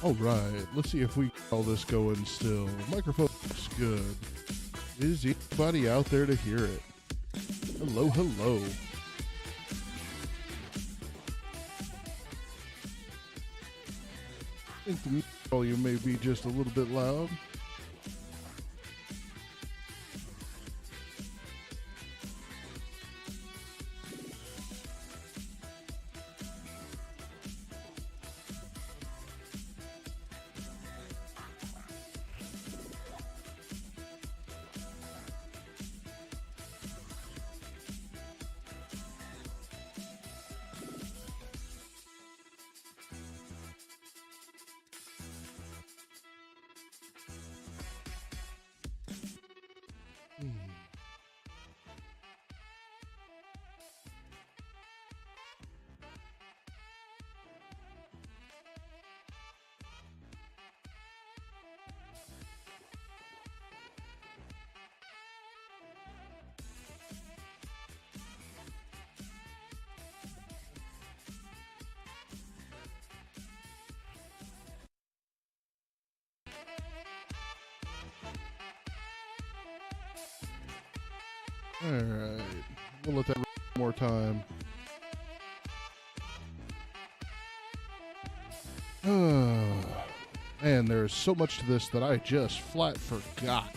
All right, let's see if we get all this going still. Microphone's good. Is anybody out there to hear it? Hello, hello. I think the music volume may be just a little bit loud. All right, we'll let that run one more time. Man, there's so much to this that I just flat forgot.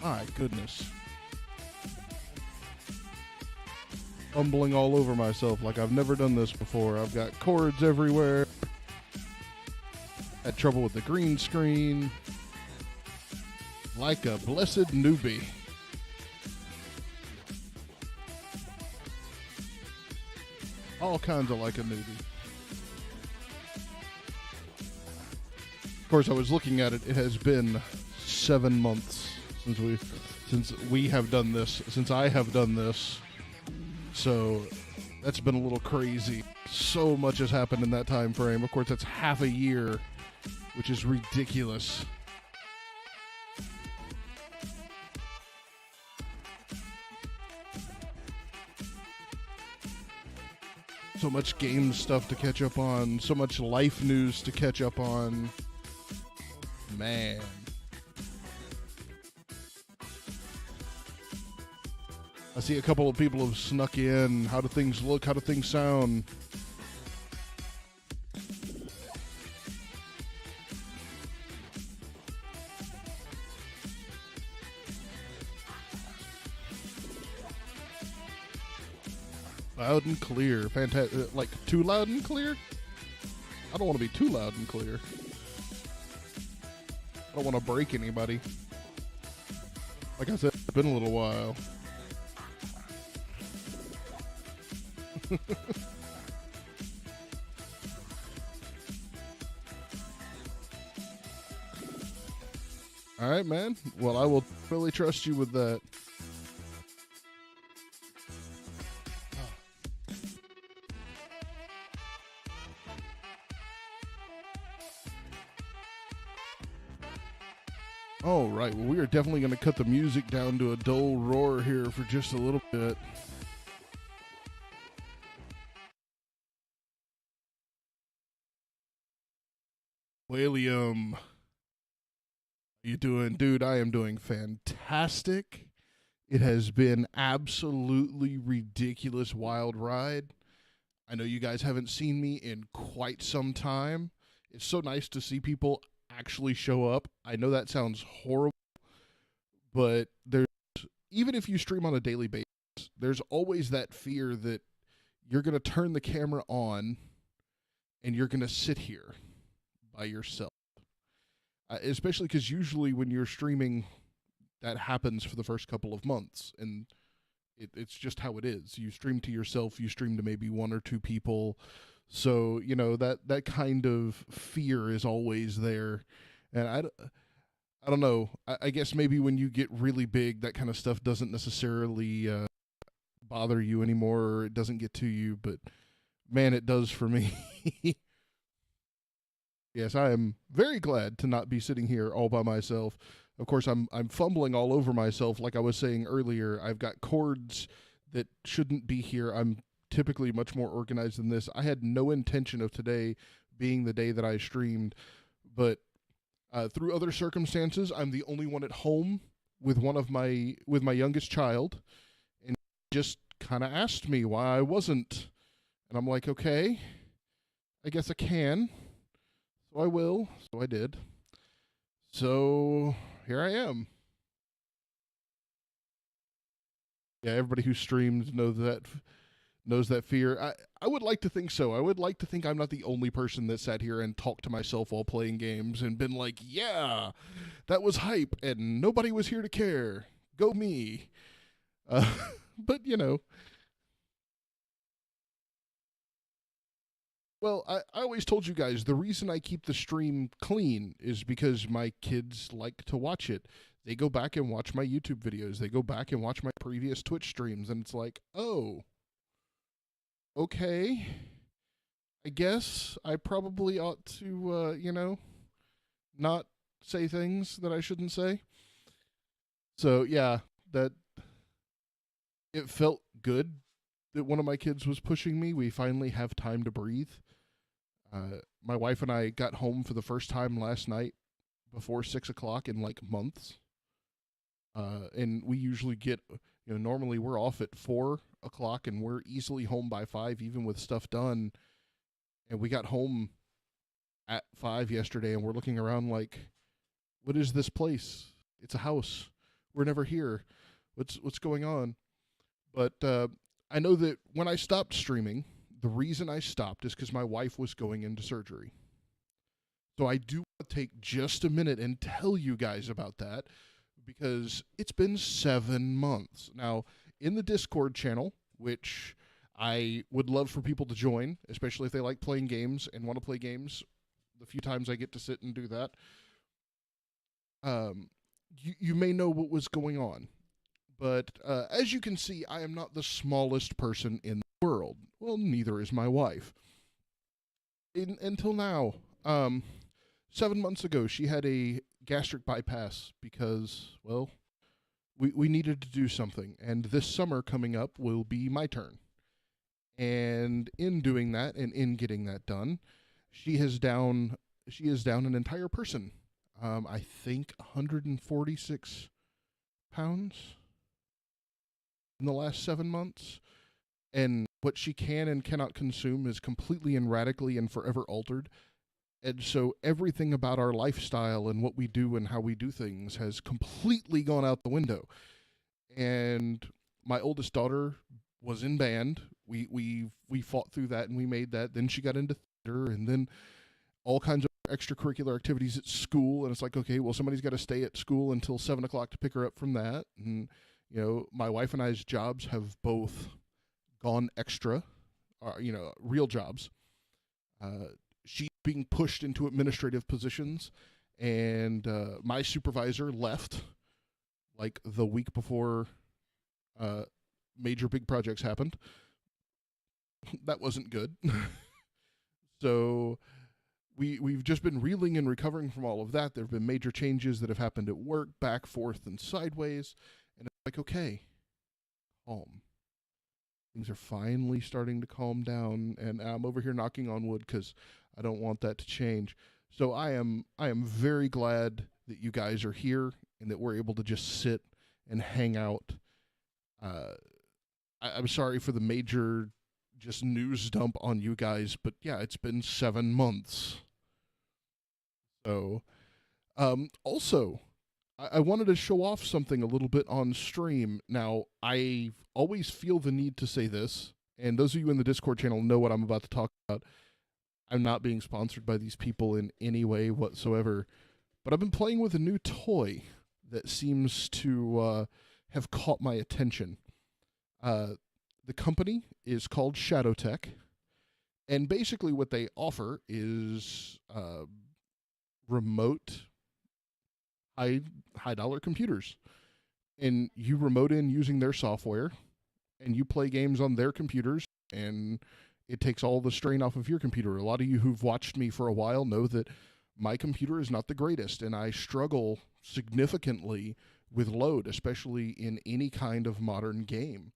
My goodness. Fumbling all over myself like I've never done this before. I've got cords everywhere. Had trouble with the green screen. Like a blessed newbie. All kinds of like a newbie. Of course, I was looking at it. It has been 7 months since we have done this. Since I have done this, so that's been a little crazy. So much has happened in that time frame. Of course, that's half a year, which is ridiculous. So much game stuff to catch up on. So much life news to catch up on. Man. I see a couple of people have snuck in. How do things look? How do things sound? Loud and clear. Fantastic. Like, too loud and clear? I don't want to be too loud and clear. I don't want to break anybody. Like I said, it's been a little while. All right, man. Well, I will really trust you with that. All right, well, we are definitely going to cut the music down to a dull roar here for just a little bit. William, how you doing? Dude, I am doing fantastic. It has been absolutely ridiculous wild ride. I know you guys haven't seen me in quite some time. It's so nice to see people actually show up. I know that sounds horrible, but there's, even if you stream on a daily basis, there's always that fear that you're going to turn the camera on and you're going to sit here by yourself. Especially because usually when you're streaming, that happens for the first couple of months, and it's just how it is. You stream to yourself, you stream to maybe one or two people. So, you know, that kind of fear is always there. And I don't know. I guess maybe when you get really big, that kind of stuff doesn't necessarily bother you anymore, or it doesn't get to you. But, man, it does for me. Yes, I am very glad to not be sitting here all by myself. Of course, I'm fumbling all over myself. Like I was saying earlier, I've got cords that shouldn't be here. I'm typically much more organized than this. I had no intention of today being the day that I streamed, but through other circumstances, I'm the only one at home with my youngest child, and just kind of asked me why I wasn't, and I'm like, okay, I guess I can, so I will, so I did, so here I am. Yeah, everybody who streams knows that fear. I would like to think so. I would like to think I'm not the only person that sat here and talked to myself while playing games and been like, yeah, that was hype and nobody was here to care. Go me. Uh, but, well, I always told you guys the reason I keep the stream clean is because my kids like to watch it. They go back and watch my YouTube videos. They go back and watch my previous Twitch streams, and it's like, oh, okay. I guess I probably ought to, not say things that I shouldn't say. So, yeah, that it felt good that one of my kids was pushing me. We finally have time to breathe. My wife and I got home for the first time last night before 6 o'clock in like months. And we usually get, normally we're off at 4 o'clock and we're easily home by 5, even with stuff done. And we got home at 5 yesterday and we're looking around like, what is this place? It's a house. We're never here. What's going on? But I know that when I stopped streaming, the reason I stopped is because my wife was going into surgery. So I do want to take just a minute and tell you guys about that because it's been 7 months. Now, in the Discord channel, which I would love for people to join, especially if they like playing games and want to play games, the few times I get to sit and do that, you may know what was going on. But as you can see, I am not the smallest person in the world. Well, neither is my wife. Until now. 7 months ago, she had a gastric bypass because, well, we needed to do something. And this summer coming up will be my turn. And in doing that and in getting that done, she is down an entire person. I think 146 pounds in the last 7 months. And what she can and cannot consume is completely and radically and forever altered. And so everything about our lifestyle and what we do and how we do things has completely gone out the window. And my oldest daughter was in band. We fought through that and we made that. Then she got into theater and then all kinds of extracurricular activities at school. And it's like, okay, well, somebody's got to stay at school until 7 o'clock to pick her up from that. And, my wife and I's jobs have both gone extra, real jobs. She's being pushed into administrative positions, and my supervisor left like the week before major big projects happened. That wasn't good. So we've just been reeling and recovering from all of that. There have been major changes that have happened at work, back, forth, and sideways. And it's like, okay, calm. Things are finally starting to calm down, and I'm over here knocking on wood because I don't want that to change. So I am very glad that you guys are here and that we're able to just sit and hang out. I'm sorry for the major just news dump on you guys, but yeah, it's been 7 months. So, also, I wanted to show off something a little bit on stream. Now, I always feel the need to say this, and those of you in the Discord channel know what I'm about to talk about. I'm not being sponsored by these people in any way whatsoever, but I've been playing with a new toy that seems to have caught my attention. The company is called ShadowTech, and basically what they offer is remote high dollar computers, and you remote in using their software and you play games on their computers, and it takes all the strain off of your computer. A lot of you who've watched me for a while know that my computer is not the greatest, and I struggle significantly with load, especially in any kind of modern game.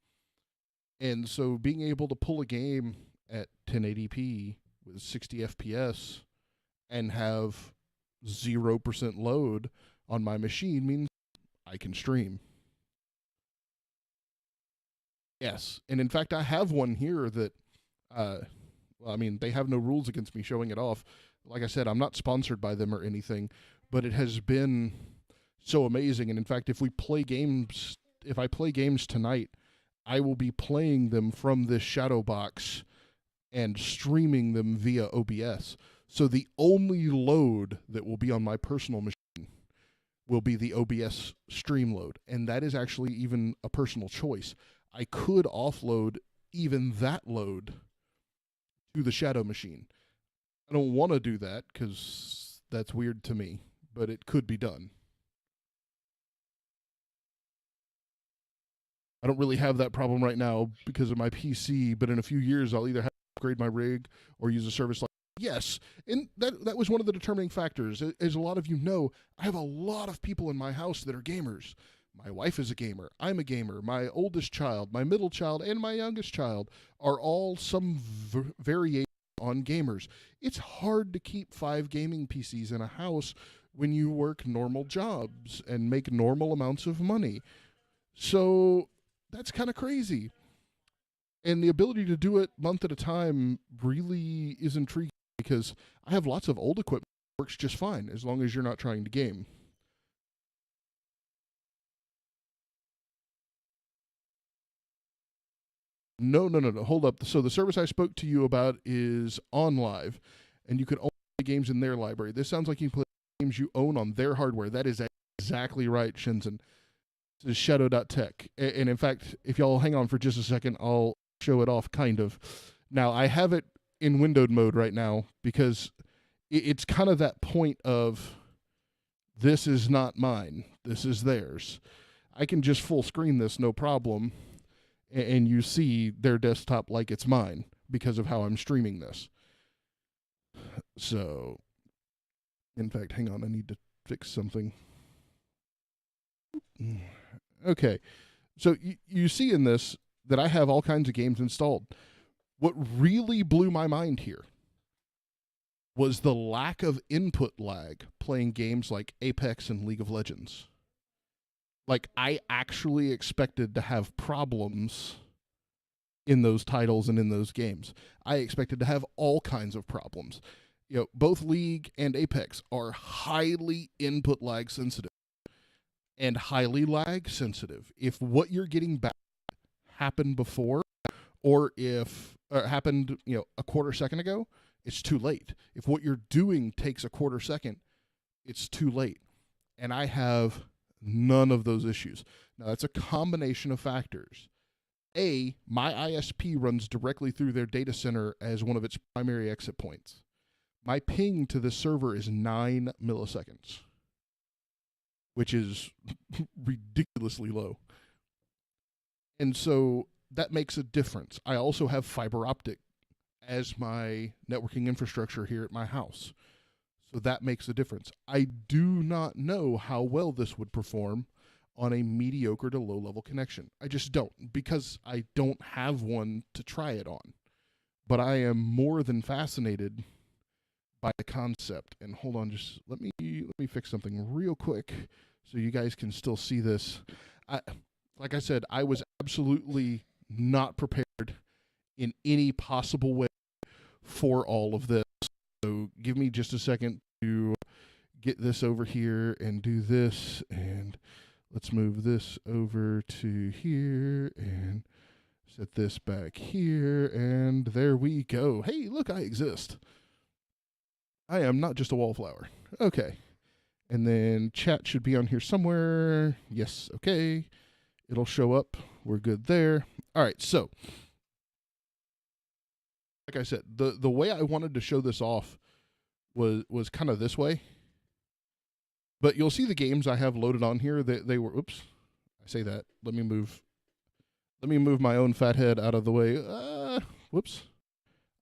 And so being able to pull a game at 1080p with 60 FPS and have 0% load on my machine means I can stream. Yes, and in fact, I have one here that, well, I mean, they have no rules against me showing it off. Like I said, I'm not sponsored by them or anything, but it has been so amazing. And in fact, if I play games tonight, I will be playing them from this shadow box and streaming them via OBS. So the only load that will be on my personal machine will be the OBS stream load. And that is actually even a personal choice. I could offload even that load to the shadow machine. I don't want to do that because that's weird to me, but it could be done. I don't really have that problem right now because of my PC, but in a few years I'll either have to upgrade my rig or use a service like yes. And that was one of the determining factors. As a lot of you know, I have a lot of people in my house that are gamers. My wife is a gamer. I'm a gamer. My oldest child, my middle child, and my youngest child are all some variation on gamers. It's hard to keep 5 gaming PCs in a house when you work normal jobs and make normal amounts of money. So that's kind of crazy. And the ability to do it month at a time really is intriguing because I have lots of old equipment that works just fine as long as you're not trying to game. No. Hold up. So the service I spoke to you about is OnLive, and you can only play games in their library. This sounds like you can play games you own on their hardware. That is exactly right, Shinzen. This is Shadow.tech. And in fact, if y'all hang on for just a second, I'll show it off, kind of. Now, I have it in windowed mode right now because it's kind of that point of this is not mine. This is theirs. I can just full screen this, no problem. And you see their desktop like it's mine because of how I'm streaming this. So, in fact, hang on, I need to fix something. Okay, so you see in this that I have all kinds of games installed. What really blew my mind here was the lack of input lag playing games like Apex and League of Legends. Like, I actually expected to have problems in those titles and in those games. I expected to have all kinds of problems. You know, both League and Apex are highly input lag sensitive and highly lag sensitive. If what you're getting back happened before, or if happened, a quarter second ago, it's too late. If what you're doing takes a quarter second, it's too late. And I have none of those issues. Now, that's a combination of factors. My ISP runs directly through their data center as one of its primary exit points. My ping to this server is 9 milliseconds, which is ridiculously low. And so that makes a difference. I also have fiber optic as my networking infrastructure here at my house. So that makes a difference. I do not know how well this would perform on a mediocre to low level connection. I just don't, because I don't have one to try it on. But I am more than fascinated by the concept. And hold on, just let me fix something real quick so you guys can still see this. Like I said, I was absolutely not prepared in any possible way for all of this. So give me just a second to get this over here and do this, and let's move this over to here and set this back here, and there we go. Hey, look, I exist. I am not just a wallflower. Okay. And then chat should be on here somewhere. Yes, okay. It'll show up. We're good there. All right, so like I said, the way I wanted to show this off was kind of this way. But you'll see the games I have loaded on here. They were, oops, I say that. Let me move my own fat head out of the way. Whoops.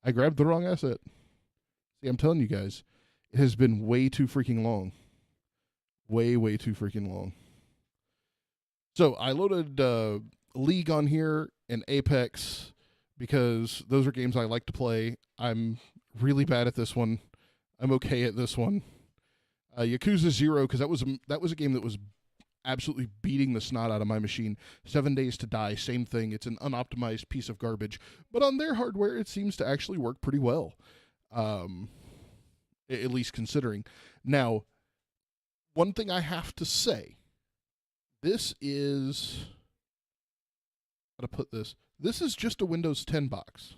I grabbed the wrong asset. See, I'm telling you guys, it has been way too freaking long. Way too freaking long. So I loaded League on here and Apex because those are games I like to play. I'm really bad at this one. I'm okay at this one. Yakuza 0, because that was a game that was absolutely beating the snot out of my machine. 7 Days to Die, same thing. It's an unoptimized piece of garbage, but on their hardware, it seems to actually work pretty well. At least considering. Now, one thing I have to say, this is how to put this. This is just a Windows 10 box.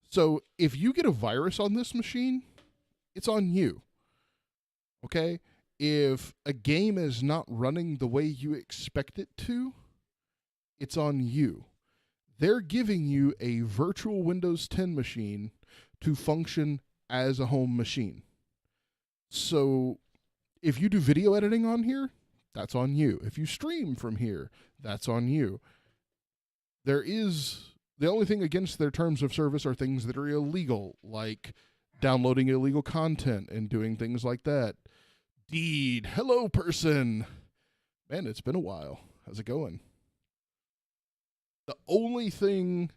So if you get a virus on this machine, it's on you. Okay? If a game is not running the way you expect it to, it's on you. They're giving you a virtual Windows 10 machine to function as a home machine. So if you do video editing on here, that's on you. If you stream from here, that's on you. The only thing against their terms of service are things that are illegal, like downloading illegal content and doing things like that. Deed, hello person. Man, it's been a while. How's it going? The only thing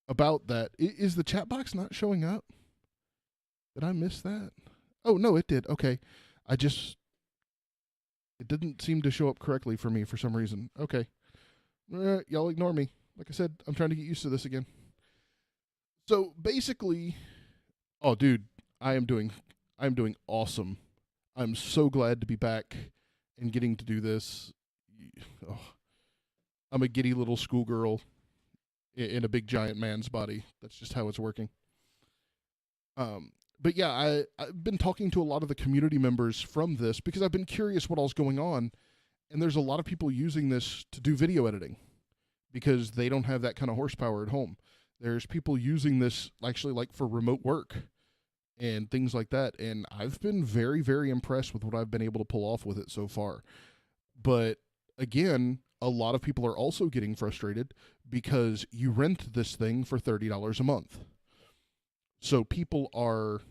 about that is the chat box not showing up. Did I miss that? Oh, no, it did. Okay. It didn't seem to show up correctly for me for some reason. Okay. Y'all ignore me. Like I said, I'm trying to get used to this again. So basically, oh, dude, I'm doing awesome. I'm so glad to be back and getting to do this. Oh, I'm a giddy little schoolgirl in a big giant man's body. That's just how it's working. But yeah, I've been talking to a lot of the community members from this because I've been curious what all's going on. And there's a lot of people using this to do video editing because they don't have that kind of horsepower at home. There's people using this actually like for remote work and things like that. And I've been very, very impressed with what I've been able to pull off with it so far. But again, a lot of people are also getting frustrated because you rent this thing for $30 a month. So people are,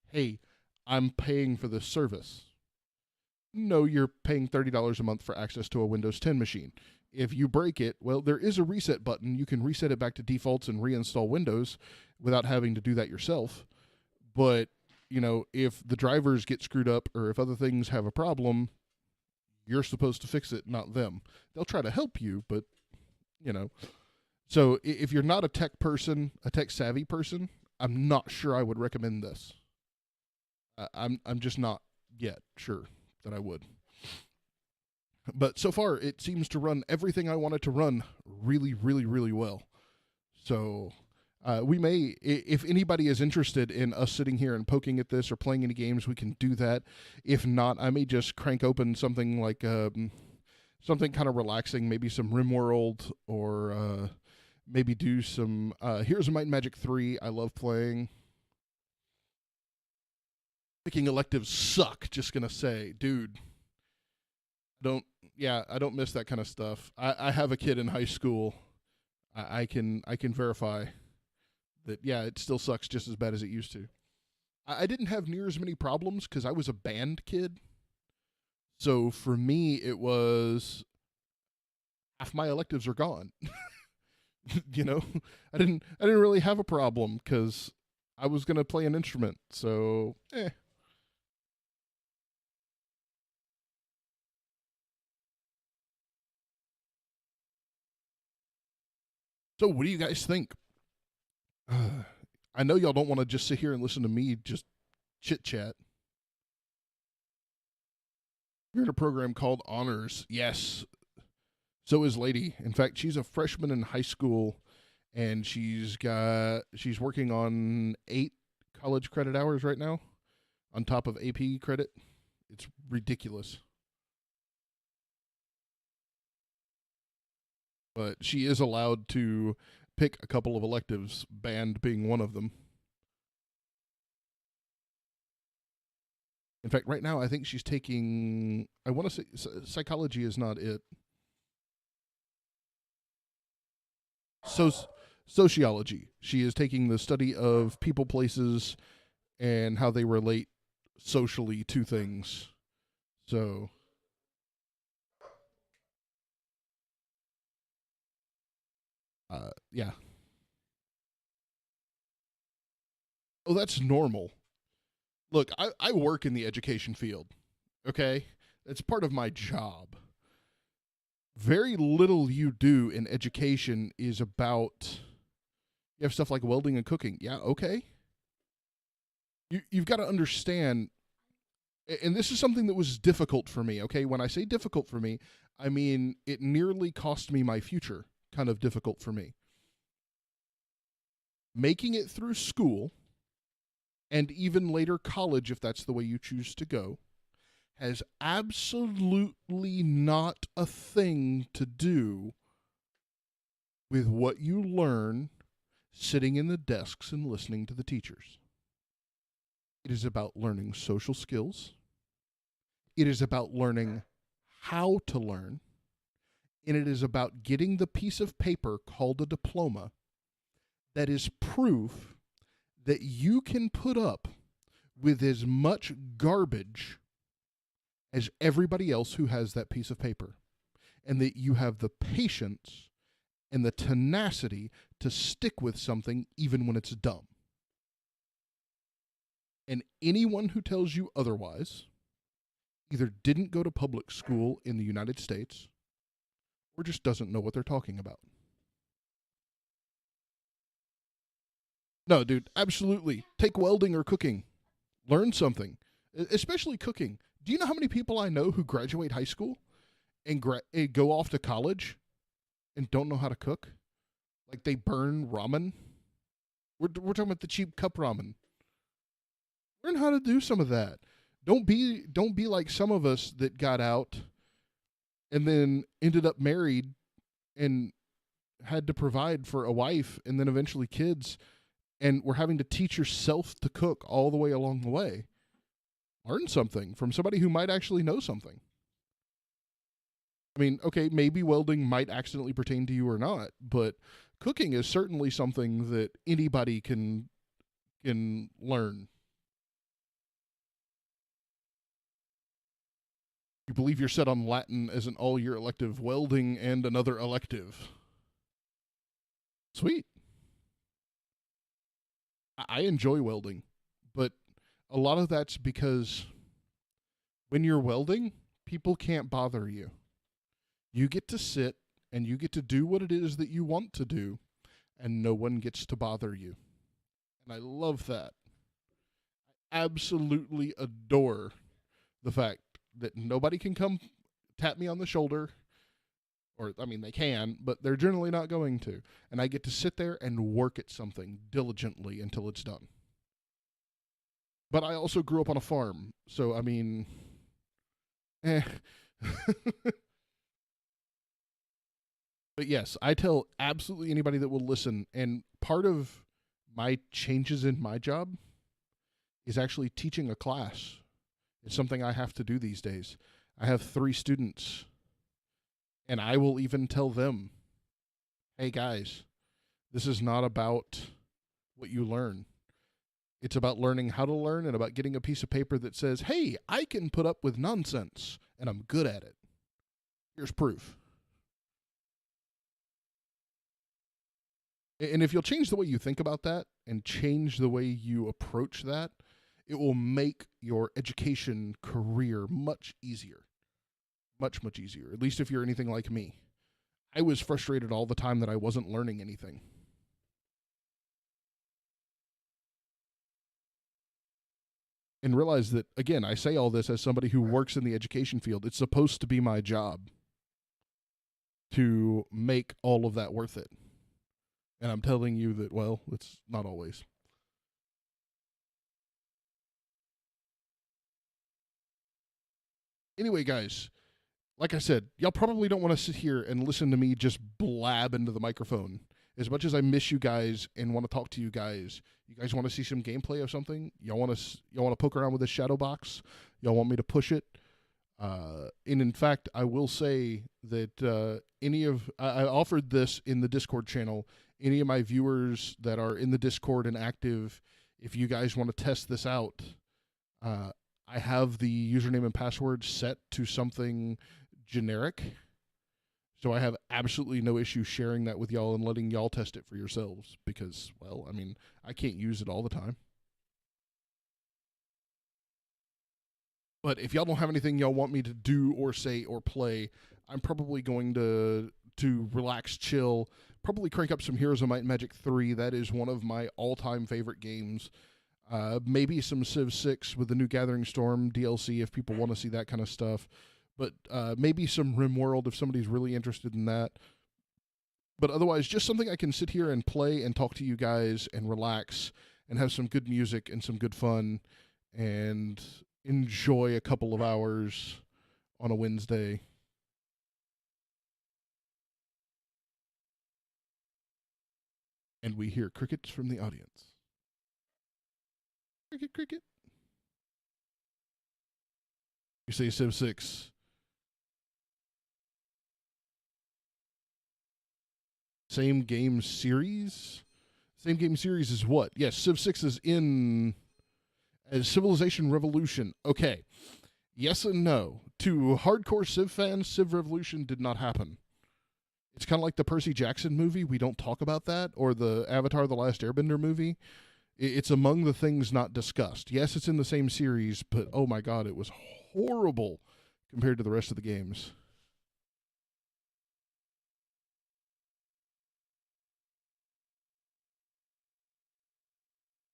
hey, I'm paying for this service. No, you're paying $30 a month for access to a Windows 10 machine. If you break it, well, there is a reset button. You can reset it back to defaults and reinstall Windows without having to do that yourself. But, if the drivers get screwed up or if other things have a problem, you're supposed to fix it, not them. They'll try to help you, but, So if you're not a tech person, a tech savvy person, I'm not sure I would recommend this. I'm just not yet sure that I would. But so far, it seems to run everything I want it to run really, really, really well. So we may, if anybody is interested in us sitting here and poking at this or playing any games, we can do that. If not, I may just crank open something like something kind of relaxing, maybe some RimWorld or maybe do some Heroes of Might and Magic 3. I love playing. Picking electives suck, just gonna say, dude. I don't miss that kind of stuff. I have a kid in high school. I can verify that, yeah, it still sucks just as bad as it used to. I didn't have near as many problems because I was a band kid. So for me, it was half my electives are gone. I didn't really have a problem because I was gonna play an instrument. So So what do you guys think? I know y'all don't want to just sit here and listen to me just chit chat. You're in a program called Honors. Yes. So is Lady. In fact, she's a freshman in high school and she's working on 8 college credit hours right now on top of AP credit. It's ridiculous. But she is allowed to pick a couple of electives, band being one of them. In fact, right now, I think she's taking, I want to say, psychology is not it. Sociology. She is taking the study of people, places, and how they relate socially to things. So, yeah. Oh, that's normal. Look, I work in the education field, okay? It's part of my job. Very little you do in education is about, you have stuff like welding and cooking. Yeah, okay. You've got to understand, and this is something that was difficult for me, okay? When I say difficult for me, I mean it nearly cost me my future, kind of difficult for me. Making it through school, and even later college, if that's the way you choose to go, has absolutely not a thing to do with what you learn sitting in the desks and listening to the teachers. It is about learning social skills. It is about learning how to learn. And it is about getting the piece of paper called a diploma that is proof that you can put up with as much garbage as everybody else who has that piece of paper, and that you have the patience and the tenacity to stick with something even when it's dumb. And anyone who tells you otherwise either didn't go to public school in the United States or just doesn't know what they're talking about. No, dude, absolutely. Take welding or cooking. Learn something, especially cooking. Do you know how many people I know who graduate high school and go off to college and don't know how to cook? Like they burn ramen. We're talking about the cheap cup ramen. Learn how to do some of that. Don't be like some of us that got out and then ended up married and had to provide for a wife and then eventually kids, and we're having to teach yourself to cook all the way along the way. Learn something from somebody who might actually know something. I mean, okay, maybe welding might accidentally pertain to you or not, but cooking is certainly something that anybody can learn. You believe you're set on Latin as an all-year elective, welding and another elective. Sweet. I enjoy welding, but a lot of that's because when you're welding, people can't bother you. You get to sit and you get to do what it is that you want to do, and no one gets to bother you. And I love that. Absolutely adore the fact that nobody can come tap me on the shoulder, or, I mean, they can, but they're generally not going to. And I get to sit there and work at something diligently until it's done. But I also grew up on a farm, so, I mean, eh. But yes, I tell absolutely anybody that will listen, and part of my changes in my job is actually teaching a class. It's something I have to do these days. I have 3 students, and I will even tell them, hey guys, this is not about what you learn. It's about learning how to learn and about getting a piece of paper that says, hey, I can put up with nonsense, and I'm good at it. Here's proof. And if you'll change the way you think about that and change the way you approach that, it will make your education career much easier. Much, much easier. At least if you're anything like me. I was frustrated all the time that I wasn't learning anything. And realize that, again, I say all this as somebody who works in the education field. It's supposed to be my job to make all of that worth it. And I'm telling you that, well, it's not always. Anyway, guys, like I said, y'all probably don't want to sit here and listen to me just blab into the microphone. As much as I miss you guys and want to talk to you guys want to see some gameplay of something? Y'all want to poke around with this shadow box? Y'all want me to push it? And in fact, I will say that I offered this in the Discord channel. Any of my viewers that are in the Discord and active, if you guys want to test this out, I have the username and password set to something generic. So I have absolutely no issue sharing that with y'all and letting y'all test it for yourselves because, well, I mean, I can't use it all the time. But if y'all don't have anything y'all want me to do or say or play, I'm probably going to relax, chill, probably crank up some Heroes of Might and Magic 3. That is one of my all-time favorite games. Maybe some Civ 6 with the new Gathering Storm DLC if people want to see that kind of stuff. But maybe some RimWorld if somebody's really interested in that. But otherwise, just something I can sit here and play and talk to you guys and relax and have some good music and some good fun and enjoy a couple of hours on a Wednesday. And we hear crickets from the audience. Cricket, cricket. You say Civ 6. Same game series? Same game series is what? Yes, Civ 6 is in as Civilization Revolution. Okay. Yes and no. To hardcore Civ fans, Civ Revolution did not happen. It's kind of like the Percy Jackson movie. We don't talk about that. Or the Avatar The Last Airbender movie. It's among the things not discussed. Yes, it's in the same series, but oh my god, it was horrible compared to the rest of the games.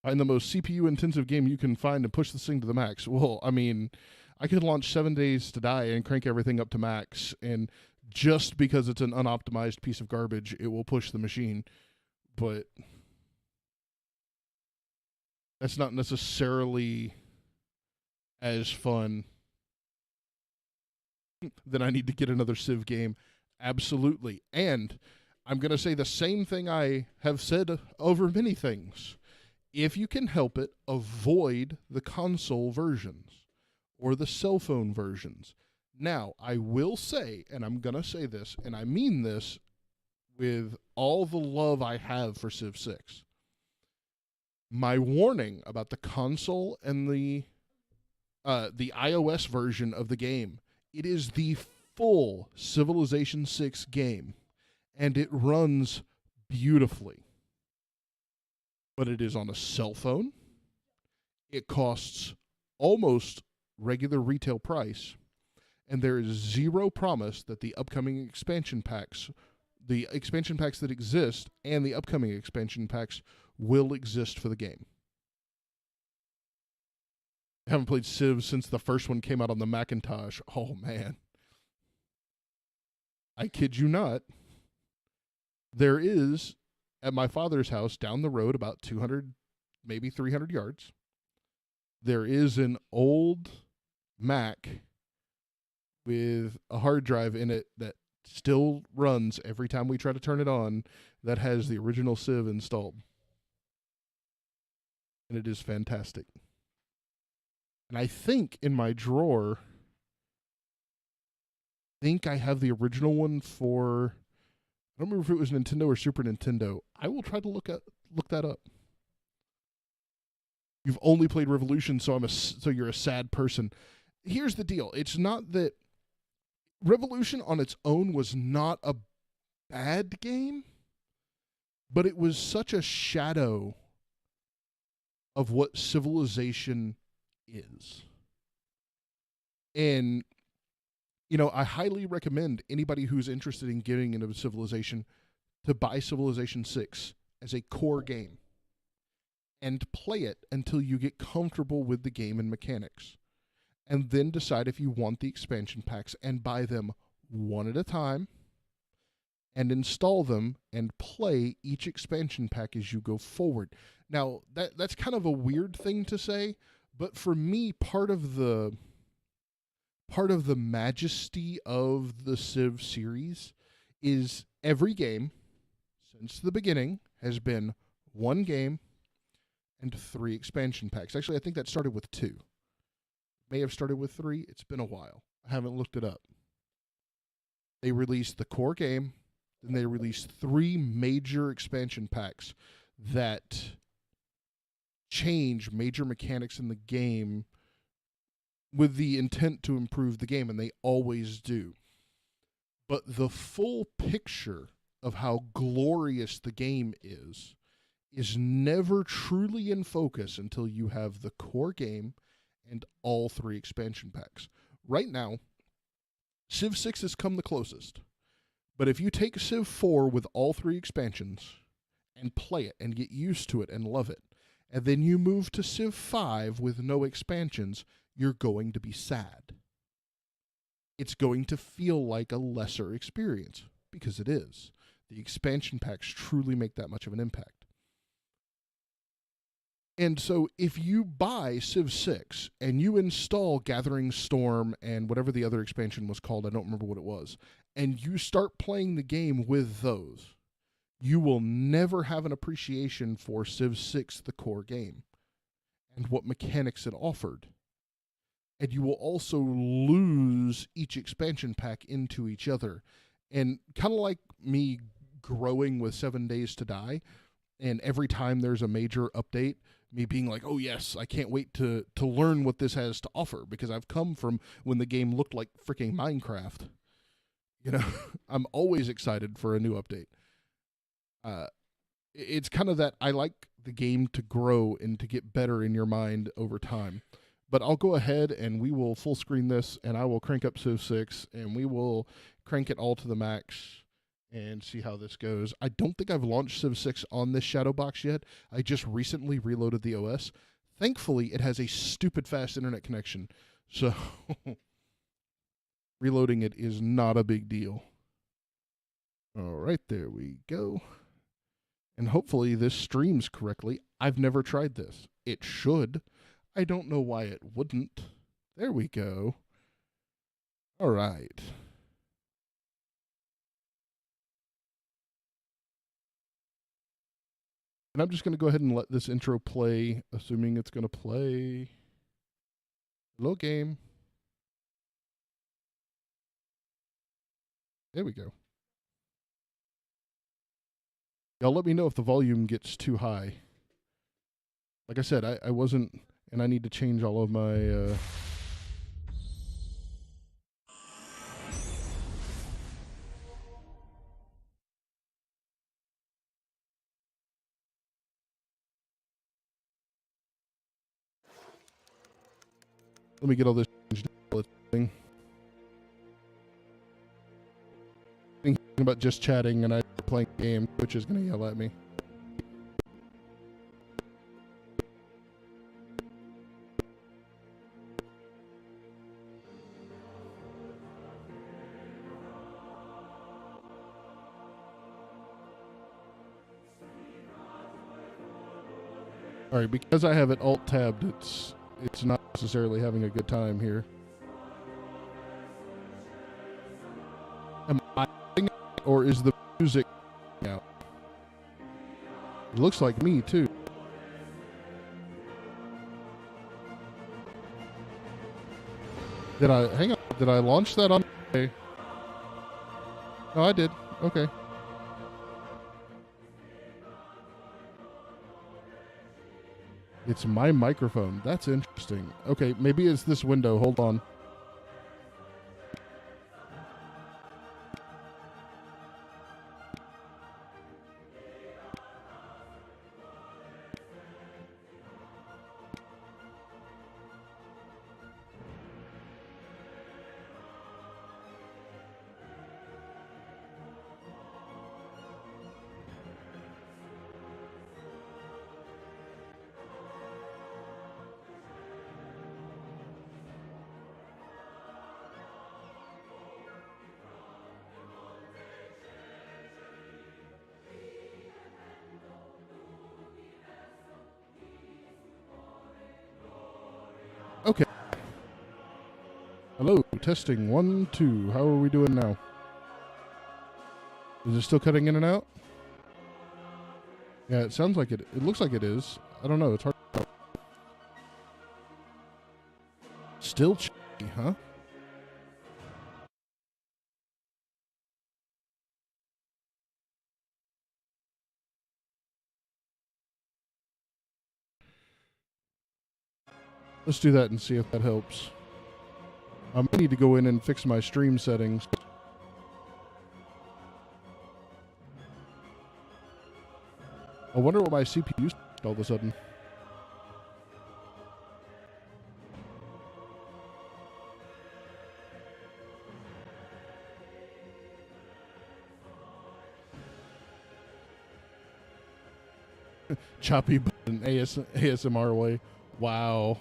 Find the most CPU intensive game you can find and push this thing to the max. Well, I mean, I could launch 7 Days to Die and crank everything up to max, and just because it's an unoptimized piece of garbage, it will push the machine. But that's not necessarily as fun. Then I need to get another Civ game. Absolutely. And I'm going to say the same thing I have said over many things. If you can help it, avoid the console versions or the cell phone versions. Now, I will say, and I'm going to say this, and I mean this with all the love I have for Civ 6. My warning about the console and the iOS version of the game, it is the full Civilization 6 game, and it runs beautifully. But it is on a cell phone. It costs almost regular retail price, and there is zero promise that the upcoming expansion packs that exist and the upcoming expansion packs will exist for the game. I haven't played Civ since the first one came out on the Macintosh. Oh, man. I kid you not. There is, at my father's house down the road, about 200, maybe 300 yards, there is an old Mac with a hard drive in it that still runs every time we try to turn it on, that has the original Civ installed. And it is fantastic. And I think in my drawer, I have the original one for, I don't remember if it was Nintendo or Super Nintendo. I will try to look that up. You've only played Revolution, so you're a sad person. Here's the deal. It's not that Revolution on its own was not a bad game, but it was such a shadow of what Civilization is. And, you know, I highly recommend anybody who's interested in getting into Civilization to buy Civilization 6 as a core game and play it until you get comfortable with the game and mechanics. And then decide if you want the expansion packs and buy them one at a time and install them and play each expansion pack as you go forward. Now, that's kind of a weird thing to say, but for me, part of the majesty of the Civ series is every game since the beginning has been one game and 3 expansion packs. Actually, I think that started with 2. May have started with 3. It's been a while. I haven't looked it up. They released the core game, then they released 3 major expansion packs that change major mechanics in the game with the intent to improve the game, and they always do. But the full picture of how glorious the game is never truly in focus until you have the core game and all 3 expansion packs. Right now, Civ 6 has come the closest. But if you take Civ 4 with all 3 expansions and play it and get used to it and love it, and then you move to Civ 5 with no expansions, you're going to be sad. It's going to feel like a lesser experience, because it is. The expansion packs truly make that much of an impact. And so if you buy Civ 6 and you install Gathering Storm and whatever the other expansion was called, I don't remember what it was, and you start playing the game with those, you will never have an appreciation for Civ 6, the core game, and what mechanics it offered. And you will also lose each expansion pack into each other. And kind of like me growing with 7 Days to Die, and every time there's a major update, me being like, oh yes, I can't wait to learn what this has to offer, because I've come from when the game looked like freaking Minecraft. You know, I'm always excited for a new update. It's kind of that I like the game to grow and to get better in your mind over time. But I'll go ahead and we will full screen this, and I will crank up Civ 6, and we will crank it all to the max and see how this goes. I don't think I've launched Civ 6 on this shadow box yet. I just recently reloaded the OS. Thankfully, it has a stupid fast internet connection, so reloading it is not a big deal. All right, there we go. And hopefully this streams correctly. I've never tried this. It should. I don't know why it wouldn't. There we go. All right. And I'm just going to go ahead and let this intro play, assuming it's going to play. Hello, game. There we go. Y'all let me know if the volume gets too high. Like I said, I wasn't, and I need to change all of my... Let me get all this thing. Thinking about just chatting and I playing a game, Twitch is going to yell at me. All right, because I have it alt-tabbed, it's not necessarily having a good time here. Am I, or is the music out? It looks like me too. Did I hang on? Did I launch that on? Okay. Oh, I did. Okay. It's my microphone. That's interesting. Okay, maybe it's this window. Hold on. Okay. Hello, testing 1, 2. How are we doing now? Is it still cutting in and out? Yeah, it sounds like it. It looks like it is. I don't know. It's hard to tell. Still cheeky, huh? Let's do that and see if that helps. I might need to go in and fix my stream settings. I wonder what my CPU all of a sudden. Choppy but in ASMR way. Wow.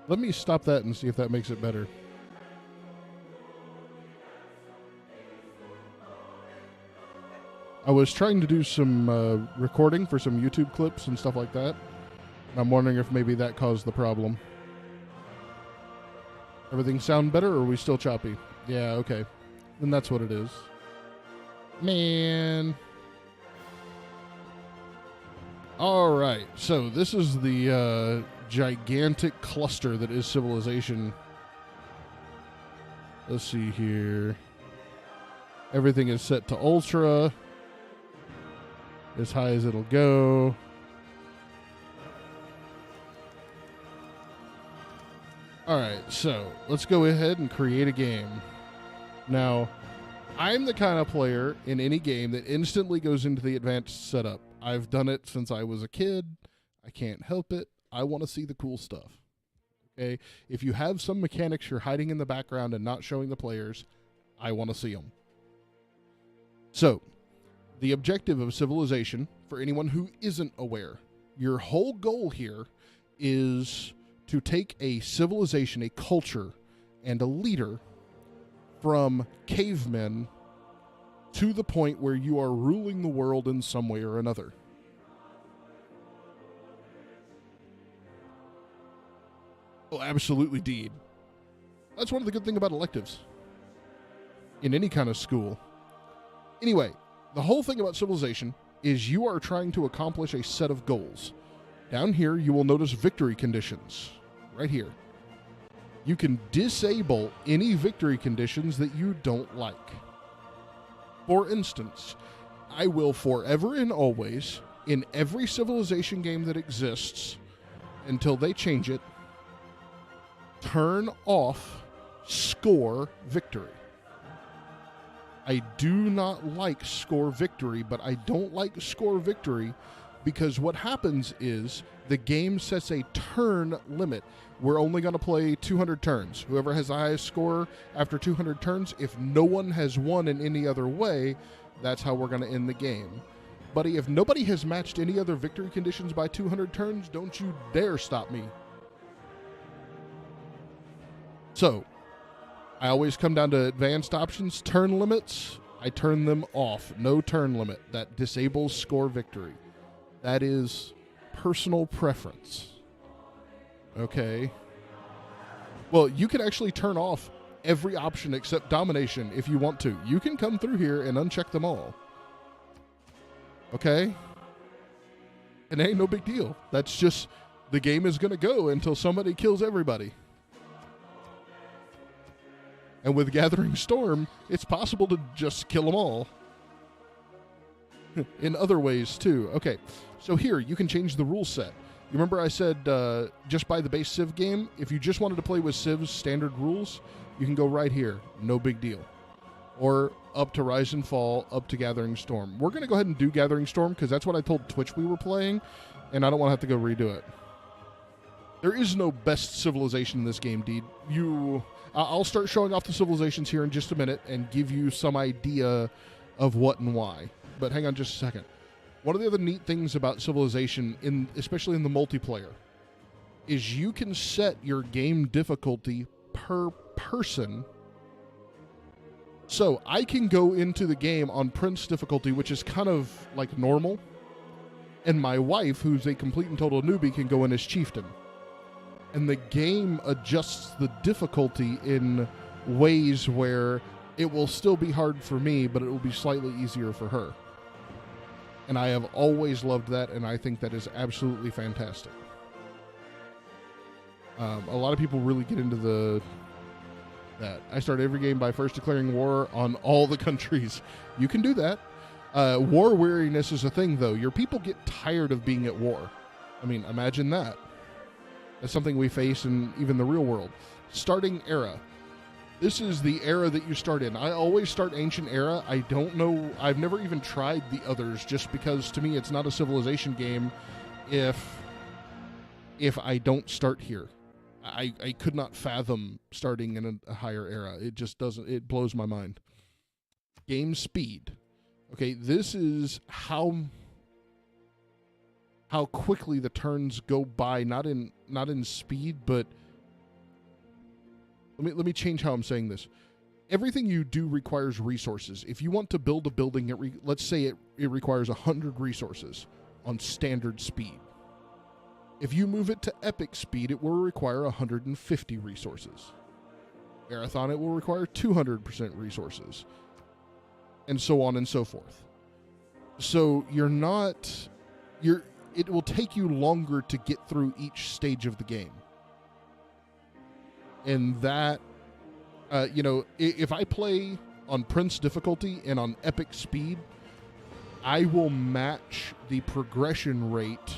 Let me stop that and see if that makes it better. I was trying to do some recording for some YouTube clips and stuff like that. And I'm wondering if maybe that caused the problem. Everything sound better, or are we still choppy? Yeah, okay. Then that's what it is. Man. Alright, so this is the gigantic cluster that is Civilization. Let's see here. Everything is set to Ultra. As high as it'll go. Alright, so let's go ahead and create a game. Now, I'm the kind of player in any game that instantly goes into the advanced setup. I've done it since I was a kid. I can't help it. I want to see the cool stuff. Okay? If you have some mechanics you're hiding in the background and not showing the players, I want to see them. So, the objective of Civilization, for anyone who isn't aware, your whole goal here is to take a civilization, a culture, and a leader from cavemen to the point where you are ruling the world in some way or another. Oh, absolutely, Deed. That's one of the good things about electives in any kind of school. Anyway, the whole thing about Civilization is you are trying to accomplish a set of goals. Down here, you will notice victory conditions. Right here. You can disable any victory conditions that you don't like. For instance, I will forever and always, in every Civilization game that exists, until they change it, turn off score victory. I do not like score victory, but I don't like score victory because what happens is the game sets a turn limit. We're only going to play 200 turns. Whoever has the highest score after 200 turns, if no one has won in any other way, that's how we're going to end the game. Buddy, if nobody has matched any other victory conditions by 200 turns, don't you dare stop me. So, I always come down to advanced options, turn limits. I turn them off. No turn limit. That disables score victory. That is personal preference. Okay. Well, you can actually turn off every option except domination if you want to. You can come through here and uncheck them all. Okay? And it ain't no big deal. That's just the game is going to go until somebody kills everybody. And with Gathering Storm, it's possible to just kill them all. In other ways, too. Okay, so here, you can change the rule set. You remember I said just buy the base Civ game? If you just wanted to play with Civ's standard rules, you can go right here. No big deal. Or up to Rise and Fall, up to Gathering Storm. We're going to go ahead and do Gathering Storm because that's what I told Twitch we were playing, and I don't want to have to go redo it. There is no best civilization in this game, Deed. I'll start showing off the civilizations here in just a minute and give you some idea of what and why. But hang on just a second. One of the other neat things about Civilization, especially in the multiplayer, is you can set your game difficulty per person. So I can go into the game on Prince difficulty, which is kind of like normal, and my wife, who's a complete and total newbie, can go in as Chieftain. And the game adjusts the difficulty in ways where it will still be hard for me, but it will be slightly easier for her. And I have always loved that, and I think that is absolutely fantastic. A lot of people really get into that. I start every game by first declaring war on all the countries. You can do that. War weariness is a thing, though. Your people get tired of being at war. I mean, imagine that. That's something we face in even the real world. Starting era. This is the era that you start in. I always start Ancient Era. I don't know. I've never even tried the others just because to me it's not a Civilization game if I don't start here. I could not fathom starting in a higher era. It just doesn't. It blows my mind. game speed. Okay, this is how quickly the turns go by, not in speed, but let me change how I'm saying this. Everything you do requires resources. If you want to build a building, let's say it requires 100 resources on standard speed. If you move it to epic speed, it will require 150 resources. Marathon, it will require 200% resources, and so on and so forth. So it will take you longer to get through each stage of the game. And that, if I play on Prince difficulty and on epic speed, I will match the progression rate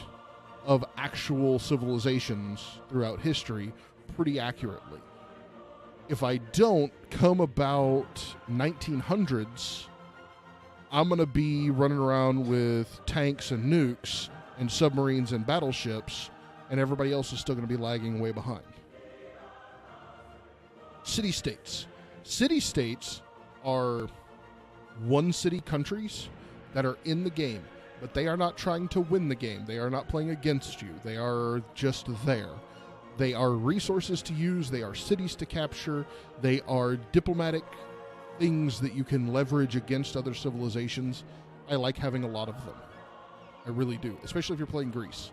of actual civilizations throughout history pretty accurately. If I don't, come about 1900s, I'm going to be running around with tanks and nukes and submarines and battleships, and everybody else is still going to be lagging way behind. City-states. City-states are one-city countries that are in the game, but they are not trying to win the game. They are not playing against you. They are just there. They are resources to use. They are cities to capture. They are diplomatic things that you can leverage against other civilizations. I like having a lot of them. I really do, especially if you're playing Greece.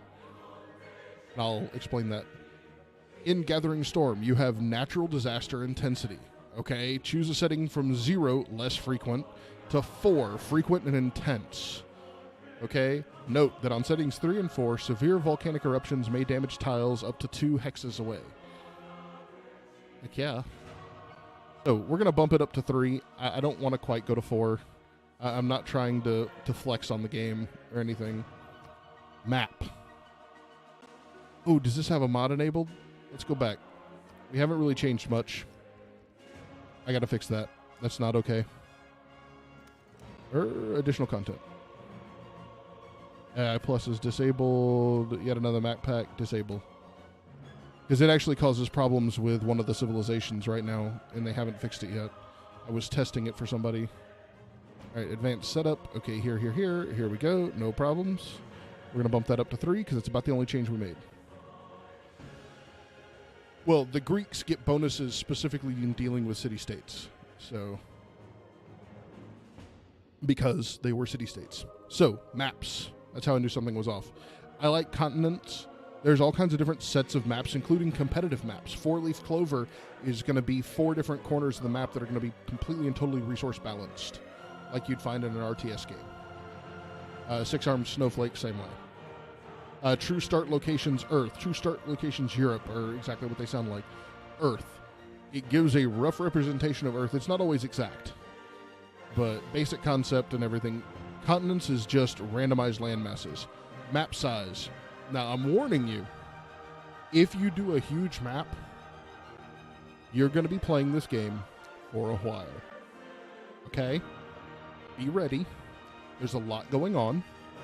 And I'll explain that. In Gathering Storm, you have natural disaster intensity. Okay, choose a setting from 0, less frequent, to 4, frequent and intense. Okay, note that on settings 3 and 4, severe volcanic eruptions may damage tiles up to 2 hexes away. Heck yeah. So we're going to bump it up to 3. I don't want to quite go to 4. I'm not trying to flex on the game or anything. Map. Oh, does this have a mod enabled? Let's go back. We haven't really changed much. I got to fix that. That's not okay. Additional content. Plus is disabled. Yet another map pack. Disable. Because it actually causes problems with one of the civilizations right now, and they haven't fixed it yet. I was testing it for somebody. All right, advanced setup. Okay, here. Here we go. No problems. We're going to bump that up to 3 because it's about the only change we made. Well, the Greeks get bonuses specifically in dealing with city-states. So, because they were city-states. So, maps. That's how I knew something was off. I like continents. There's all kinds of different sets of maps, including competitive maps. 4-leaf clover is going to be 4 different corners of the map that are going to be completely and totally resource balanced, like you'd find in an RTS game. 6-armed snowflake, same way. True start locations, Earth. True start locations, Europe, are exactly what they sound like. Earth. It gives a rough representation of Earth. It's not always exact, but basic concept and everything. Continents is just randomized land masses. Map size. Now, I'm warning you, if you do a huge map, you're going to be playing this game for a while. Okay? Be ready. There's a lot going on.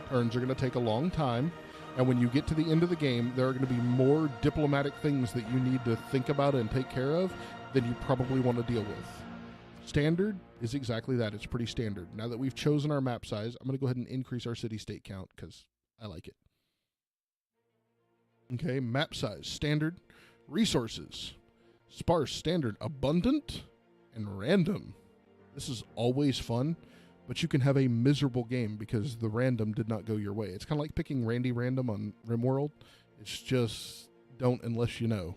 Turns are going to take a long time. And when you get to the end of the game, there are going to be more diplomatic things that you need to think about and take care of than you probably want to deal with. Standard is exactly that. It's pretty standard. Now that we've chosen our map size, I'm going to go ahead and increase our city-state count because I like it. Okay, map size, standard. Resources, sparse, standard, abundant, and random. This is always fun, but you can have a miserable game because the random did not go your way. It's kind of like picking Randy Random on RimWorld. It's just don't unless you know.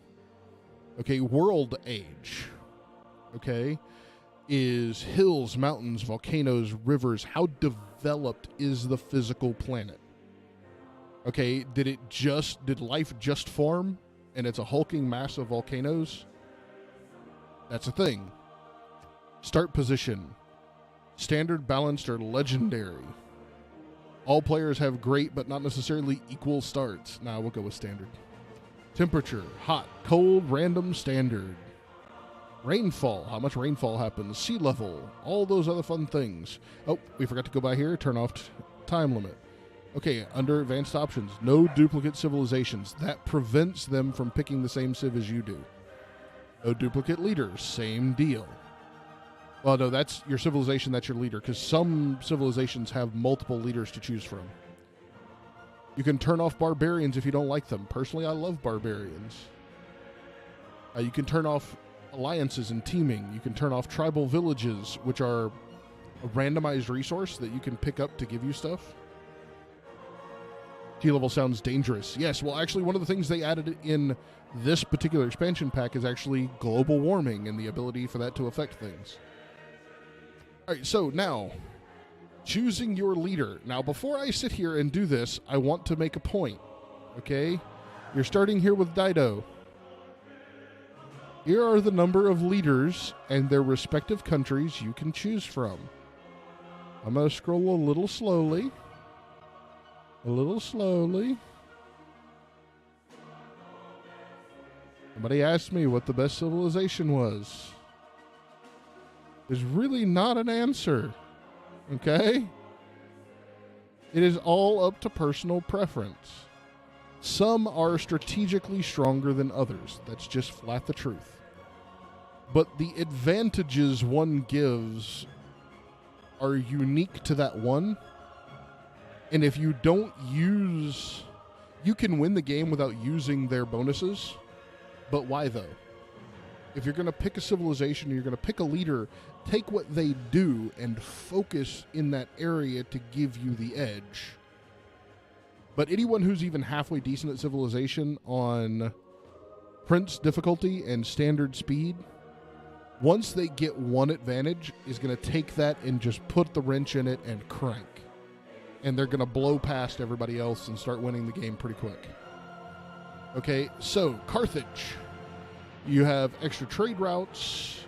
Okay, world age. Okay, is hills, mountains, volcanoes, rivers. How developed is the physical planet? Okay, did life just form and it's a hulking mass of volcanoes? That's a thing. Start position. Standard, balanced, or legendary. All players have great but not necessarily equal starts. Nah, we'll go with standard. Temperature, hot, cold, random, standard. Rainfall, how much rainfall happens. Sea level, all those other fun things. Oh, we forgot to go by here. Turn off time limit. Okay, under advanced options, no duplicate civilizations. That prevents them from picking the same civ as you do. No duplicate leaders, same deal. Well, no, that's your civilization, that's your leader, because some civilizations have multiple leaders to choose from. You can turn off barbarians if you don't like them. Personally, I love barbarians. You can turn off alliances and teaming. You can turn off tribal villages, which are a randomized resource that you can pick up to give you stuff. T-level sounds dangerous. Yes, well, actually, one of the things they added in this particular expansion pack is actually global warming and the ability for that to affect things. All right, so now, choosing your leader. Now, before I sit here and do this, I want to make a point, okay? You're starting here with Dido. Here are the number of leaders and their respective countries you can choose from. I'm going to scroll a little slowly. A little slowly. Somebody asked me what the best civilization was. There's really not an answer. Okay? It is all up to personal preference. Some are strategically stronger than others. That's just flat the truth. But the advantages one gives are unique to that one. And if you don't use... You can win the game without using their bonuses. But why, though? If you're going to pick a civilization, you're going to pick a leader, take what they do and focus in that area to give you the edge. But anyone who's even halfway decent at civilization on Prince difficulty and standard speed, once they get one advantage, is going to take that and just put the wrench in it and crank. And they're going to blow past everybody else and start winning the game pretty quick. Okay, so Carthage. You have extra trade routes.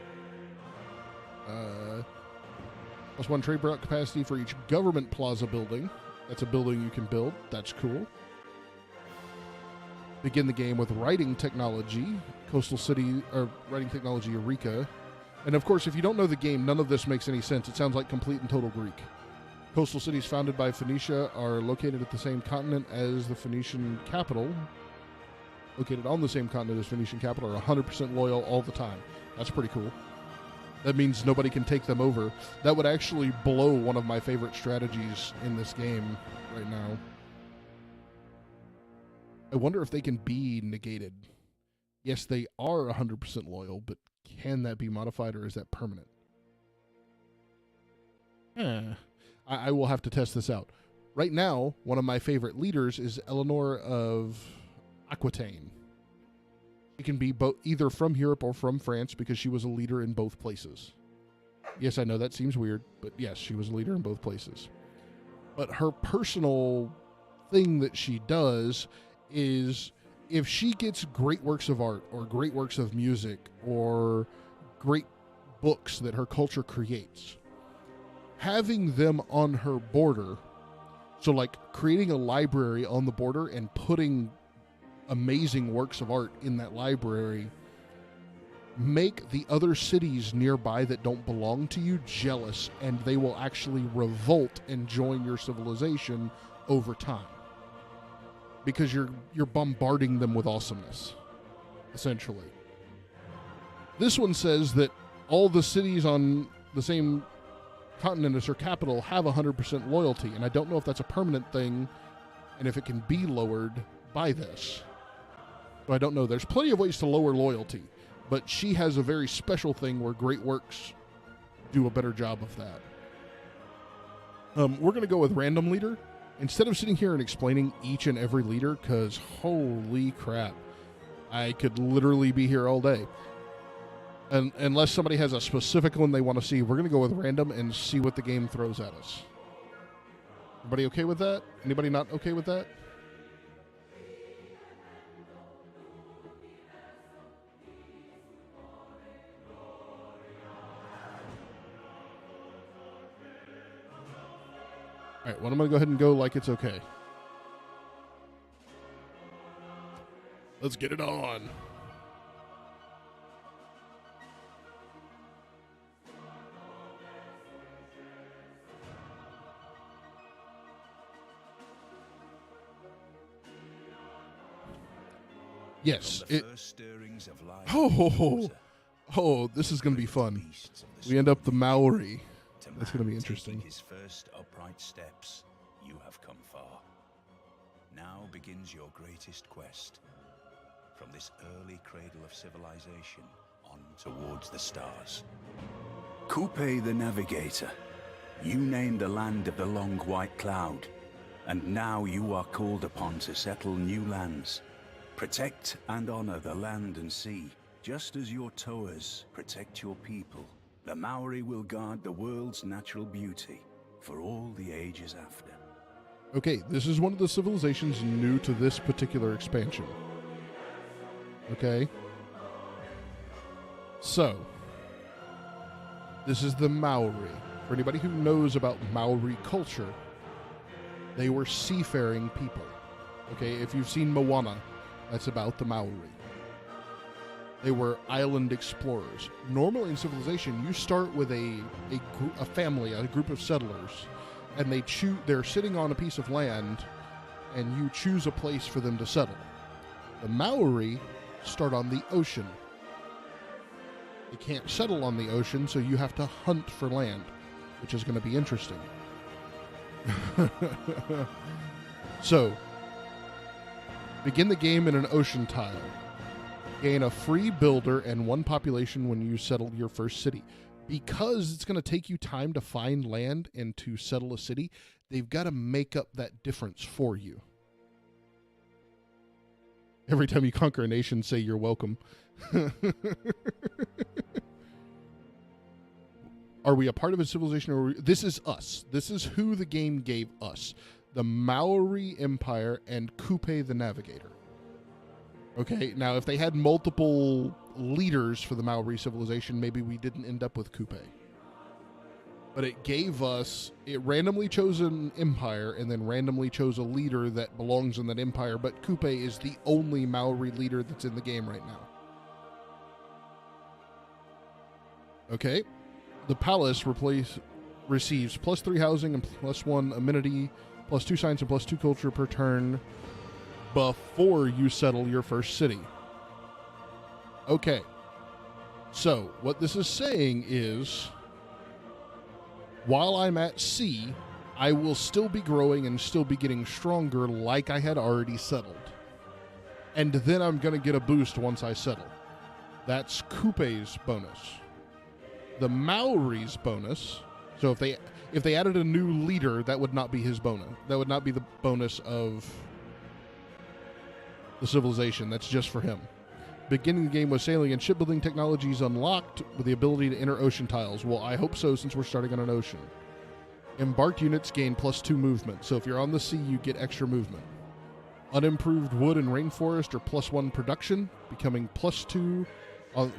Plus one trade route capacity for each government plaza building. That's a building you can build. That's cool. Begin the game with writing technology. Coastal City, or writing technology Eureka. And of course, if you don't know the game, none of this makes any sense. It sounds like complete and total Greek. Coastal cities founded by Phoenicia are located at the same continent as the Phoenician capital. Located on the same continent as Phoenician capital are 100% loyal all the time. That's pretty cool. That means nobody can take them over. That would actually blow one of my favorite strategies in this game right now. I wonder if they can be negated. Yes, they are 100% loyal, but can that be modified or is that permanent? I will have to test this out. Right now, one of my favorite leaders is Eleanor of Aquitaine. She can be either from Europe or from France because she was a leader in both places. Yes, I know that seems weird, but yes, she was a leader in both places. But her personal thing that she does is if she gets great works of art or great works of music or great books that her culture creates, having them on her border, so like creating a library on the border and putting amazing works of art in that library, make the other cities nearby that don't belong to you jealous, and they will actually revolt and join your civilization over time. Because you're bombarding them with awesomeness, essentially. This one says that all the cities on the same continent as her capital have 100% loyalty, and I don't know if that's a permanent thing and if it can be lowered by this. So I don't know. There's plenty of ways to lower loyalty, but she has a very special thing where great works do a better job of that. We're going to go with random leader. Instead of sitting here and explaining each and every leader, because holy crap, I could literally be here all day. And unless somebody has a specific one they want to see, we're going to go with random and see what the game throws at us. Everybody okay with that? Anybody not okay with that? All right, well, I'm going to go ahead and go like it's okay. Let's get it on. Yes. Oh, this is going to be fun. Beasts of the We end up the Maori. to That's gonna be man interesting. taking his first upright steps, you have come far. Now begins your greatest quest. From this early cradle of civilization on towards the stars. Kupe the Navigator. You named the land of the long white cloud, and now you are called upon to settle new lands. Protect and honor the land and sea, just as your Toas protect your people. The Maori will guard the world's natural beauty for all the ages after. Okay, this is one of the civilizations new to this particular expansion. Okay? So, this is the Maori. For anybody who knows about Maori culture, they were seafaring people. Okay, if you've seen Moana, that's about the Maori. They were island explorers. Normally in civilization, you start with a family, a group of settlers, and they're sitting on a piece of land, and you choose a place for them to settle. The Maori start on the ocean. They can't settle on the ocean, so you have to hunt for land, which is going to be interesting. So, begin the game in an ocean tile. Gain a free builder and 1 population when you settle your first city. Because it's going to take you time to find land and to settle a city, they've got to make up that difference for you. Every time you conquer a nation, say you're welcome. Are we a part of a civilization? Or this is us. This is who the game gave us. The Maori Empire and Kupe the Navigator. Okay, now if they had multiple leaders for the Maori civilization, maybe we didn't end up with Kupe. But it randomly chose an empire and then randomly chose a leader that belongs in that empire, but Kupe is the only Maori leader that's in the game right now. Okay, the palace receives +3 housing and +1 amenity, +2 science and +2 culture per turn before you settle your first city. Okay, so what this is saying is, while I'm at sea, I will still be growing and still be getting stronger like I had already settled. And then I'm going to get a boost once I settle. That's Kupe's bonus. The Maori's bonus, so if they added a new leader, that would not be his bonus. That would not be the bonus of the civilization. That's just for him. Beginning the game with sailing and shipbuilding technologies unlocked with the ability to enter ocean tiles. Well, I hope so, since we're starting on an ocean. Embarked units gain +2 movement, so if you're on the sea, you get extra movement. Unimproved wood and rainforest are +1 production, becoming +2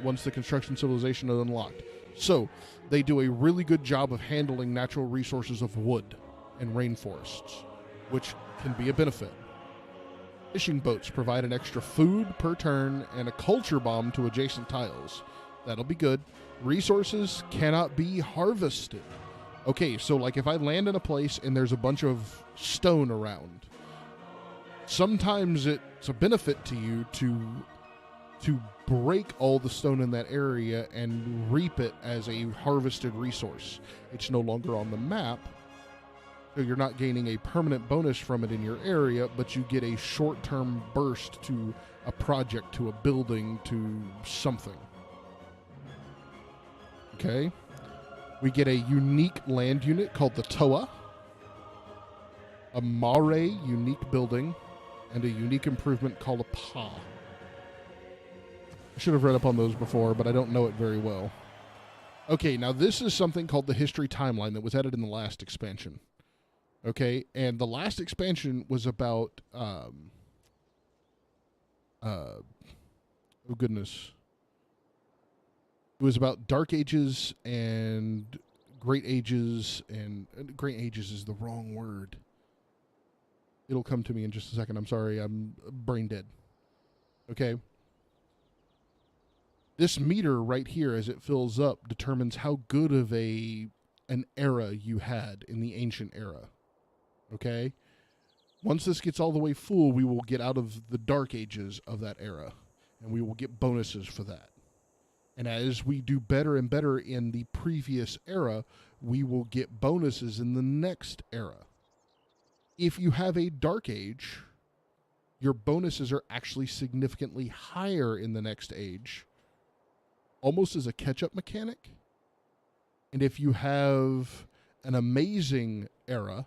once the construction civilization is unlocked. So, they do a really good job of handling natural resources of wood and rainforests, which can be a benefit. Fishing boats provide an extra food per turn and a culture bomb to adjacent tiles. That'll be good. Resources cannot be harvested. Okay, so like if I land in a place and there's a bunch of stone around, sometimes it's a benefit to you to break all the stone in that area and reap it as a harvested resource. It's no longer on the map, so you're not gaining a permanent bonus from it in your area, but you get a short-term burst to a project, to a building, to something. Okay? We get a unique land unit called the Toa, a Mare unique building, and a unique improvement called a Pa. I should have read up on those before, but I don't know it very well. Okay, now this is something called the History Timeline that was added in the last expansion. Okay, and the last expansion was about, oh goodness. It was about Dark Ages and Great Ages, and Great Ages is the wrong word. It'll come to me in just a second. I'm sorry, I'm brain dead. Okay. This meter right here, as it fills up, determines how good of an era you had in the ancient era. Okay? Once this gets all the way full, we will get out of the Dark Ages of that era, and we will get bonuses for that. And as we do better and better in the previous era, we will get bonuses in the next era. If you have a Dark Age, your bonuses are actually significantly higher in the next age, almost as a catch-up mechanic. And if you have an amazing era,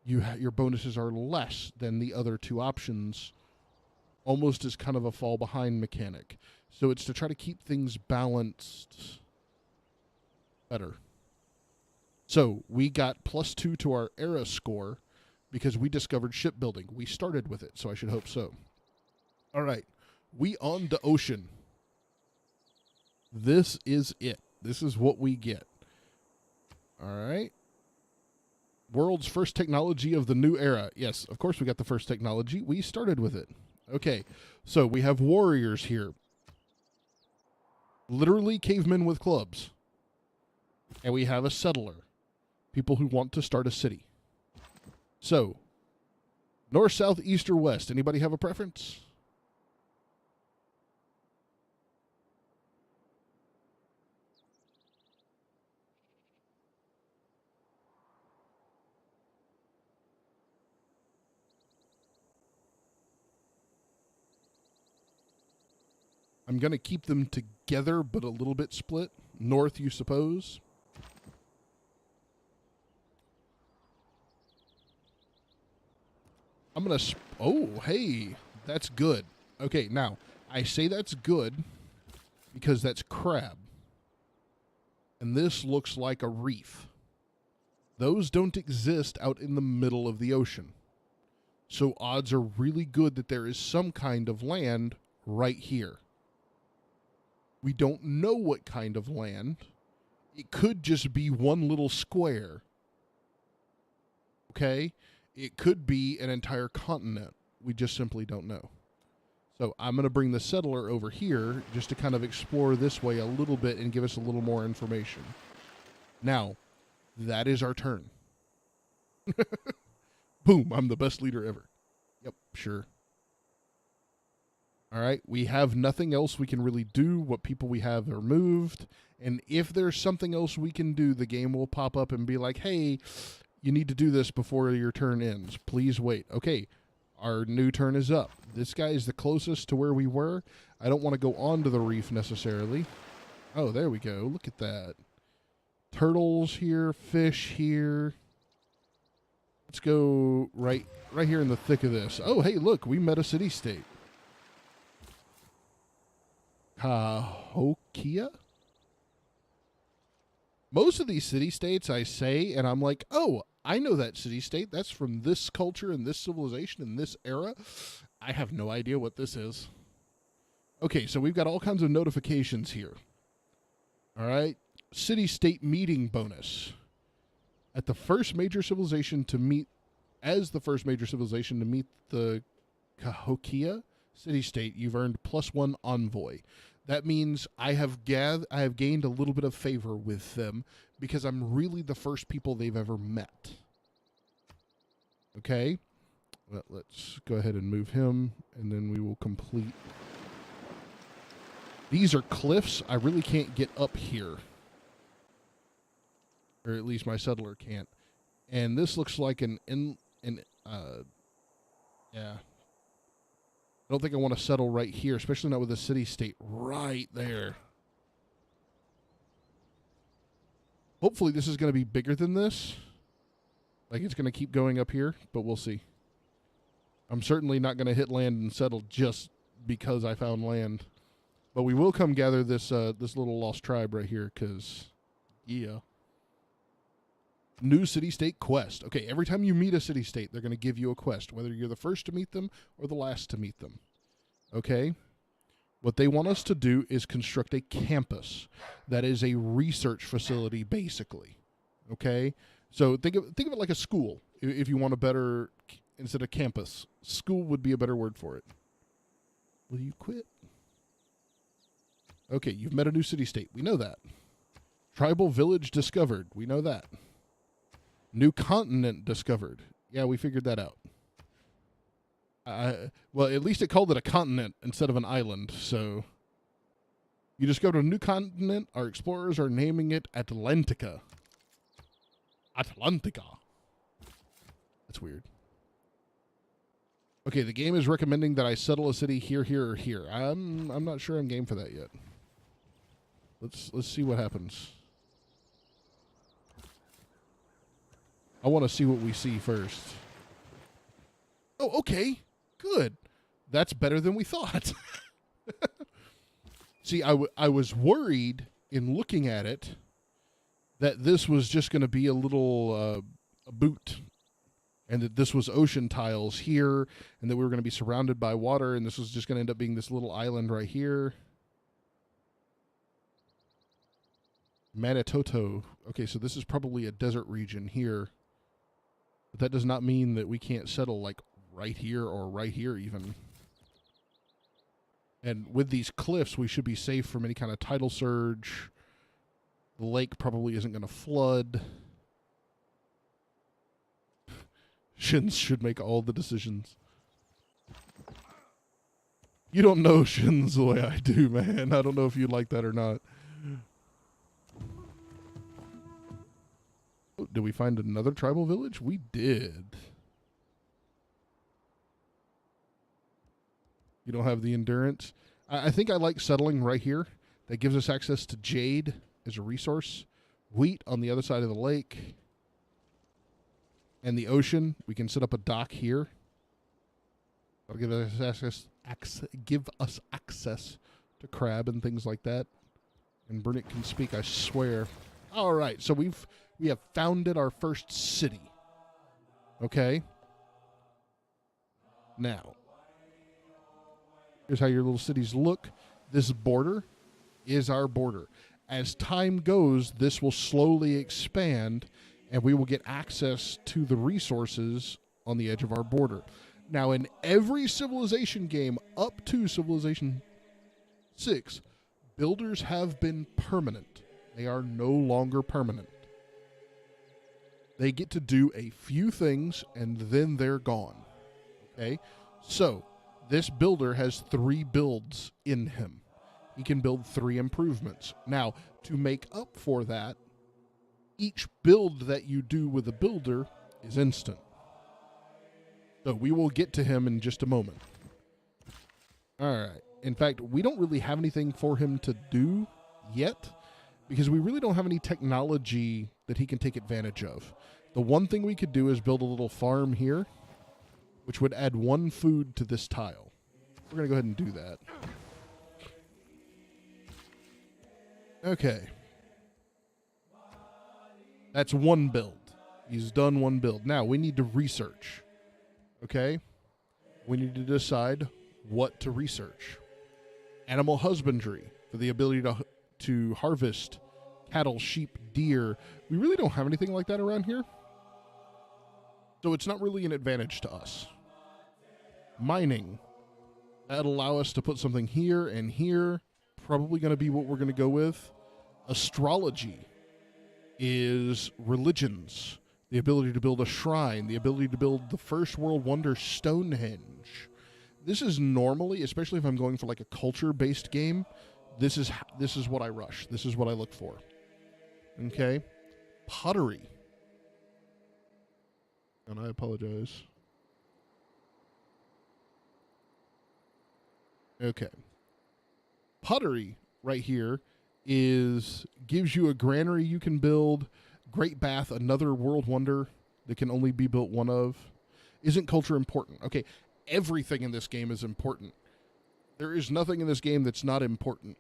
your bonuses are less than the other two options, almost as kind of a fall behind mechanic. So it's to try to keep things balanced better. So we got +2 to our era score because we discovered shipbuilding. We started with it, so I should hope so. All right. We on the ocean. This is it. This is what we get. All right. World's first technology of the new era. Yes, of course we got the first technology. We started with it. Okay. So we have warriors here. Literally cavemen with clubs. And we have a settler. People who want to start a city. So, north, south, east, or west? Anybody have a preference? I'm going to keep them together, but a little bit split. North, you suppose? I'm going to... Oh, hey. That's good. Okay, now, I say that's good because that's crab. And this looks like a reef. Those don't exist out in the middle of the ocean. So odds are really good that there is some kind of land right here. We don't know what kind of land. It could just be one little square. Okay? It could be an entire continent. We just simply don't know. So I'm going to bring the settler over here just to kind of explore this way a little bit and give us a little more information. Now, that is our turn. Boom, I'm the best leader ever. Yep, sure. All right, we have nothing else we can really do. What people we have are moved. And if there's something else we can do, the game will pop up and be like, hey, you need to do this before your turn ends. Please wait. Okay, our new turn is up. This guy is the closest to where we were. I don't want to go onto the reef necessarily. Oh, there we go. Look at that. Turtles here, fish here. Let's go right here in the thick of this. Oh, hey, look, we met a city-state. Cahokia? Most of these city-states I say, and I'm like, oh, I know that city-state. That's from this culture and this civilization and this era. I have no idea what this is. Okay, so we've got all kinds of notifications here. All right. City-state meeting bonus. At the first major civilization to meet, as the first major civilization to meet the Cahokia city-state, you've earned +1 envoy. That means I have gained a little bit of favor with them because I'm really the first people they've ever met. Okay? Well, let's go ahead and move him, and then we will complete. These are cliffs. I really can't get up here. Or at least my settler can't. And this looks like yeah. I don't think I want to settle right here, especially not with a city-state right there. Hopefully this is going to be bigger than this. Like it's going to keep going up here, but we'll see. I'm certainly not going to hit land and settle just because I found land. But we will come gather this this little lost tribe right here because, yeah. New city-state quest. Okay, every time you meet a city-state, they're going to give you a quest, whether you're the first to meet them or the last to meet them. Okay? What they want us to do is construct a campus. That is a research facility, basically. Okay? So think of it like a school. If you want a better, instead of campus, school would be a better word for it. Will you quit? Okay, you've met a new city-state. We know that. Tribal village discovered. We know that. New continent discovered. Yeah, we figured that out. Well, at least it called it a continent instead of an island, so... You discovered a new continent. Our explorers are naming it Atlantica. Atlantica. That's weird. Okay, the game is recommending that I settle a city here, here, or here. I'm not sure I'm game for that yet. Let's see what happens. I want to see what we see first. Oh, okay. Good. That's better than we thought. See, I was worried in looking at it that this was just going to be a little a boot, and that this was ocean tiles here, and that we were going to be surrounded by water, and this was just going to end up being this little island right here. Manitoto. Okay, so this is probably a desert region here. But that does not mean that we can't settle, like, right here or right here even. And with these cliffs, we should be safe from any kind of tidal surge. The lake probably isn't going to flood. Shins should make all the decisions. You don't know Shins the way I do, man. I don't know if you like that or not. Oh, did we find another tribal village? We did. You don't have the endurance. I think I like settling right here. That gives us access to jade as a resource. Wheat on the other side of the lake. And the ocean. We can set up a dock here. That'll give us access to crab and things like that. And Burnett can speak, I swear. All right, so we have founded our first city. Okay? Now, here's how your little cities look. This border is our border. As time goes, this will slowly expand, and we will get access to the resources on the edge of our border. Now, in every Civilization game up to Civilization 6, builders have been permanent. They are no longer permanent. They get to do a few things, and then they're gone. Okay? So, this builder has 3 builds in him. He can build 3 improvements. Now, to make up for that, each build that you do with a builder is instant. So we will get to him in just a moment. All right. In fact, we don't really have anything for him to do yet because we really don't have any technology that he can take advantage of. The one thing we could do is build a little farm here, which would add 1 food to this tile. We're going to go ahead and do that. Okay. That's 1 build. He's done 1 build. Now, we need to research. Okay? We need to decide what to research. Animal husbandry for the ability to harvest cattle, sheep, deer. We really don't have anything like that around here. So it's not really an advantage to us. Mining. That'll allow us to put something here and here. Probably going to be what we're going to go with. Astrology is religions. The ability to build a shrine. The ability to build the first world wonder Stonehenge. This is normally, especially if I'm going for like a culture-based game, this is what I rush. This is what I look for. Okay? Pottery. And I apologize. Okay. Pottery right here gives you a granary you can build. Great Bath, another world wonder that can only be built 1 of. Isn't culture important? Okay, everything in this game is important. There is nothing in this game that's not important.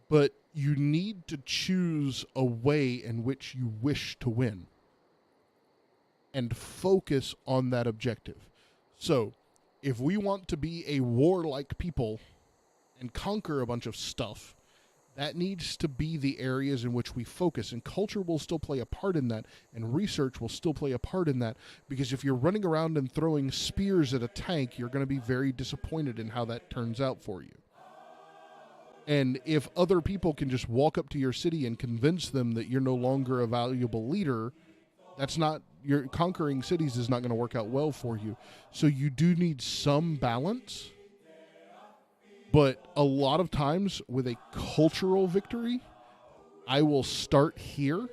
But you need to choose a way in which you wish to win. And focus on that objective. So, if we want to be a warlike people and conquer a bunch of stuff, that needs to be the areas in which we focus. And culture will still play a part in that. And research will still play a part in that. Because if you're running around and throwing spears at a tank, you're going to be very disappointed in how that turns out for you. And if other people can just walk up to your city and convince them that you're no longer a valuable leader, your conquering cities is not going to work out well for you. So you do need some balance. But a lot of times with a cultural victory, I will start here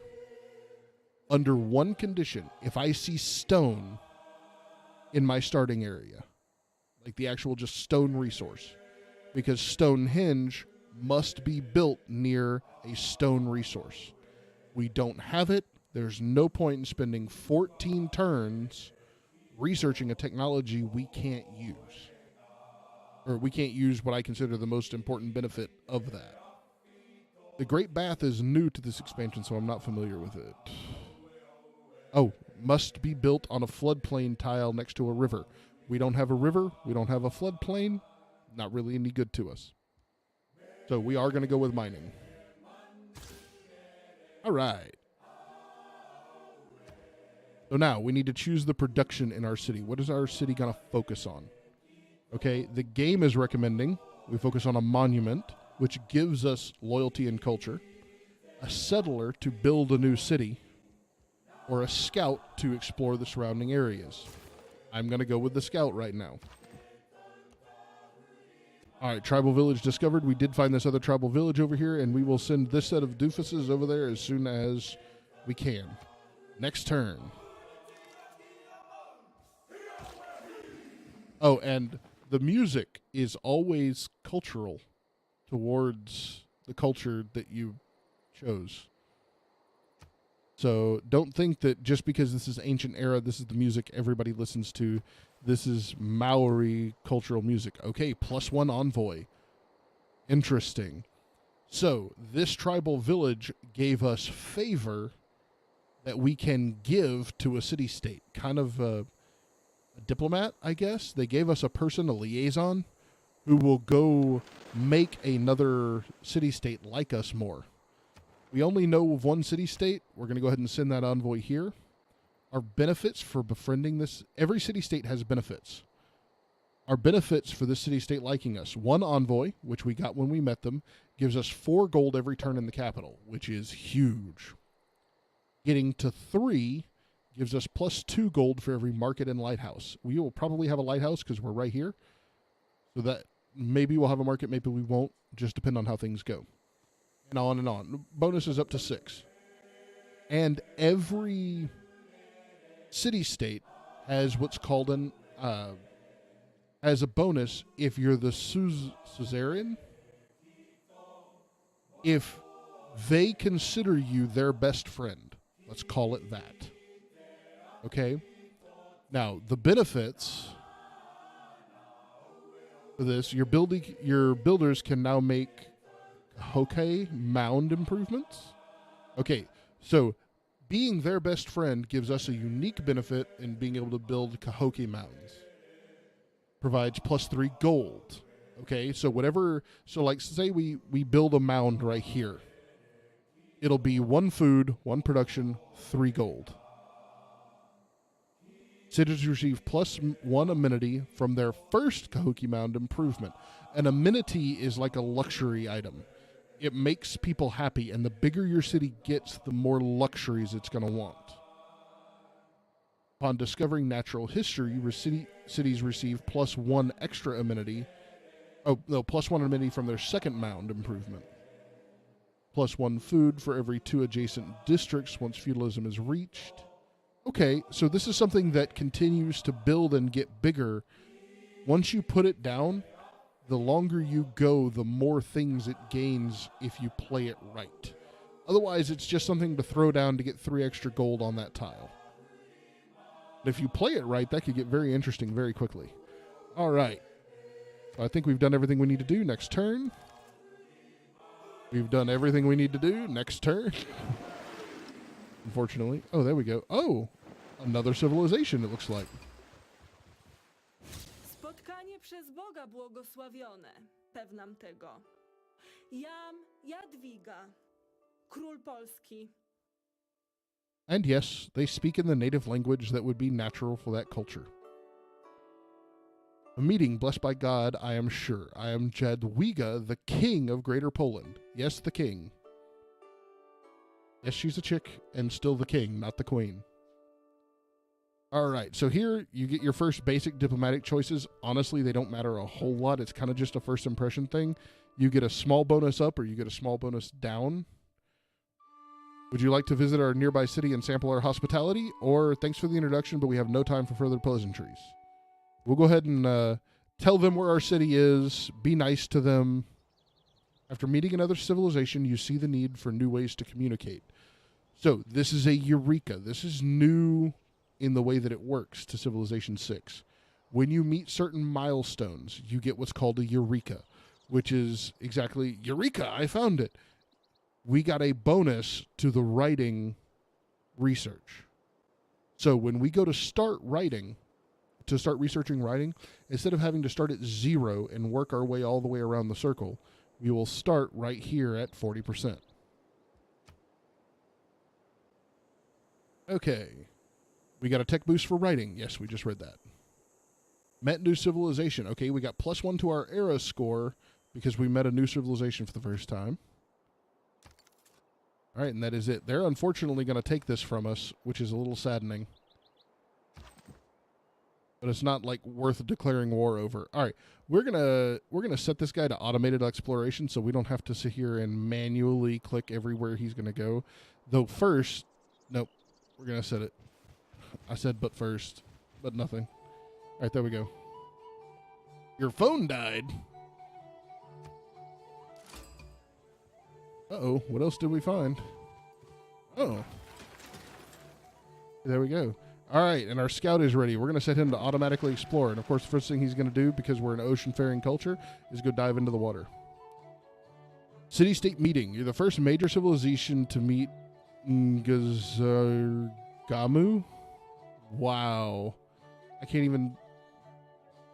under one condition. If I see stone in my starting area, like the actual just stone resource, because Stonehenge must be built near a stone resource. We don't have it. There's no point in spending 14 turns researching a technology we can't use. Or we can't use what I consider the most important benefit of that. The Great Bath is new to this expansion, so I'm not familiar with it. Oh, must be built on a floodplain tile next to a river. We don't have a river. We don't have a floodplain. Not really any good to us. So we are going to go with mining. All right. So now we need to choose the production in our city. What is our city going to focus on? Okay, the game is recommending we focus on a monument, which gives us loyalty and culture, a settler to build a new city, or a scout to explore the surrounding areas. I'm going to go with the scout right now. All right, tribal village discovered. We did find this other tribal village over here, and we will send this set of doofuses over there as soon as we can. Next turn. Oh, and the music is always cultural towards the culture that you chose. So don't think that just because this is ancient era, this is the music everybody listens to. This is Maori cultural music. Okay, +1 envoy. Interesting. So this tribal village gave us favor that we can give to a city-state. Kind of a diplomat, I guess. They gave us a person, a liaison, who will go make another city-state like us more. We only know of one city-state. We're going to go ahead and send that envoy here. Our benefits for befriending this, every city-state has benefits. Our benefits for this city-state liking us: 1 envoy, which we got when we met them, gives us 4 gold every turn in the capital, which is huge. Getting to 3 gives us +2 gold for every market and lighthouse. We will probably have a lighthouse because we're right here. So that maybe we'll have a market, maybe we won't. Just depend on how things go. And on and on. Bonus is up to 6. And every city-state has what's called an as a bonus if you're the suzerain. If they consider you their best friend. Let's call it that. Okay? Now, the benefits for this, your builders can now make Cahokia mound improvements. Okay, so being their best friend gives us a unique benefit in being able to build Cahokia mounds. Provides +3 gold. Okay, so like say we build a mound right here. It'll be 1 food, 1 production, 3 gold. Citizens receive +1 amenity from their first Cahokia mound improvement. An amenity is like a luxury item. It makes people happy, and the bigger your city gets, the more luxuries it's going to want. Upon discovering natural history, cities receive +1 extra amenity. Oh, no, +1 amenity from their second mound improvement. +1 food for every 2 adjacent districts once feudalism is reached. Okay, so this is something that continues to build and get bigger. Once you put it down, the longer you go, the more things it gains if you play it right. Otherwise, it's just something to throw down to get 3 extra gold on that tile. But if you play it right, that could get very interesting very quickly. All right. So I think we've done everything we need to do. Next turn. We've done everything we need to do. Next turn. Unfortunately. Oh, there we go. Oh, another civilization, it looks like. Spotkanie przez Boga błogosławione. Pewnam tego. Jadwiga, król Polski. And yes, they speak in the native language that would be natural for that culture. A meeting blessed by God, I am sure. I am Jadwiga, the king of Greater Poland. Yes, the king. Yes, she's a chick and still the king, not the queen. All right, so here you get your first basic diplomatic choices. Honestly, they don't matter a whole lot. It's kind of just a first impression thing. You get a small bonus up or you get a small bonus down. Would you like to visit our nearby city and sample our hospitality? Or thanks for the introduction, but we have no time for further pleasantries. We'll go ahead and tell them where our city is. Be nice to them. After meeting another civilization, you see the need for new ways to communicate. So this is a Eureka. This is new in the way that it works to Civilization 6. When you meet certain milestones, you get what's called a Eureka, which is exactly, Eureka, I found it. We got a bonus to the writing research. So when we go to start writing, to start researching writing, instead of having to start at 0 and work our way all the way around the circle, we will start right here at 40%. Okay. We got a tech boost for writing. Yes, we just read that. Met new civilization. Okay, we got +1 to our era score because we met a new civilization for the first time. All right, and that is it. They're unfortunately going to take this from us, which is a little saddening. But it's not like worth declaring war over. All right, we're gonna set this guy to automated exploration so we don't have to sit here and manually click everywhere he's going to go. Though first, nope, we're going to set it. I said but first, but nothing. All right, there we go. Your phone died. Uh-oh, what else did we find? Oh. There we go. All right, and our scout is ready. We're going to set him to automatically explore. And, of course, the first thing he's going to do, because we're an ocean-faring culture, is go dive into the water. City-state meeting. You're the first major civilization to meet Ngazargamu. Wow. I can't even...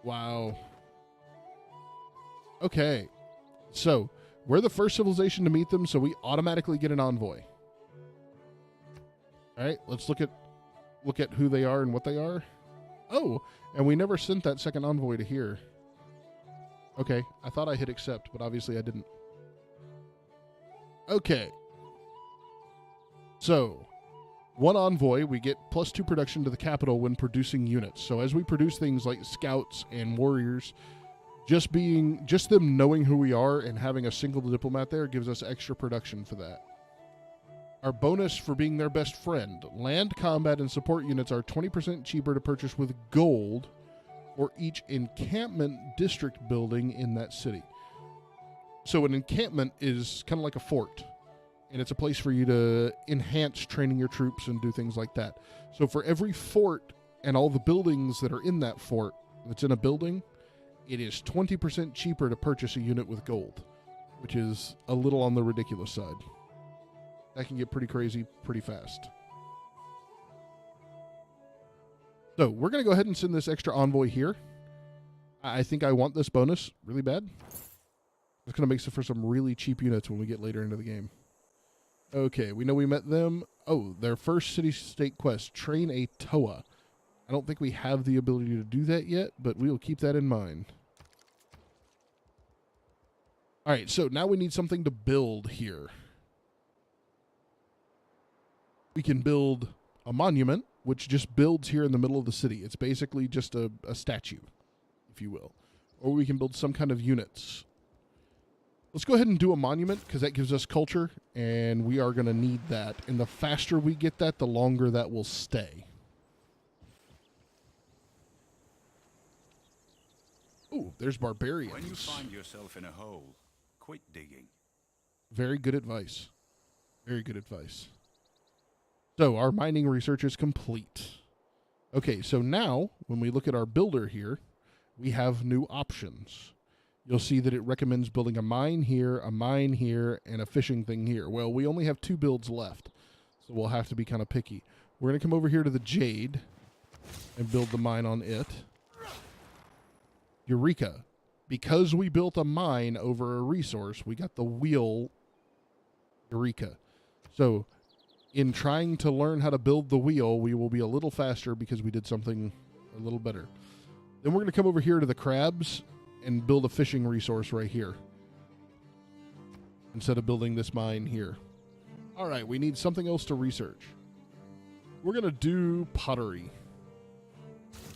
Wow. Okay. So, we're the first civilization to meet them, so we automatically get an envoy. All right, let's look at who they are and what they are. Oh, and we never sent that second envoy to here. Okay, I thought I hit accept, but obviously I didn't. Okay. So, one envoy, we get +2 production to the capital when producing units. So as we produce things like scouts and warriors, just them knowing who we are and having a single diplomat there gives us extra production for that. Our bonus for being their best friend. Land combat and support units are 20% cheaper to purchase with gold or each encampment district building in that city. So an encampment is kind of like a fort, and it's a place for you to enhance training your troops and do things like that. So for every fort and all the buildings that are in that fort that's in a building, it is 20% cheaper to purchase a unit with gold, which is a little on the ridiculous side. That can get pretty crazy pretty fast. So we're going to go ahead and send this extra envoy here. I think I want this bonus really bad. It's going to make for some really cheap units when we get later into the game. Okay, we know we met them. Oh, their first city-state quest, train a Toa. I don't think we have the ability to do that yet, but we'll keep that in mind. All right, so now we need something to build here. We can build a monument, which just builds here in the middle of the city. It's basically just a statue, if you will. Or we can build some kind of units. Let's go ahead and do a monument, because that gives us culture, and we are going to need that. And the faster we get that, the longer that will stay. Ooh, there's barbarians. When you find yourself in a hole, quit digging. Very good advice. Very good advice. So our mining research is complete. Okay, so now when we look at our builder here, we have new options. You'll see that it recommends building a mine here, and a fishing thing here. Well, we only have 2 builds left, so we'll have to be kind of picky. We're going to come over here to the Jade and build the mine on it. Eureka. Because we built a mine over a resource, we got the wheel Eureka. So in trying to learn how to build the wheel, we will be a little faster because we did something a little better. Then we're going to come over here to the crabs and build a fishing resource right here instead of building this mine here. All right, we need something else to research. We're going to do pottery.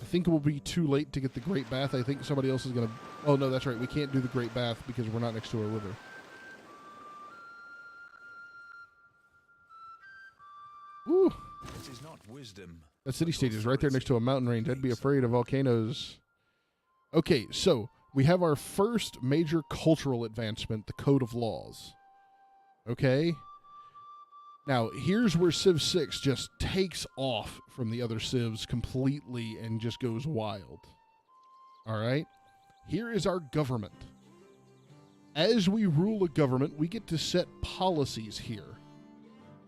think it will be too late to get the Great Bath. I think somebody else is going to... Oh, no, that's right. We can't do the Great Bath because we're not next to a river. Woo! It is not wisdom. That city state is right there next to a mountain range. I'd be afraid of volcanoes. Okay, so we have our first major cultural advancement, the Code of Laws. Okay? Now, here's where Civ 6 just takes off from the other Civs completely and just goes wild. All right? Here is our government. As we rule a government, we get to set policies here.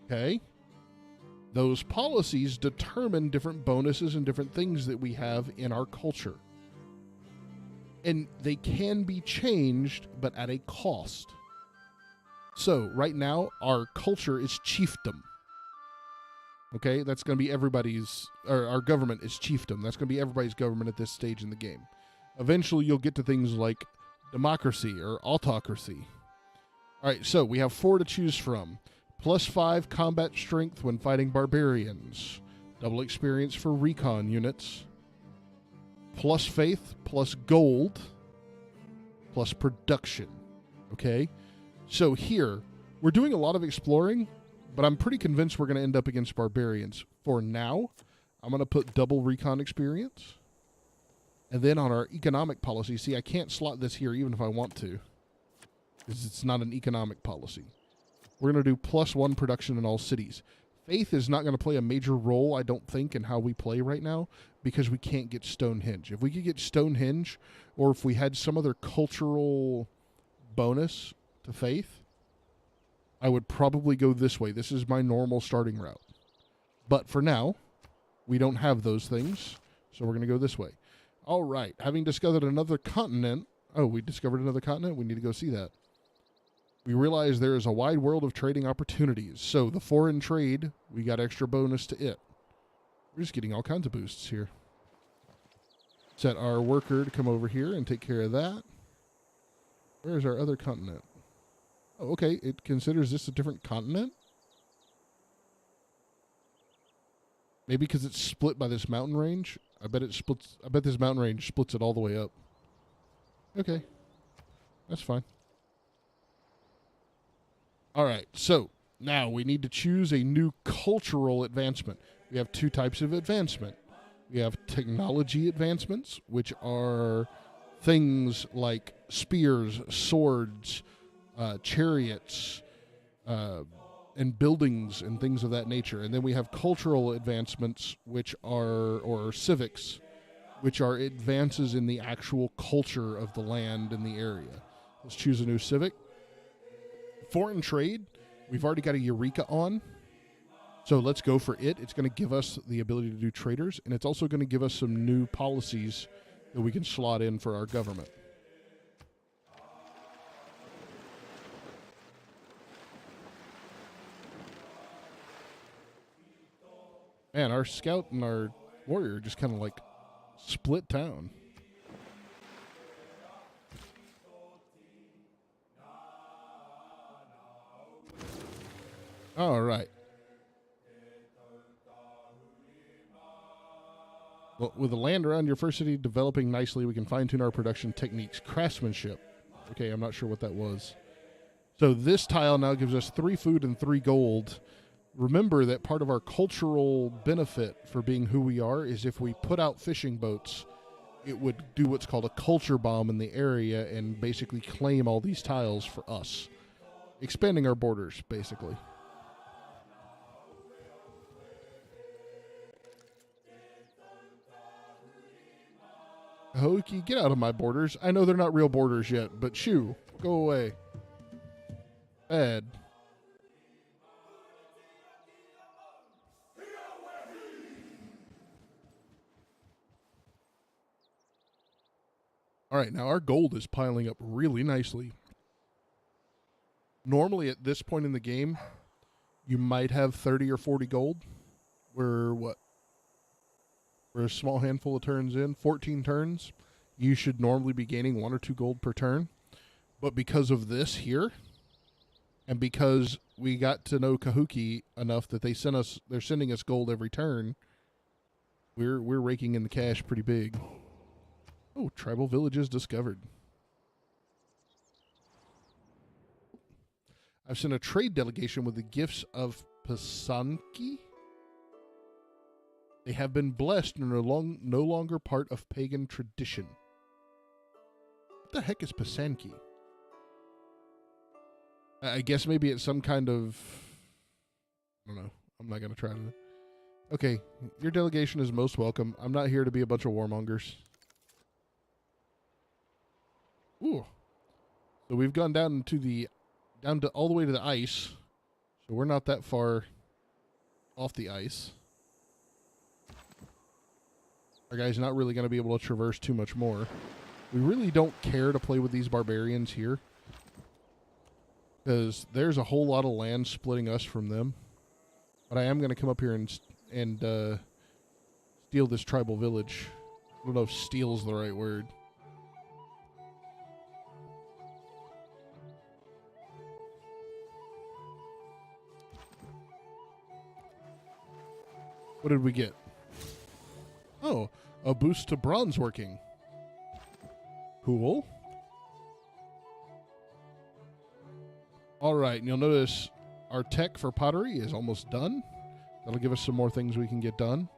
Okay? Those policies determine different bonuses and different things that we have in our culture. And they can be changed, but at a cost. So, right now, our culture is chiefdom. Okay? That's going to be everybody's... Or our government is chiefdom. That's going to be everybody's government at this stage in the game. Eventually, you'll get to things like democracy or autocracy. All right, so we have 4 to choose from. +5 combat strength when fighting barbarians. Double experience for recon units. Plus faith, plus gold, plus production. Okay? So here, we're doing a lot of exploring, but I'm pretty convinced we're going to end up against barbarians. For now, I'm going to put double recon experience. And then on our economic policy, see, I can't slot this here even if I want to, because it's not an economic policy. We're going to do +1 production in all cities. Faith is not going to play a major role, I don't think, in how we play right now, because we can't get Stonehenge. If we could get Stonehenge, or if we had some other cultural bonus to faith, I would probably go this way. This is my normal starting route. But for now, we don't have those things, so we're going to go this way. All right, having discovered another continent. Oh, we discovered another continent? We need to go see that. We realize there is a wide world of trading opportunities. So the foreign trade, we got extra bonus to it. We're just getting all kinds of boosts here. Set our worker to come over here and take care of that. Where's our other continent? Oh, okay. It considers this a different continent? Maybe because it's split by this mountain range? I bet this mountain range splits it all the way up. Okay. That's fine. All right, so now we need to choose a new cultural advancement. We have 2 types of advancement. We have technology advancements, which are things like spears, swords, chariots, and buildings and things of that nature. And then we have cultural advancements, which are, or civics, which are advances in the actual culture of the land and the area. Let's choose a new civic. Foreign trade, we've already got a Eureka on, so let's go for it. It's going to give us the ability to do traders, and it's also going to give us some new policies that we can slot in for our government. Man, our scout and our warrior just kind of like split town. All right. Well, with the land around your first city developing nicely, we can fine-tune our production techniques. Craftsmanship. Okay, I'm not sure what that was. So this tile now gives us 3 food and 3 gold. Remember that part of our cultural benefit for being who we are is if we put out fishing boats, it would do what's called a culture bomb in the area and basically claim all these tiles for us. Expanding our borders, basically. Hokey, get out of my borders. I know they're not real borders yet, but shoo, go away. Bad. All right, now our gold is piling up really nicely. Normally at this point in the game, you might have 30 or 40 gold. We're a small handful of turns in, 14 turns. You should normally be gaining 1 or 2 gold per turn. But because of this here, and because we got to know Kahuki enough that they're sending us gold every turn, we're raking in the cash pretty big. Oh, tribal villages discovered. I've sent a trade delegation with the gifts of Pasanki. They have been blessed and are no longer part of pagan tradition. What the heck is Pasanki? I guess maybe it's some kind of... I don't know. I'm not going to try to... Okay, your delegation is most welcome. I'm not here to be a bunch of warmongers. Ooh. So we've gone down to all the way to the ice. So we're not that far off the ice. Our guy's not really going to be able to traverse too much more. We really don't care to play with these barbarians here, because there's a whole lot of land splitting us from them. But I am going to come up here and steal this tribal village. I don't know if steal's the right word. What did we get? Oh, a boost to bronze working. Cool. All right, and you'll notice our tech for pottery is almost done. That'll give us some more things we can get done.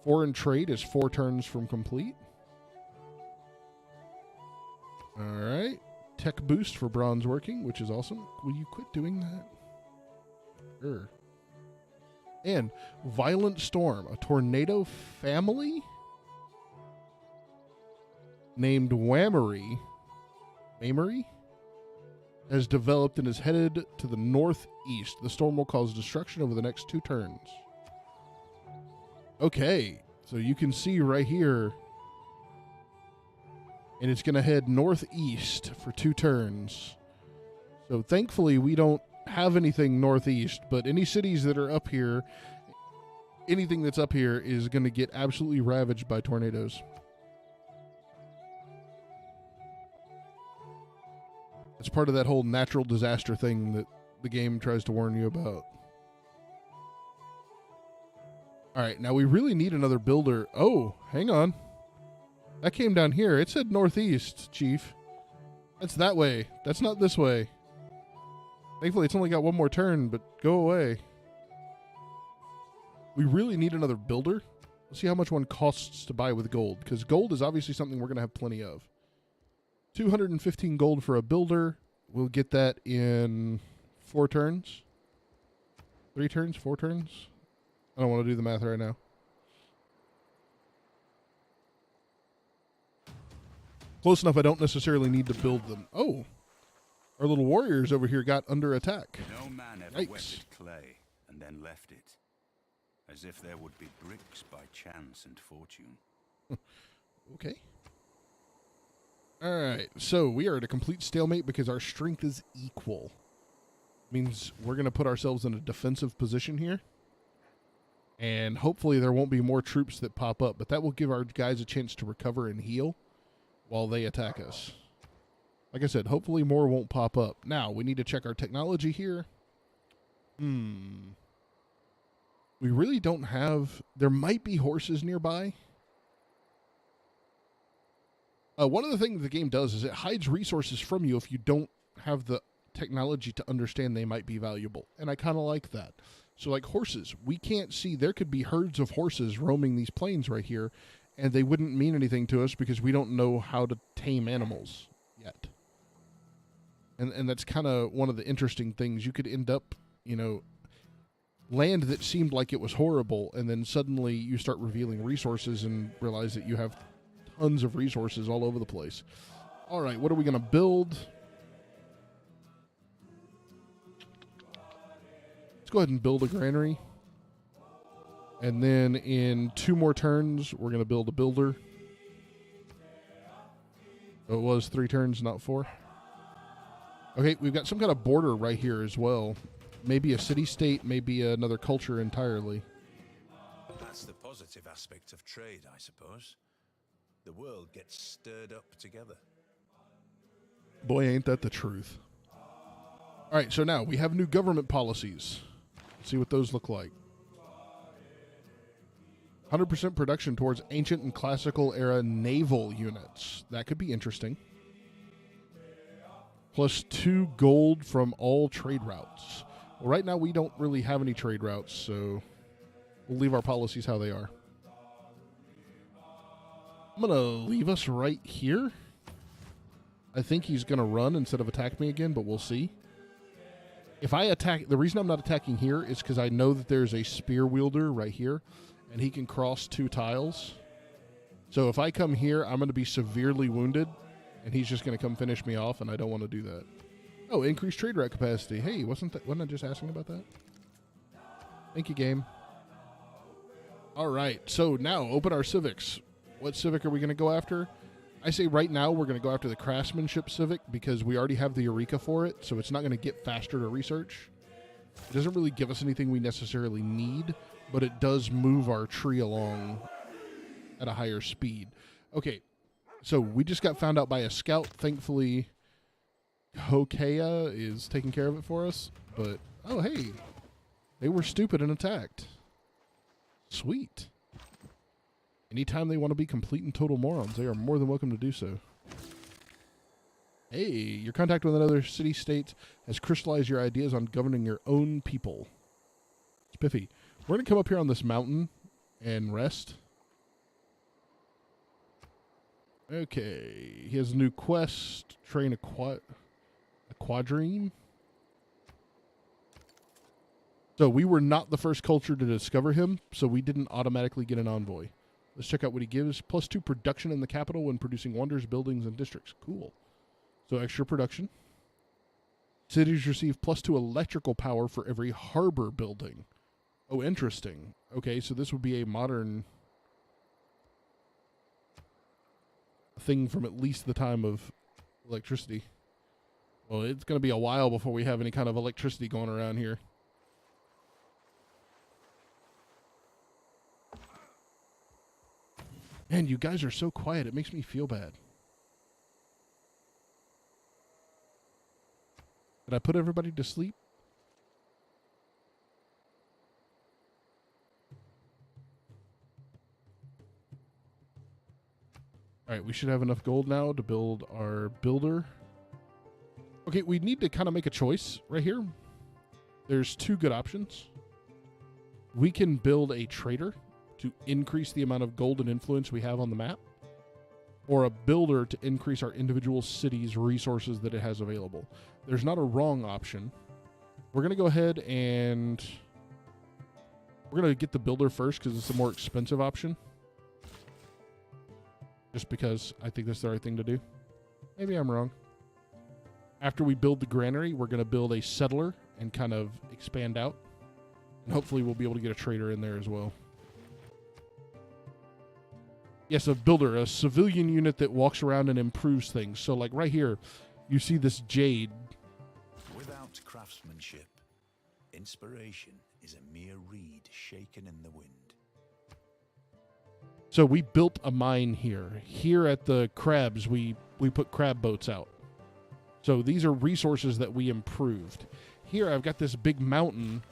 Foreign trade is 4 turns from complete. All right. Tech boost for bronze working, which is awesome. Will you quit doing that? Sure. And Violent Storm, a tornado family named Whammery, has developed and is headed to the northeast. The storm will cause destruction over the next 2 turns. Okay, so you can see right here, and it's going to head northeast for 2 turns. So thankfully we don't have anything northeast, but any cities that are up here, anything that's up here is going to get absolutely ravaged by tornadoes. It's part of that whole natural disaster thing that the game tries to warn you about. All right, now we really need another builder. Oh, hang on. That came down here. It said northeast, Chief. That's that way. That's not this way. Thankfully, it's only got 1 more turn, but go away. We really need another builder. Let's see how much one costs to buy with gold, because gold is obviously something we're going to have plenty of. 215 gold for a builder. We'll get that in 4 turns. 3 turns? 4 turns? I don't want to do the math right now. Close enough I don't necessarily need to build them. Oh! Our little warriors over here got under attack. No man ever wetted clay and then left it, as if there would be bricks by chance and fortune. Okay. Alright, so we are at a complete stalemate because our strength is equal. Means we're going to put ourselves in a defensive position here. And hopefully there won't be more troops that pop up, but that will give our guys a chance to recover and heal while they attack us. Like I said, hopefully more won't pop up. Now, we need to check our technology here. We really don't have... There might be horses nearby. One of the things the game does is it hides resources from you if you don't have the technology to understand they might be valuable. And I kind of like that. So like horses, we can't see... There could be herds of horses roaming these plains right here, and they wouldn't mean anything to us because we don't know how to tame animals yet. And that's kind of one of the interesting things. You could end up, land that seemed like it was horrible, and then suddenly you start revealing resources and realize that you have tons of resources all over the place. All right, what are we going to build? Let's go ahead and build a granary. And then in 2 more turns, we're going to build a builder. So it was 3 turns, not 4. Okay, we've got some kind of border right here as well. Maybe a city-state, maybe another culture entirely. That's the positive aspect of trade, I suppose. The world gets stirred up together. Boy, ain't that the truth. All right, so now we have new government policies. Let's see what those look like. 100% production towards ancient and classical era naval units. That could be interesting. Plus 2 gold from all trade routes. Well, right now we don't really have any trade routes, so we'll leave our policies how they are. I'm going to leave us right here. I think he's going to run instead of attack me again, but we'll see. If I attack, the reason I'm not attacking here is because I know that there's a spear wielder right here, and he can cross 2 tiles. So if I come here, I'm going to be severely wounded, and he's just going to come finish me off, and I don't want to do that. Oh, increased trade route capacity. Hey, wasn't I just asking about that? Thank you, game. All right, so now open our civics. What civic are we going to go after? I say right now we're going to go after the craftsmanship civic because we already have the Eureka for it, so it's not going to get faster to research. It doesn't really give us anything we necessarily need, but it does move our tree along at a higher speed. Okay, so we just got found out by a scout. Thankfully, Hokea is taking care of it for us, but oh hey, they were stupid and attacked. Sweet. Anytime they want to be complete and total morons, they are more than welcome to do so. Hey, your contact with another city-state has crystallized your ideas on governing your own people. Spiffy. We're going to come up here on this mountain and rest. Okay. He has a new quest. Train a quadrine. So we were not the first culture to discover him, so we didn't automatically get an envoy. Let's check out what he gives. Plus 2 production in the capital when producing wonders, buildings, and districts. Cool. So extra production. Cities receive plus 2 electrical power for every harbor building. Oh, interesting. Okay, so this would be a modern thing from at least the time of electricity. Well, it's going to be a while before we have any kind of electricity going around here. Man, you guys are so quiet. It makes me feel bad. Did I put everybody to sleep? All right, we should have enough gold now to build our builder. Okay, we need to kind of make a choice right here. There's 2 good options. We can build a trader to increase the amount of gold and influence we have on the map, or a builder to increase our individual city's resources that it has available. There's not a wrong option. We're going to go ahead and we're going to get the builder first because it's a more expensive option. Just because I think that's the right thing to do. Maybe I'm wrong. After we build the granary, we're going to build a settler and kind of expand out. And hopefully we'll be able to get a trader in there as well. Yes, a builder, a civilian unit that walks around and improves things. So like right here, you see this jade. Without craftsmanship, inspiration is a mere reed shaken in the wind. So we built a mine here. Here at the crabs, we put crab boats out. So these are resources that we improved. Here I've got this big mountain.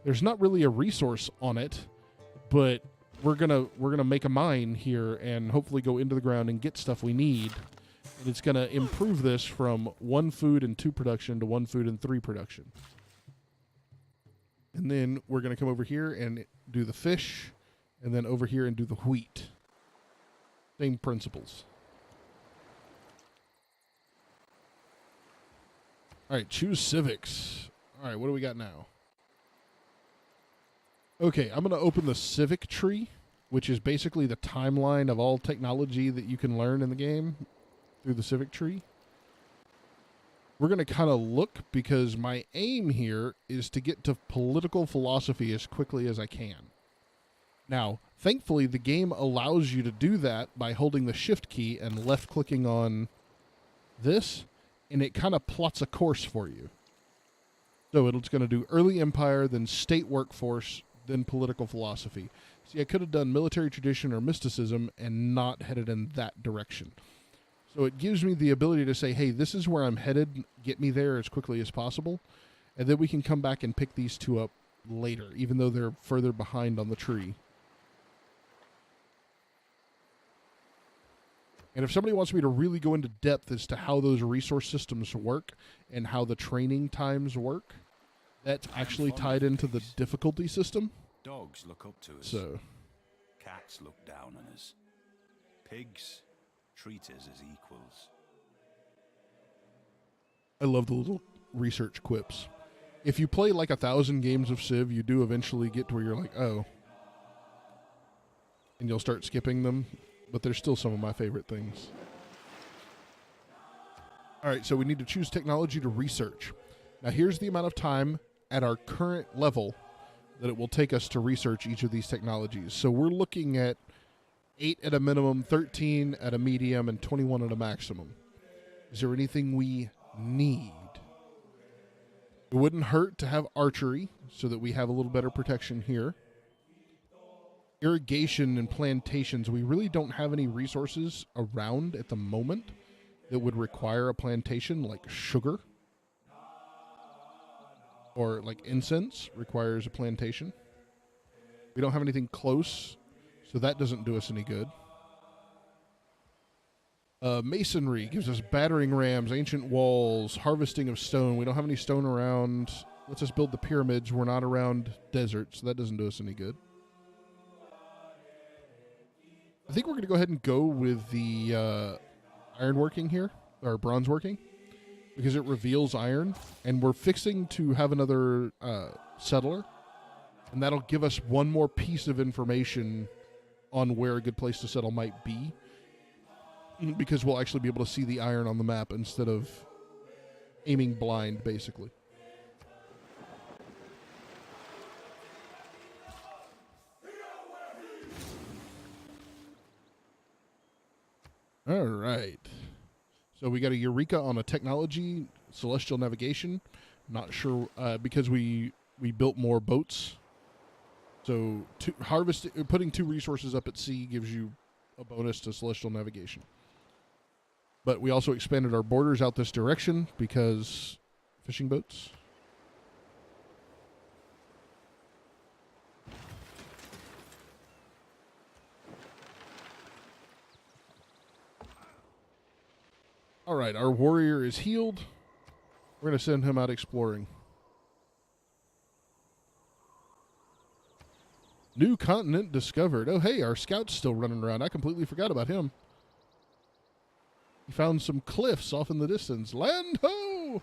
There's not really a resource on it, but we're gonna make a mine here and hopefully go into the ground and get stuff we need. And it's gonna improve this from 1 food and 2 production to 1 food and 3 production. And then we're gonna come over here and do the fish, and then over here and do the wheat. Same principles. All right, choose civics. All right, what do we got now? Okay, I'm going to open the civic tree, which is basically the timeline of all technology that you can learn in the game through the civic tree. We're going to kind of look because my aim here is to get to political philosophy as quickly as I can. Now, thankfully, the game allows you to do that by holding the shift key and left clicking on this, and it kind of plots a course for you. So it's going to do early empire, then state workforce, then political philosophy. See, I could have done military tradition or mysticism and not headed in that direction. So it gives me the ability to say, hey, this is where I'm headed. Get me there as quickly as possible. And then we can come back and pick these 2 up later, even though they're further behind on the tree. And if somebody wants me to really go into depth as to how those resource systems work and how the training times work, that's actually tied into the difficulty system. Dogs look up to us. So, Cats look down on us. Pigs treat us as equals. I love the little research quips. If you play like 1,000 games of Civ, you do eventually get to where you're like, oh. And you'll start skipping them, but they're still some of my favorite things. All right, so we need to choose technology to research. Now, here's the amount of time at our current level that it will take us to research each of these technologies. So we're looking at 8 at a minimum, 13 at a medium, and 21 at a maximum. Is there anything we need? It wouldn't hurt to have archery so that we have a little better protection here. Irrigation and plantations, we really don't have any resources around at the moment that would require a plantation, like sugar or like incense requires a plantation. We don't have anything close, so that doesn't do us any good. Masonry gives us battering rams, ancient walls, harvesting of stone. We don't have any stone around. Let's just build the pyramids. We're not around deserts, so that doesn't do us any good. I think we're going to go ahead and go with the ironworking here, or bronze working, because it reveals iron, and we're fixing to have another settler, and that'll give us one more piece of information on where a good place to settle might be, because we'll actually be able to see the iron on the map instead of aiming blind, basically. All right. So we got a Eureka on a technology, celestial navigation. Not sure, because we built more boats. So putting 2 resources up at sea gives you a bonus to celestial navigation. But we also expanded our borders out this direction because fishing boats. All right, our warrior is healed. We're going to send him out exploring. New continent discovered. Oh, hey, our scout's still running around. I completely forgot about him. He found some cliffs off in the distance. Land ho! All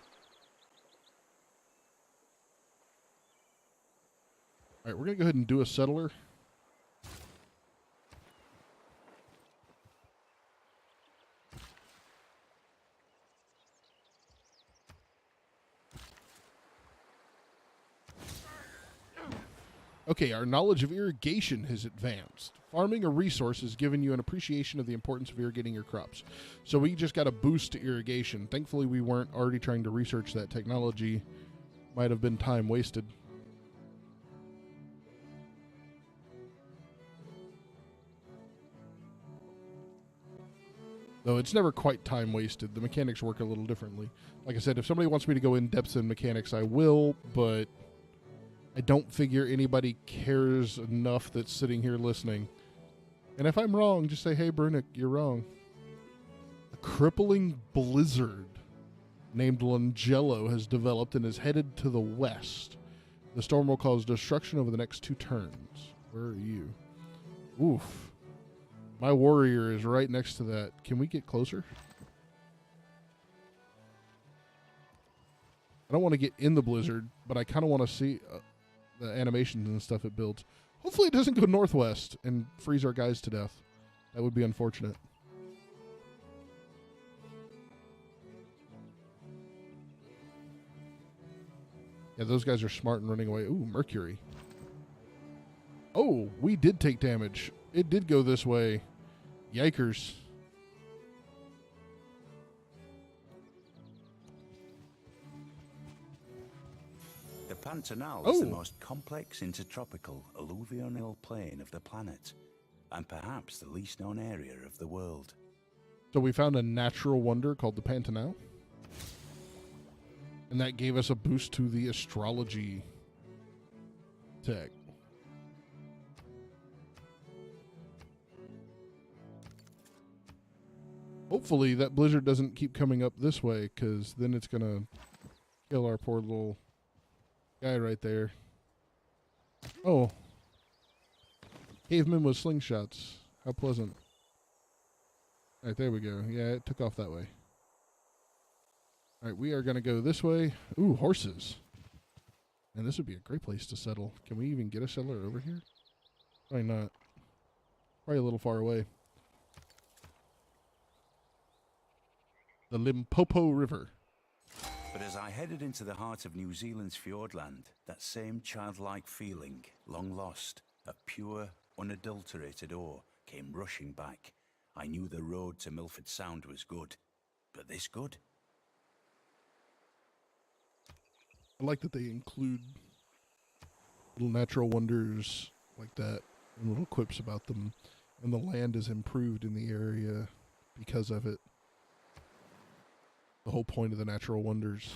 right, we're going to go ahead and do a settler. Okay, our knowledge of irrigation has advanced. Farming a resource has given you an appreciation of the importance of irrigating your crops. So we just got a boost to irrigation. Thankfully, we weren't already trying to research that technology. Might have been time wasted. Though it's never quite time wasted. The mechanics work a little differently. Like I said, if somebody wants me to go in depth in mechanics, I will, but I don't figure anybody cares enough that's sitting here listening. And if I'm wrong, just say, hey, Brunick, you're wrong. A crippling blizzard named Langello has developed and is headed to the west. The storm will cause destruction over the next 2 turns. Where are you? Oof. My warrior is right next to that. Can we get closer? I don't want to get in the blizzard, but I kind of want to see the animations and stuff it builds. Hopefully it doesn't go northwest and freeze our guys to death. That would be unfortunate. Yeah, those guys are smart and running away. Ooh, Mercury. Oh, we did take damage. It did go this way. Yikers. The Pantanal is the most complex intertropical alluvial plain of the planet, and perhaps the least known area of the world. So we found a natural wonder called the Pantanal. And that gave us a boost to the astrology tech. Hopefully that blizzard doesn't keep coming up this way, because then it's going to kill our poor little guy right there. Oh. Cavemen with slingshots. How pleasant. All right, there we go. Yeah, it took off that way. All right, we are going to go this way. Ooh, horses. And this would be a great place to settle. Can we even get a settler over here? Probably not. Probably a little far away. The Limpopo River. But as I headed into the heart of New Zealand's Fiordland, that same childlike feeling, long lost, of pure, unadulterated awe, came rushing back. I knew the road to Milford Sound was good, but this good? I like that they include little natural wonders like that and little quips about them. And the land is improved in the area because of it. The whole point of the natural wonders.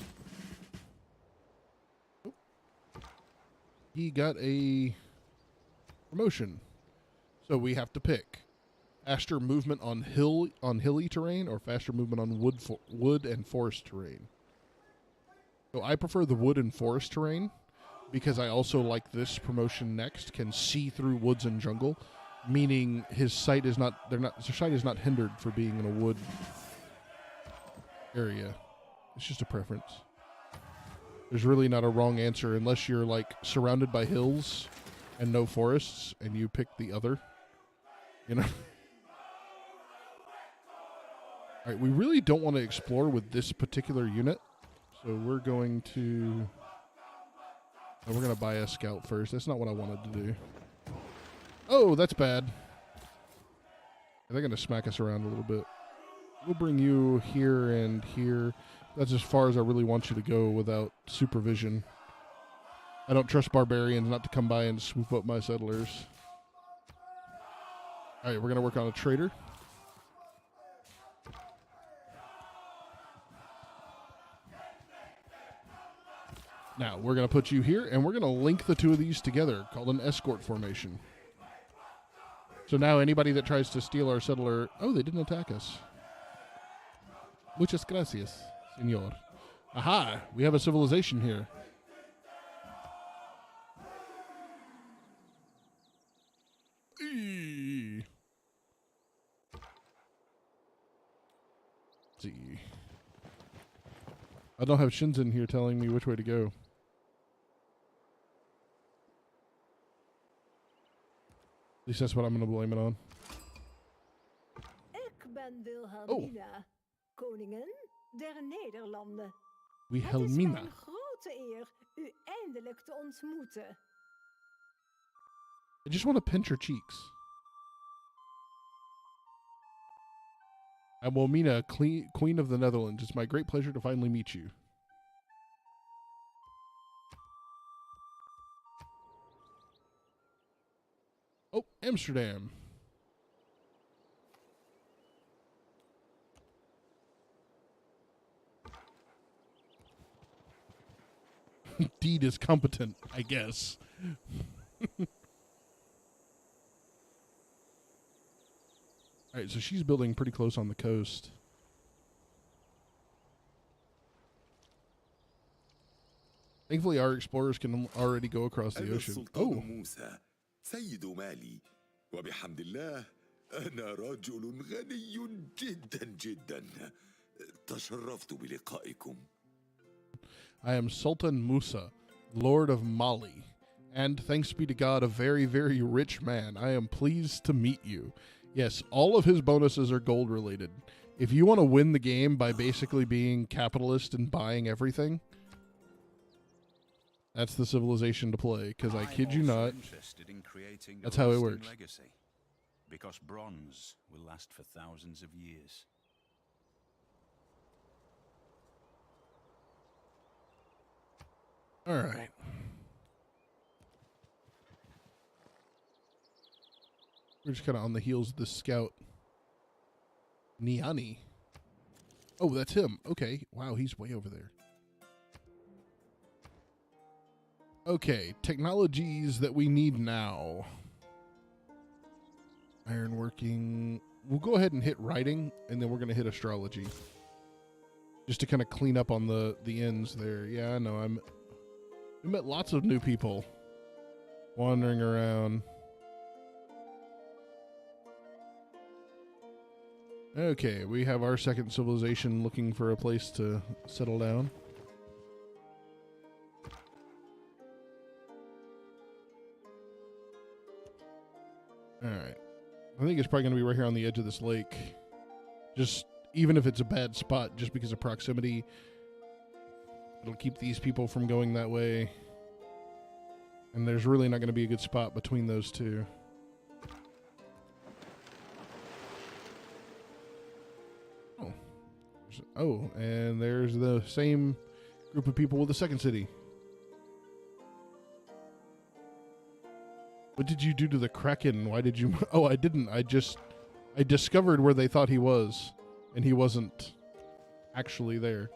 Oh. He got a promotion. So we have to pick faster movement on hilly terrain or faster movement on wood and forest terrain. So I prefer the wood and forest terrain because I also like this promotion next can see through woods and jungle, meaning his sight is not hindered for being in a wood area. It's just a preference. There's really not a wrong answer unless you're like surrounded by hills and no forests and you pick the other, you know. All right, we really don't want to explore with this particular unit. So we're going to buy a scout first. That's not what I wanted to do. Oh, that's bad. They're going to smack us around a little bit. We'll bring you here and here. That's as far as I really want you to go without supervision. I don't trust barbarians not to come by and swoop up my settlers. All right, we're going to work on a trader. Now, we're going to put you here, and we're going to link the two of these together, called an escort formation. So now anybody that tries to steal our settler... Oh, they didn't attack us. Muchas gracias, señor. Aha! We have a civilization here. Eee. Let's see. I don't have Shinzen here telling me which way to go. At least that's what I'm going to blame it on. Ik ben Wilhelmina, koningin der Nederlanden. Het is Wilhelmina. mijn grote eer u eindelijk te ontmoeten. I just want to pinch her cheeks. I'm Wilhelmina, Queen of the Netherlands. It's my great pleasure to finally meet you. Oh, Amsterdam. Deed is competent, I guess. All right, so she's building pretty close on the coast. Thankfully, our explorers can already go across the ocean. Oh, موسى سيد مالي وبحمد الله أنا رجل غني جدا جدا تشرفت بلقائكم. I am Sultan Musa, Lord of Mali, and thanks be to God, a very, very rich man. I am pleased to meet you. Yes, all of his bonuses are gold related. If you want to win the game by basically being capitalist and buying everything, that's the civilization to play, because I kid you not, that's how it works. Legacy, because bronze will last for thousands of years. All right. We're just kind of on the heels of the scout. Niani. Oh, that's him. Okay. Wow, he's way over there. Okay, technologies that we need now. Ironworking. we'll go ahead and hit writing, and then we're going to hit astrology. Just to kind of clean up on the ends there. Yeah, I know. We met lots of new people wandering around. Okay, we have our second civilization looking for a place to settle down. Alright. I think it's probably going to be right here on the edge of this lake. Just, even if it's a bad spot, just because of proximity, it'll keep these people from going that way. And there's really not going to be a good spot between those two. Oh, and there's the same group of people with the second city. What did you do to the Kraken? Why did you... Oh, I didn't. I discovered where they thought he was, and he wasn't actually there.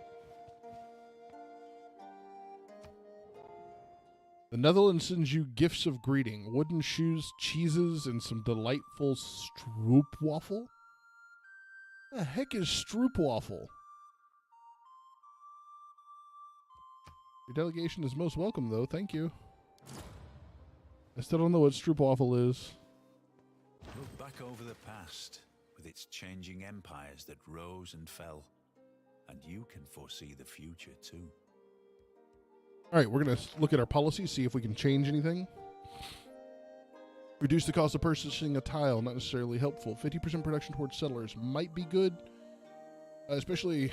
The Netherlands sends you gifts of greeting. Wooden shoes, cheeses, and some delightful stroopwafel? The heck is stroopwafel? Your delegation is most welcome, though. Thank you. I still don't know what stroopwafel is. Look back over the past, with its changing empires that rose and fell, and you can foresee the future too. All right, we're going to look at our policies, see if we can change anything. Reduce the cost of purchasing a tile, not necessarily helpful. 50% production towards settlers might be good, especially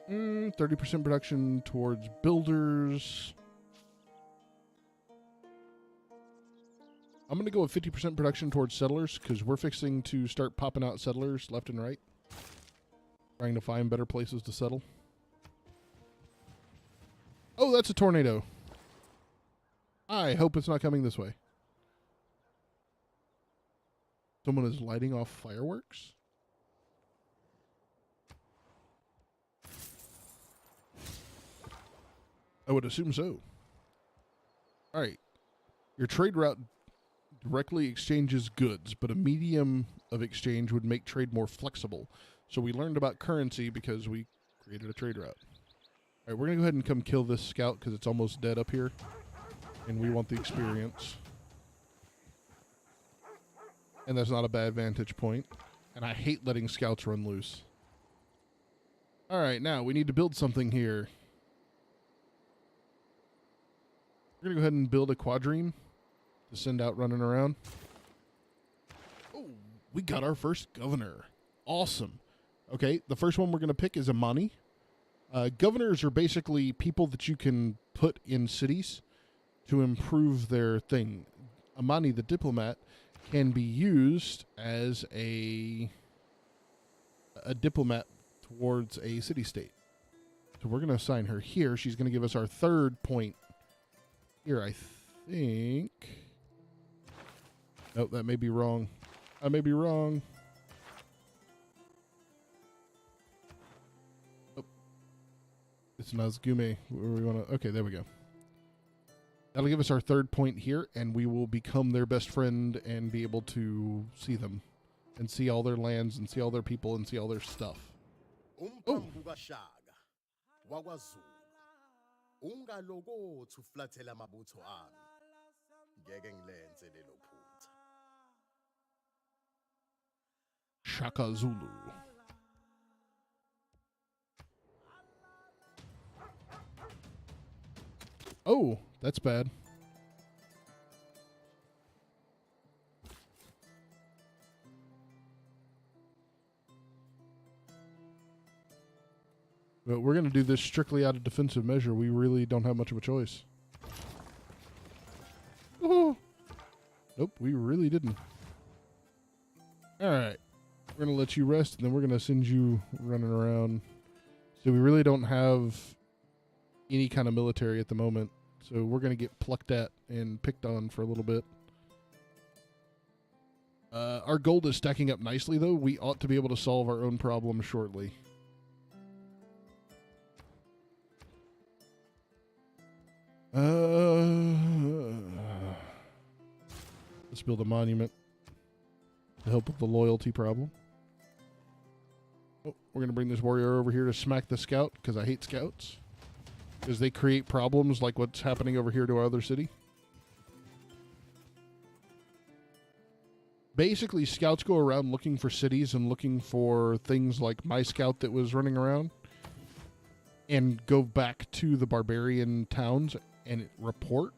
30% production towards builders. I'm going to go with 50% production towards settlers because we're fixing to start popping out settlers left and right. Trying to find better places to settle. Oh, that's a tornado. I hope it's not coming this way. Someone is lighting off fireworks? I would assume so. All right. Your trade route directly exchanges goods, but a medium of exchange would make trade more flexible. So we learned about currency because we created a trade route. All right, we're going to go ahead and come kill this scout because it's almost dead up here. And we want the experience. And that's not a bad vantage point. And I hate letting scouts run loose. All right, now we need to build something here. We're going to go ahead and build a quadrine to send out running around. Oh, we got our first governor. Awesome. Okay, the first one we're going to pick is Amani. Governors are basically people that you can put in cities to improve their thing. Amani, the diplomat, can be used as a diplomat towards a city-state. So we're going to assign her here. She's going to give us our third point here, I think. Nope, that may be wrong. I may be wrong. Oh. It's Nazgume. Where we want to... Okay, there we go. That'll give us our third point here, and we will become their best friend and be able to see them. And see all their lands, and see all their people, and see all their stuff. Oh. Shaka Zulu. Oh, that's bad. But we're going to do this strictly out of defensive measure. We really don't have much of a choice. Oh. Nope, we really didn't. All right. We're going to let you rest, and then we're going to send you running around. So we really don't have any kind of military at the moment. So we're going to get plucked at and picked on for a little bit. Our gold is stacking up nicely, though. We ought to be able to solve our own problem shortly. Let's build a monument. to help with the loyalty problem. Oh, we're going to bring this warrior over here to smack the scout, because I hate scouts. Because they create problems like what's happening over here to our other city. Basically, scouts go around looking for cities and looking for things like my scout that was running around. And go back to the barbarian towns and report.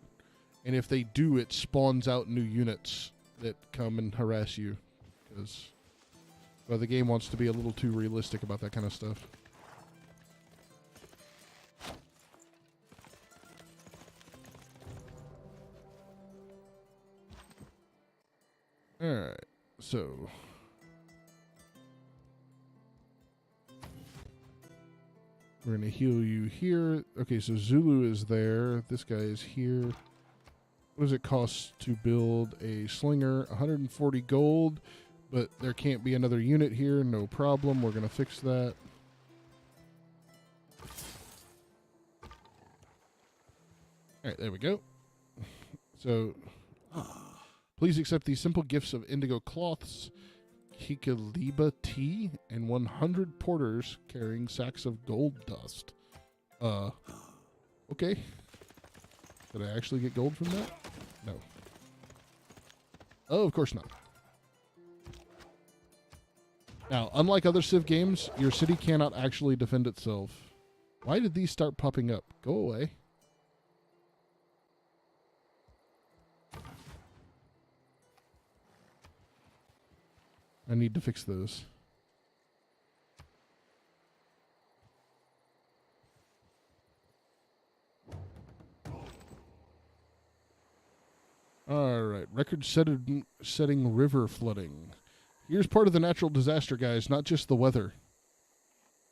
And if they do, it spawns out new units that come and harass you. Because, well, the game wants to be a little too realistic about that kind of stuff. Alright, so... we're going to heal you here. Okay, so Zulu is there. This guy is here. What does it cost to build a slinger? 140 gold, but there can't be another unit here. No problem. We're going to fix that. All right, there we go. So, please accept these simple gifts of indigo cloths, Kikaliba tea, and 100 porters carrying sacks of gold dust. Okay. Did I actually get gold from that? No. Oh, of course not. Now, unlike other Civ games, your city cannot actually defend itself. Why did these start popping up? Go away. I need to fix those. Alright, record-setting river flooding. Here's part of the natural disaster, guys, not just the weather.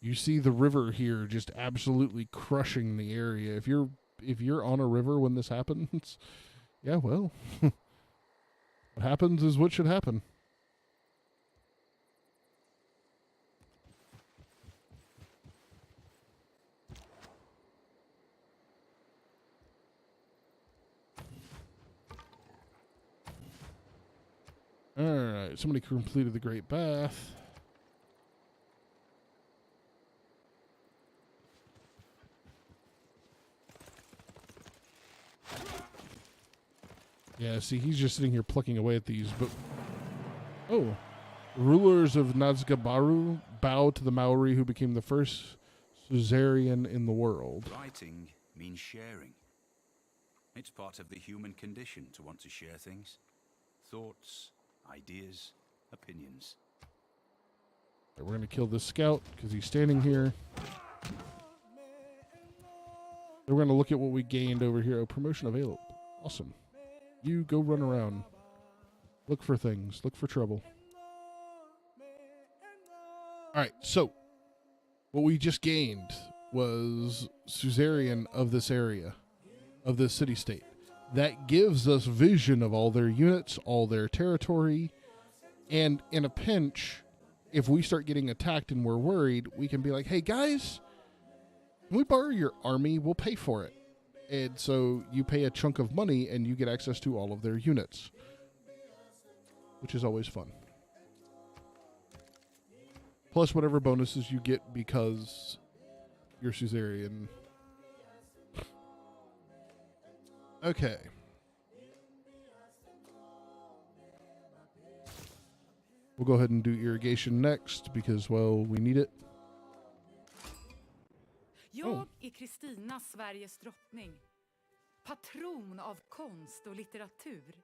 You see the river here just absolutely crushing the area. If you're on a river when this happens, yeah, well, what happens is what should happen. Alright, somebody completed the Great Bath. Yeah, see, he's just sitting here plucking away at these, but... Oh. The rulers of Nazgabaru bow to the Maori who became the first suzerain in the world. Writing means sharing. It's part of the human condition to want to share things. Thoughts, ideas, opinions. Right, we're going to kill this scout because he's standing here. Then we're going to look at what we gained over here. Oh, promotion available. Awesome. You go run around. Look for things. Look for trouble. Alright, so what we just gained was suzerain of this area, of this city-state. That gives us vision of all their units, all their territory, and in a pinch, if we start getting attacked and we're worried, we can be like, hey guys, can we borrow your army? We'll pay for it. And so you pay a chunk of money and you get access to all of their units, which is always fun. Plus whatever bonuses you get because you're suzerain. Okay. We'll go ahead and do irrigation next because, well, we need it. Jag är Kristina, Sveriges drottning. Patron av konst och litteratur.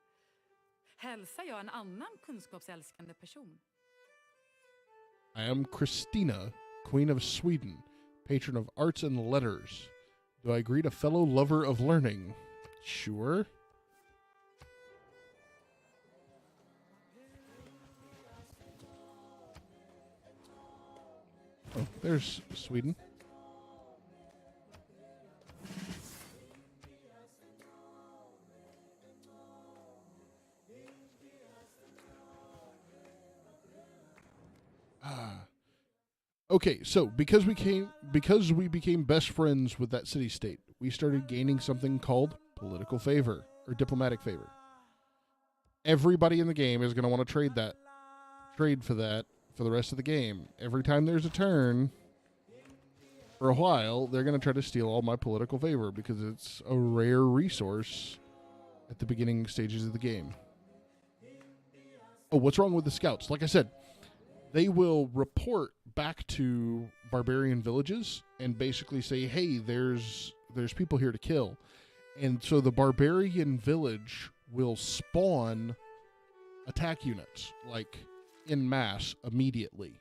Hälsar jag en annan kunskapsälskande person? I am Christina, Queen of Sweden, patron of arts and letters. Do I greet a fellow lover of learning? Sure. Oh, there's Sweden. Okay, so because we became best friends with that city-state, we started gaining something called political favor or diplomatic favor. Everybody in the game is going to want to trade that trade for that for the rest of the game. Every time there's a turn, for a while, they're going to try to steal all my political favor because it's a rare resource at the beginning stages of the game. Oh, what's wrong with the scouts? Like I said, they will report back to barbarian villages and basically say, hey, there's people here to kill. And so the barbarian village will spawn attack units, like en masse, immediately,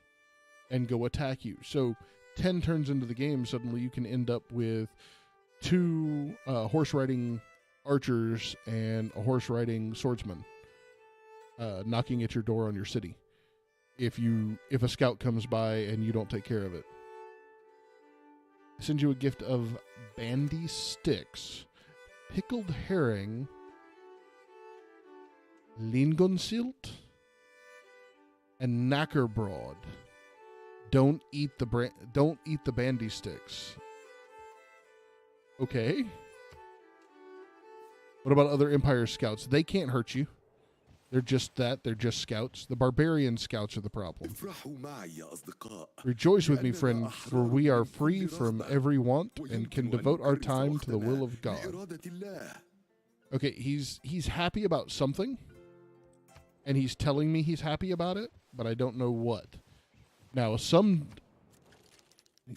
and go attack you. So 10 turns into the game, suddenly you can end up with 2 horse-riding archers and a horse-riding swordsman knocking at your door on your city if a scout comes by and you don't take care of it. I send you a gift of bandy sticks, pickled herring, lingonsilt, and knackerbroad. Don't eat the bandy sticks. Okay. What about other Empire scouts? They can't hurt you. They're just that. They're just scouts. The barbarian scouts are the problem. Rejoice with me, friend, for we are free from every want and can devote our time to the will of God. Okay, he's happy about something, and he's telling me he's happy about it, but I don't know what. Now,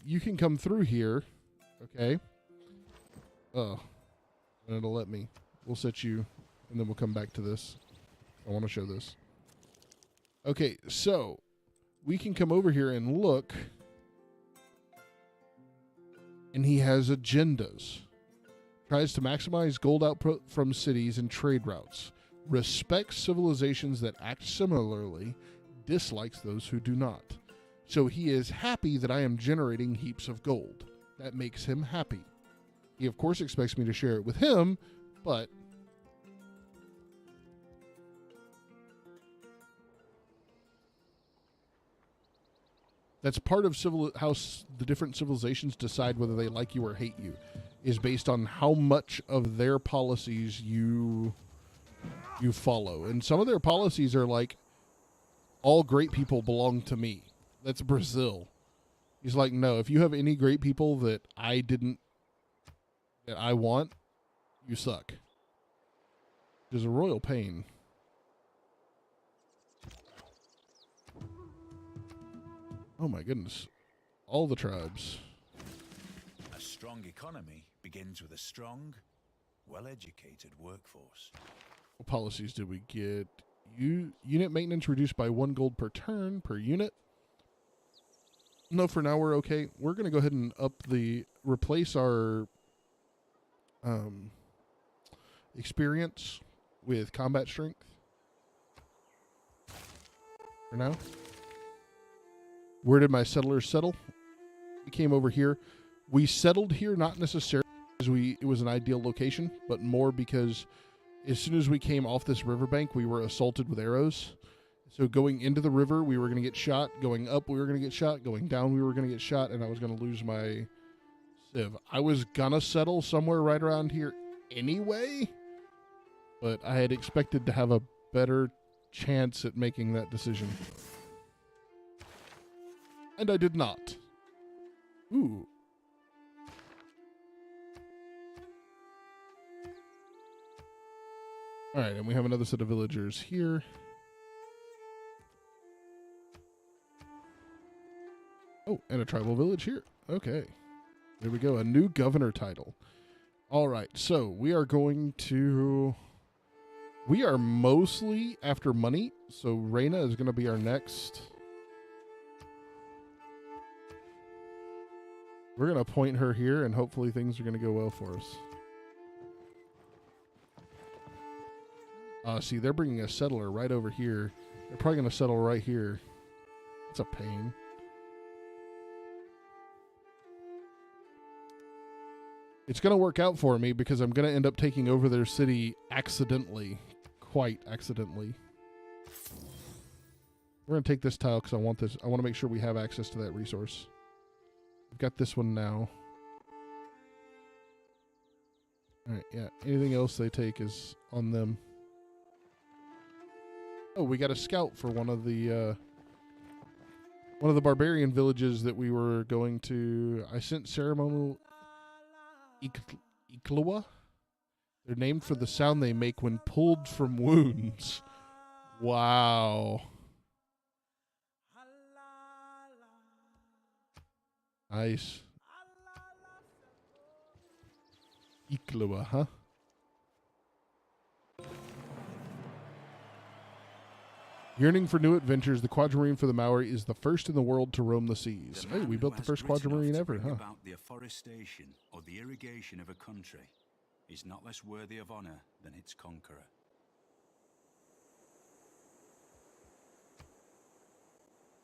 you can come through here, okay? Oh, and it'll let me. We'll set you, and then we'll come back to this. I want to show this. Okay, so we can come over here and look, and he has agendas. Tries to maximize gold output from cities and trade routes. Respects civilizations that act similarly. Dislikes those who do not. So he is happy that I am generating heaps of gold. That makes him happy. He, of course, expects me to share it with him, but that's part of how the different civilizations decide whether they like you or hate you, is based on how much of their policies you follow. And some of their policies are like, all great people belong to me. That's Brazil. He's like, no, if you have any great people that I want, you suck. There's a royal pain. Oh my goodness. All the tribes. A strong economy begins with a strong, well-educated workforce. What policies did we get? Unit maintenance reduced by 1 gold per turn per unit. No, for now we're okay. We're going to go ahead and replace our experience with combat strength. For now. Where did my settlers settle? We came over here. We settled here not necessarily because it was an ideal location, but more because as soon as we came off this riverbank, we were assaulted with arrows. So going into the river, we were going to get shot. Going up, we were going to get shot. Going down, we were going to get shot, and I was going to lose my civ. I was going to settle somewhere right around here anyway, but I had expected to have a better chance at making that decision. And I did not. Ooh. Alright, and we have another set of villagers here. Oh, and a tribal village here. Okay. There we go. A new governor title. Alright, so we are going to... We are mostly after money, so Reina is going to be our next... We're going to appoint her here, and hopefully things are going to go well for us. See, they're bringing a settler right over here. They're probably going to settle right here. It's a pain. It's going to work out for me because I'm going to end up taking over their city accidentally. Quite accidentally. We're going to take this tile because I want this. I want to make sure we have access to that resource. We've got this one now. Alright, yeah. Anything else they take is on them. Oh, we got a scout for one of the one of the barbarian villages that we were going to, I sent ceremonial Iklua. They're named for the sound they make when pulled from wounds. Wow. Nice. Iklua, huh? Yearning for new adventures, the Quadrimarine for the Maori is the first in the world to roam the seas. Hey, we built the first Quadrimarine ever, huh? About the afforestation or the irrigation of a country is not less worthy of honor than its conqueror.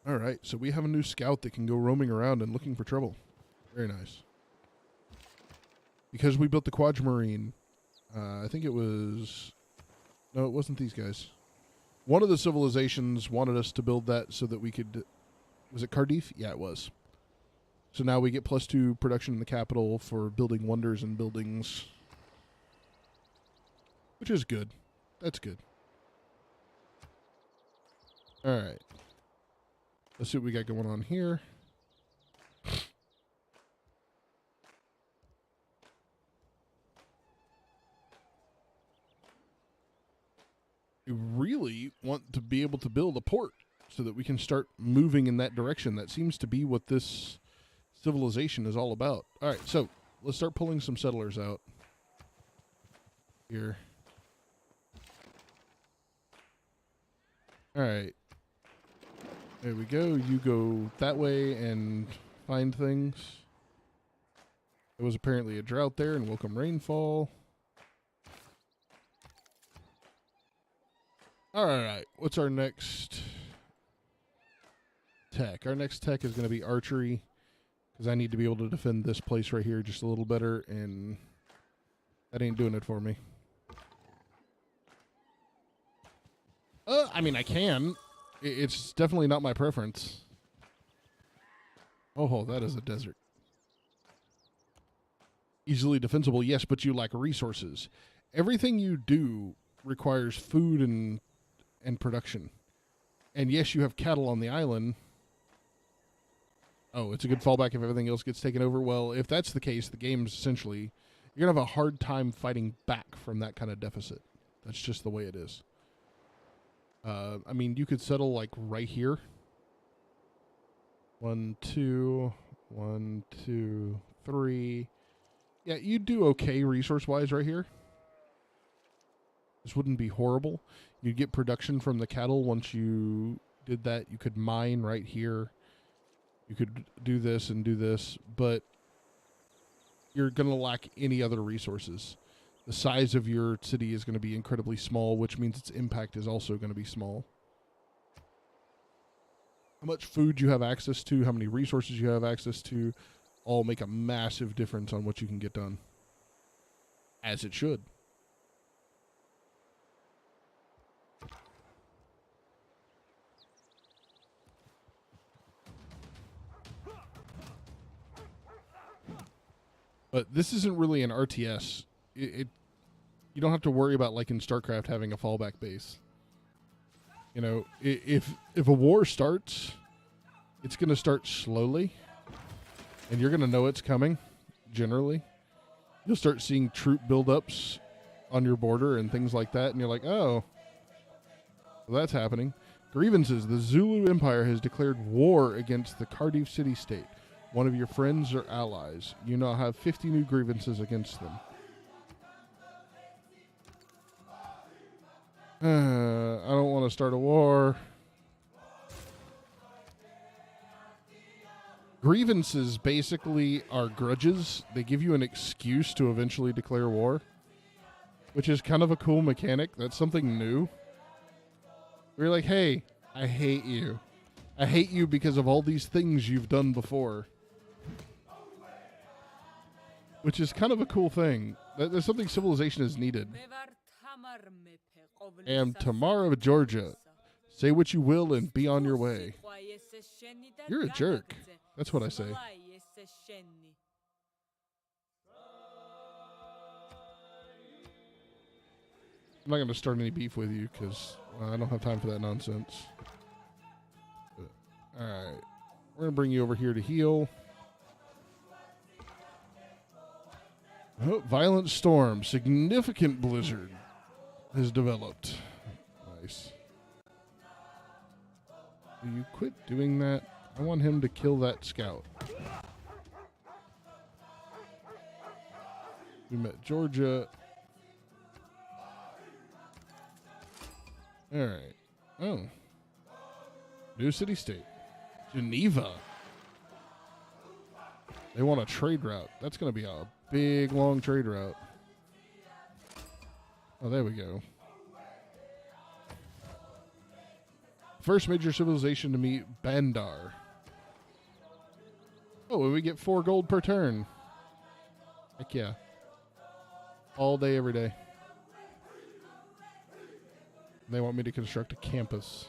All right, so we have a new scout that can go roaming around and looking for trouble. Very nice. Because we built the Quadrimarine, I think it was... No, it wasn't these guys. One of the civilizations wanted us to build that so that we could... Was it Cardiff? Yeah, it was. So now we get +2 production in the capital for building wonders and buildings. Which is good. That's good. All right. Let's see what we got going on here. We really want to be able to build a port so that we can start moving in that direction. That seems to be what this civilization is all about. All right, so let's start pulling some settlers out here. All right. There we go. You go that way and find things. There was apparently a drought there, and welcome rainfall. All right. What's our next tech? Our next tech is going to be archery, because I need to be able to defend this place right here just a little better, and that ain't doing it for me. I mean, I can. It's definitely not my preference. Oh, that is a desert. Easily defensible, yes, but you lack resources. Everything you do requires food and production. And yes, you have cattle on the island. Oh, it's a good fallback if everything else gets taken over. Well, if that's the case, the game's essentially... You're going to have a hard time fighting back from that kind of deficit. That's just the way it is. I mean, you could settle like right here. 1, 2, 1, 2, 3. Yeah, you'd do okay resource-wise right here. This wouldn't be horrible. You'd get production from the cattle once you did that. You could mine right here. You could do this and do this, but you're going to lack any other resources. The size of your city is going to be incredibly small, which means its impact is also going to be small. How much food you have access to, how many resources you have access to, all make a massive difference on what you can get done. As it should. But this isn't really an RTS. You don't have to worry about, like in StarCraft, having a fallback base. You know, if a war starts, it's going to start slowly, and you're going to know it's coming, generally. You'll start seeing troop buildups on your border and things like that, and you're like, oh, well, that's happening. Grievances. The Zulu Empire has declared war against the Cardiff city-state, one of your friends or allies. You now have 50 new grievances against them. I don't want to start a war. Grievances basically are grudges. They give you an excuse to eventually declare war, which is kind of a cool mechanic. That's something new. We're like, hey, I hate you. I hate you because of all these things you've done before. Which is kind of a cool thing. There's something civilization has needed. I am Tamar of Georgia. Say what you will and be on your way. You're a jerk. That's what I say. I'm not going to start any beef with you because I don't have time for that nonsense. Alright. We're going to bring you over here to heal. Oh, violent storm. Significant blizzard has developed. Nice. Will you quit doing that? I want him to kill that scout. We met Georgia. All right. Oh. New city-state. Geneva. They want a trade route. That's going to be a big, long trade route. Oh, there we go. First major civilization to meet Bandar. Oh, and we get 4 gold per turn. Heck yeah. All day, every day. They want me to construct a campus.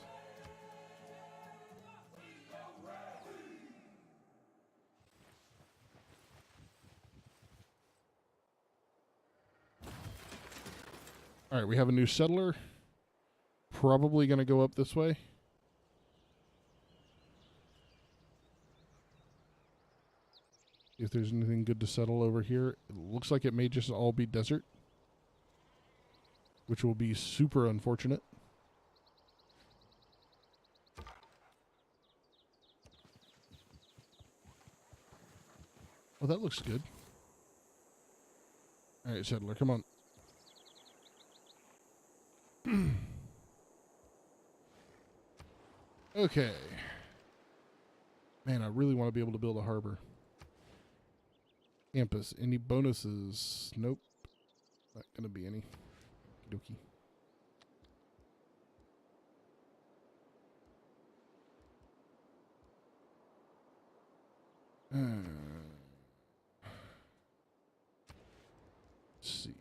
All right, we have a new settler. Probably going to go up this way. If there's anything good to settle over here. It looks like it may just all be desert, which will be super unfortunate. Oh, that looks good. All right, settler, come on. Okay. Man, I really want to be able to build a harbor. Campus. Any bonuses? Nope. Not going to be any. Okey-dokey. Let's see.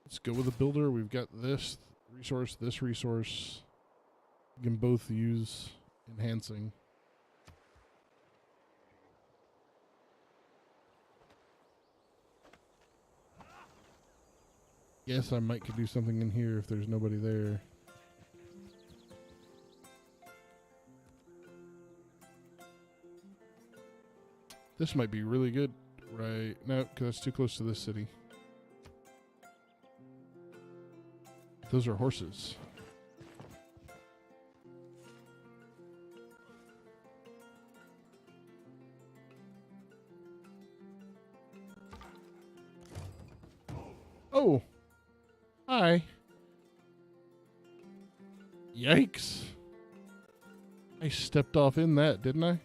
Let's go with a builder. We've got this resource, this resource. We can both use enhancing. Guess I might could do something in here if there's nobody there. This might be really good, right? No, because that's too close to this city. Those are horses. Oh! Hi. Yikes. I stepped off in that, didn't I?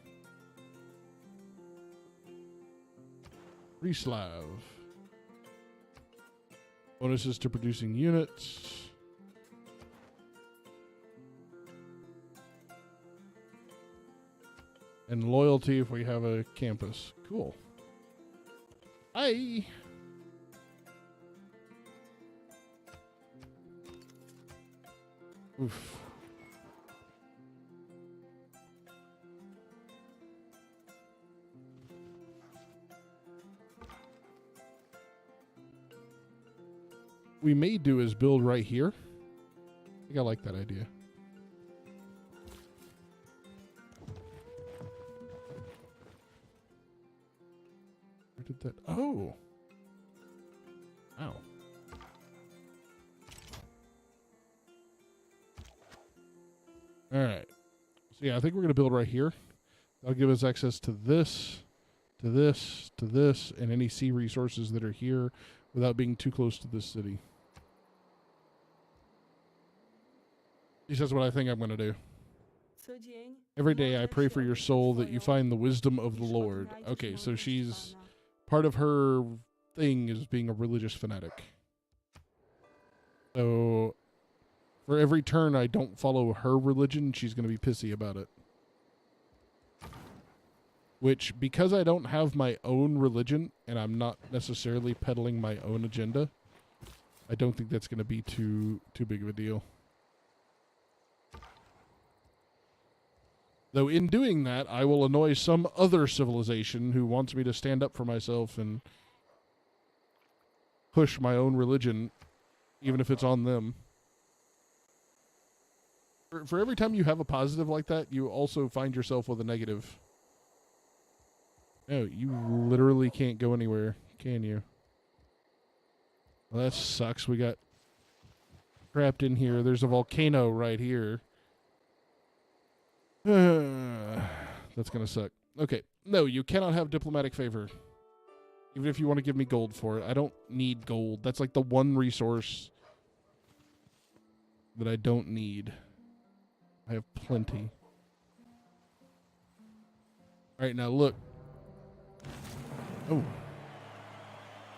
Reslav. Bonuses to producing units. And loyalty if we have a campus. Cool. Hi. Oof. We may do is build right here. I think I like that idea. Where did that? Oh. Wow. All right. So yeah, I think we're going to build right here. That'll give us access to this, to this, to this, and any sea resources that are here without being too close to this city. He says what I think I'm going to do. Every day I pray for your soul that you find the wisdom of the Lord. Okay, so she's... part of her thing is being a religious fanatic. So... for every turn I don't follow her religion, she's going to be pissy about it. Which, because I don't have my own religion, and I'm not necessarily peddling my own agenda, I don't think that's going to be too big of a deal. Though in doing that, I will annoy some other civilization who wants me to stand up for myself and push my own religion, even if it's on them. For every time you have a positive like that, you also find yourself with a negative. No, you literally can't go anywhere, can you? Well, that sucks. We got trapped in here. There's a volcano right here. That's going to suck. Okay. No, you cannot have diplomatic favor. Even if you want to give me gold for it. I don't need gold. That's like the one resource that I don't need. I have plenty. All right, now look. Oh.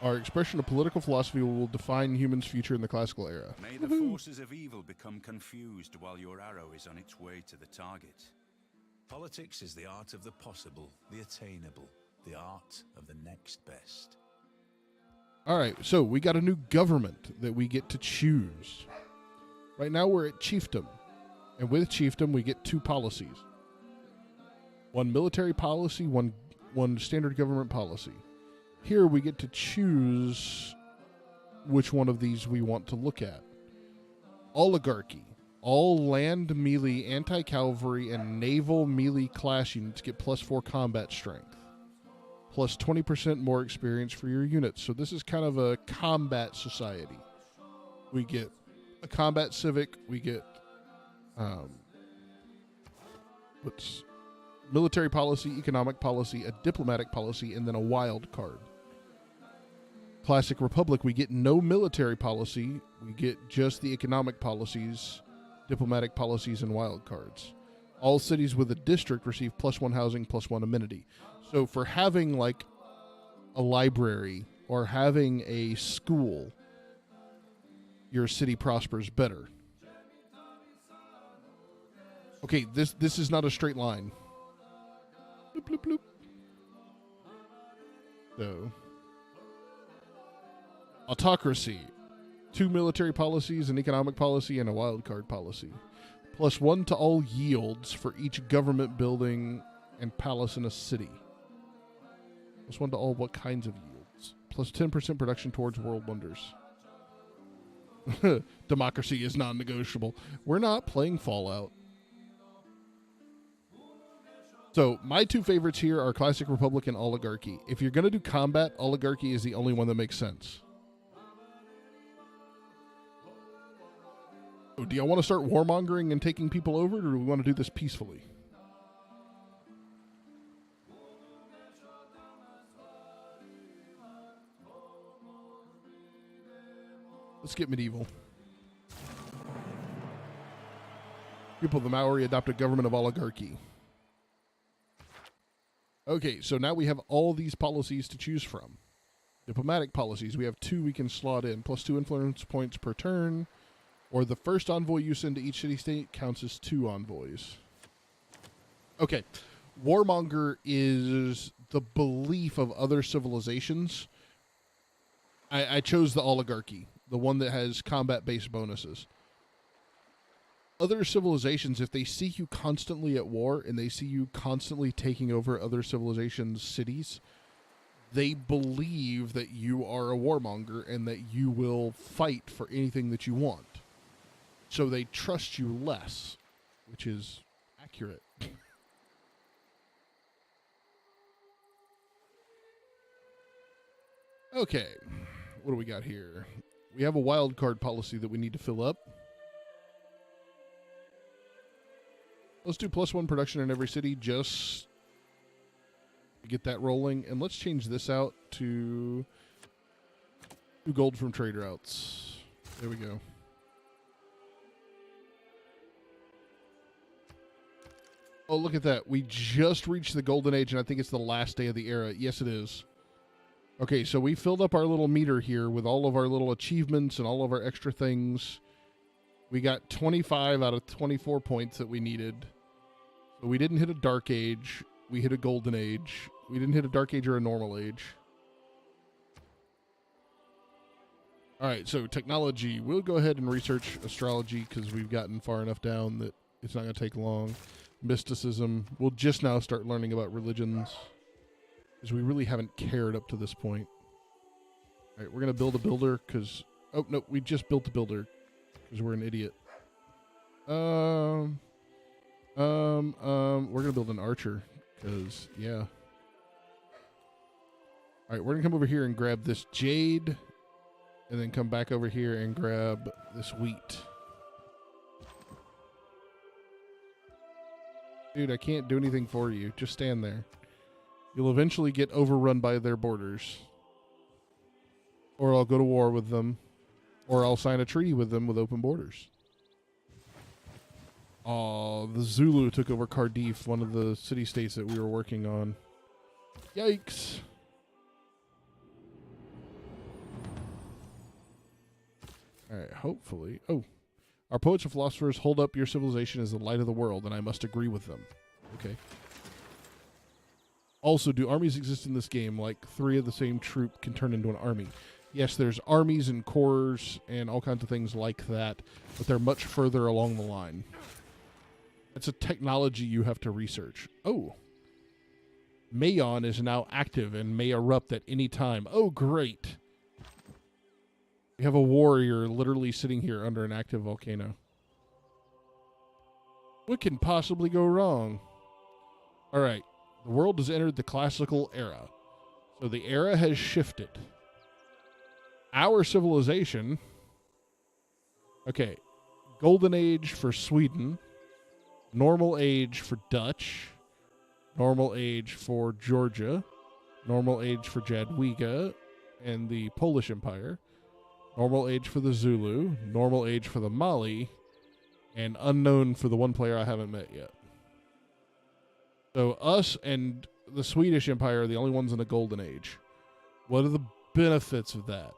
Our expression of political philosophy will define humans' future in the classical era. May the forces of evil become confused while your arrow is on its way to the target. Politics is the art of the possible, the attainable, the art of the next best. All right, so we got a new government that we get to choose. Right now we're at chiefdom. And with chiefdom, we get two policies. One military policy, one standard government policy. Here we get to choose which one of these we want to look at. Oligarchy. All land melee, anti-cavalry, and naval melee class units get +4 combat strength. Plus 20% more experience for your units. So this is kind of a combat society. We get a combat civic. We get military policy, economic policy, a diplomatic policy, and then a wild card. Classic Republic, we get no military policy. We get just the economic policies, diplomatic policies, and wild cards. All cities with a district receive +1 housing, +1 amenity. So for having like a library or having a school, your city prospers better. Okay, this is not a straight line. Bloop, bloop, bloop. So, autocracy. 2 military policies, an economic policy, and a wildcard policy. +1 to all yields for each government building and palace in a city. +1 to all what kinds of yields. +10% production towards world wonders. Democracy is non-negotiable. We're not playing Fallout. So my two favorites here are Classic Republic and Oligarchy. If you're going to do combat, Oligarchy is the only one that makes sense. So do y'all want to start warmongering and taking people over, or do we want to do this peacefully? Let's get medieval. People of the Maori adopt a government of oligarchy. Okay, so now we have all these policies to choose from. Diplomatic policies, we have 2 we can slot in, +2 influence points per turn, or the first envoy you send to each city-state counts as 2 envoys. Okay, warmonger is the belief of other civilizations. I chose the oligarchy, the one that has combat-based bonuses. Other civilizations, if they see you constantly at war and they see you constantly taking over other civilizations' cities, they believe that you are a warmonger and that you will fight for anything that you want. So they trust you less, which is accurate. Okay, what do we got here? We have a wild card policy that we need to fill up. Let's do +1 production in every city just to get that rolling. And let's change this out to 2 gold from trade routes. There we go. Oh, look at that. We just reached the golden age, and I think it's the last day of the era. Yes, it is. Okay, so we filled up our little meter here with all of our little achievements and all of our extra things. We got 25 out of 24 points that we needed. So we didn't hit a dark age. We hit a golden age. We didn't hit a dark age or a normal age. All right, so technology. We'll go ahead and research astrology because we've gotten far enough down that it's not going to take long. Mysticism. We'll just now start learning about religions because we really haven't cared up to this point. All right, we're going to build a builder because... Oh, no, we just built a builder because we're an idiot. We're gonna build an archer, because, yeah. Alright, we're gonna come over here and grab this jade, and then come back over here and grab this wheat. Dude, I can't do anything for you. Just stand there. You'll eventually get overrun by their borders. Or I'll go to war with them. Or I'll sign a treaty with them with open borders. Oh, the Zulu took over Cardiff, one of the city-states that we were working on. Yikes. Alright, hopefully. Oh. Our poets and philosophers hold up your civilization as the light of the world, and I must agree with them. Okay. Also, do armies exist in this game? Like, 3 of the same troop can turn into an army. Yes, there's armies and corps and all kinds of things like that, but they're much further along the line. It's a technology you have to research. Oh. Mayon is now active and may erupt at any time. Oh, great. We have a warrior literally sitting here under an active volcano. What can possibly go wrong? All right. The world has entered the classical era. So the era has shifted. Our civilization. Okay. Golden Age for Sweden. Normal Age for Dutch. Normal Age for Georgia. Normal Age for Jadwiga and the Polish Empire. Normal Age for the Zulu. Normal Age for the Mali. And unknown for the one player I haven't met yet. So us and the Swedish Empire are the only ones in the Golden Age. What are the benefits of that?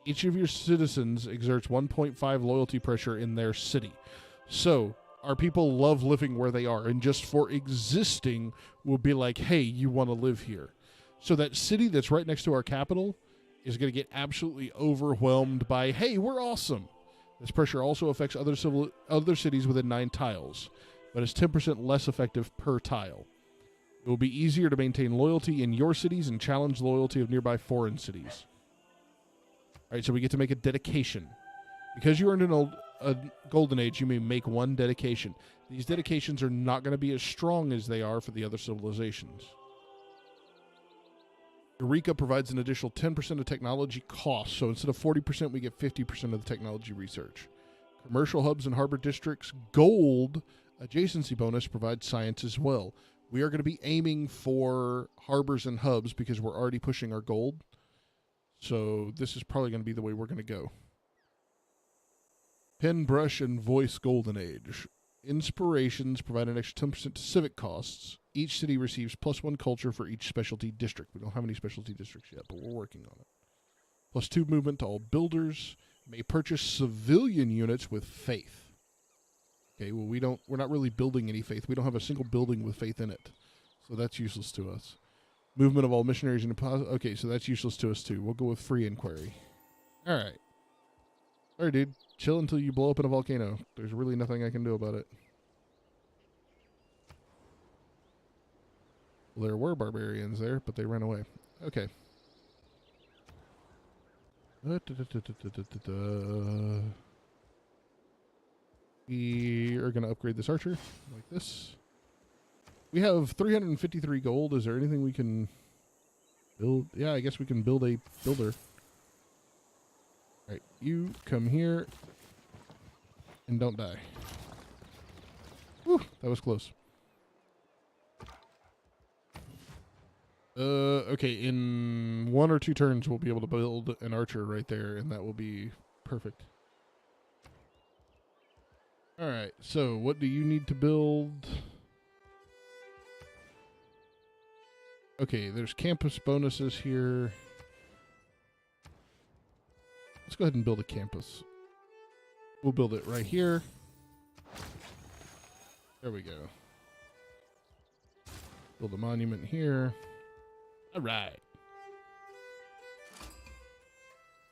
Each of your citizens exerts 1.5 loyalty pressure in their city. So our people love living where they are, and just for existing will be like, hey, you want to live here. So that city that's right next to our capital is going to get absolutely overwhelmed by, hey, we're awesome. This pressure also affects other cities within 9 tiles, but is 10% less effective per tile. It will be easier to maintain loyalty in your cities and challenge loyalty of nearby foreign cities. All right, so we get to make a dedication. Because you earned a Golden Age, you may make 1 dedication. These dedications are not going to be as strong as they are for the other civilizations. Eureka provides an additional 10% of technology costs, so instead of 40%, we get 50% of the technology research. Commercial hubs and harbor districts, gold adjacency bonus provides science as well. We are going to be aiming for harbors and hubs because we're already pushing our gold. So this is probably going to be the way we're going to go. Pen, brush, and voice Golden Age. Inspirations provide an extra 10% to civic costs. Each city receives +1 culture for each specialty district. We don't have any specialty districts yet, but we're working on it. +2 movement to all builders. May purchase civilian units with faith. Okay, well we're not really building any faith. We don't have a single building with faith in it. So that's useless to us. Movement of all missionaries and okay, so that's useless to us too. We'll go with free inquiry. All right. All right, dude. Chill until you blow up in a volcano. There's really nothing I can do about it. Well, there were barbarians there, but they ran away. Okay. We are going to upgrade this archer like this. We have 353 gold. Is there anything we can build? Yeah, I guess we can build a builder. All right, you come here and don't die. Whew, that was close. Okay, in 1 or 2 turns, we'll be able to build an archer right there, and that will be perfect. All right, so what do you need to build? Okay, there's campus bonuses here. Let's go ahead and build a campus. We'll build it right here. There we go. Build a monument here. All right.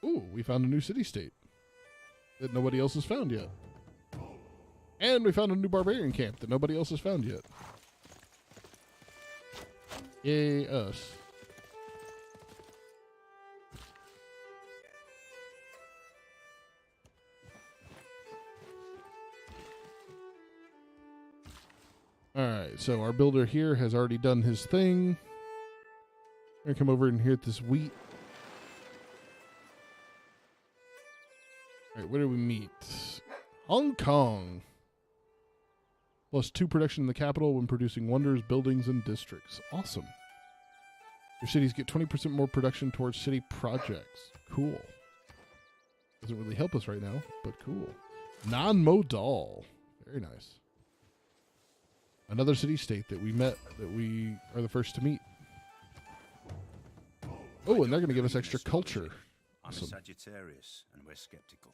Ooh, we found a new city-state that nobody else has found yet. And we found a new barbarian camp that nobody else has found yet. Yay, us. Alright, so our builder here has already done his thing. I'm going to come over and hit this wheat. Alright, where do we meet? Hong Kong. +2 production in the capital when producing wonders, buildings, and districts. Awesome. Your cities get 20% more production towards city projects. Cool. Doesn't really help us right now, but cool. Non-modal. Very nice. Another city-state that we met, that we are the first to meet. Oh, and they're going to give us extra culture. I'm Awesome. a Sagittarius, and we're skeptical.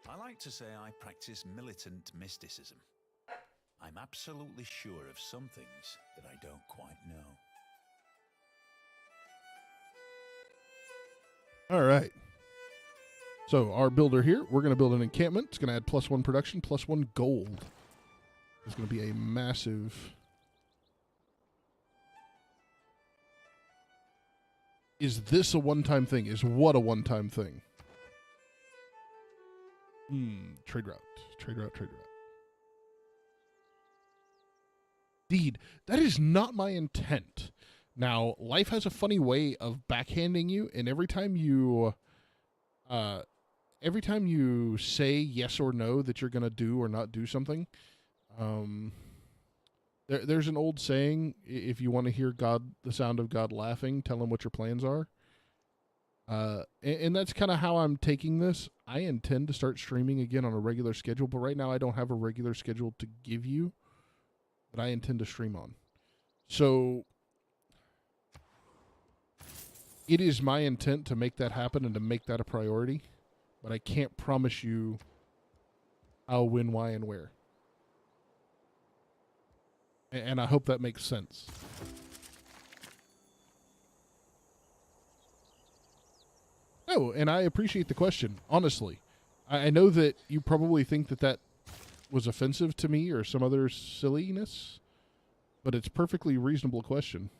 I like to say I practice militant mysticism. I'm absolutely sure of some things that I don't quite know. All right. So our builder here, we're going to build an encampment. It's going to add +1 production, +1 gold. It's going to be a massive... Is this a one-time thing? Is what a one-time thing? Trade route. Trade route, trade route. Indeed, that is not my intent. Now, life has a funny way of backhanding you, and every time you say yes or no that you're going to do or not do something, there's an old saying, if you want to hear God, the sound of God laughing, tell him what your plans are. And that's kind of how I'm taking this. I intend to start streaming again on a regular schedule, but right now I don't have a regular schedule to give you that I intend to stream on. So it is my intent to make that happen and to make that a priority, but I can't promise you how, when, why, and where. And I hope that makes sense. Oh, and I appreciate the question, honestly. I know that you probably think that that was offensive to me or some other silliness, but it's a perfectly reasonable question.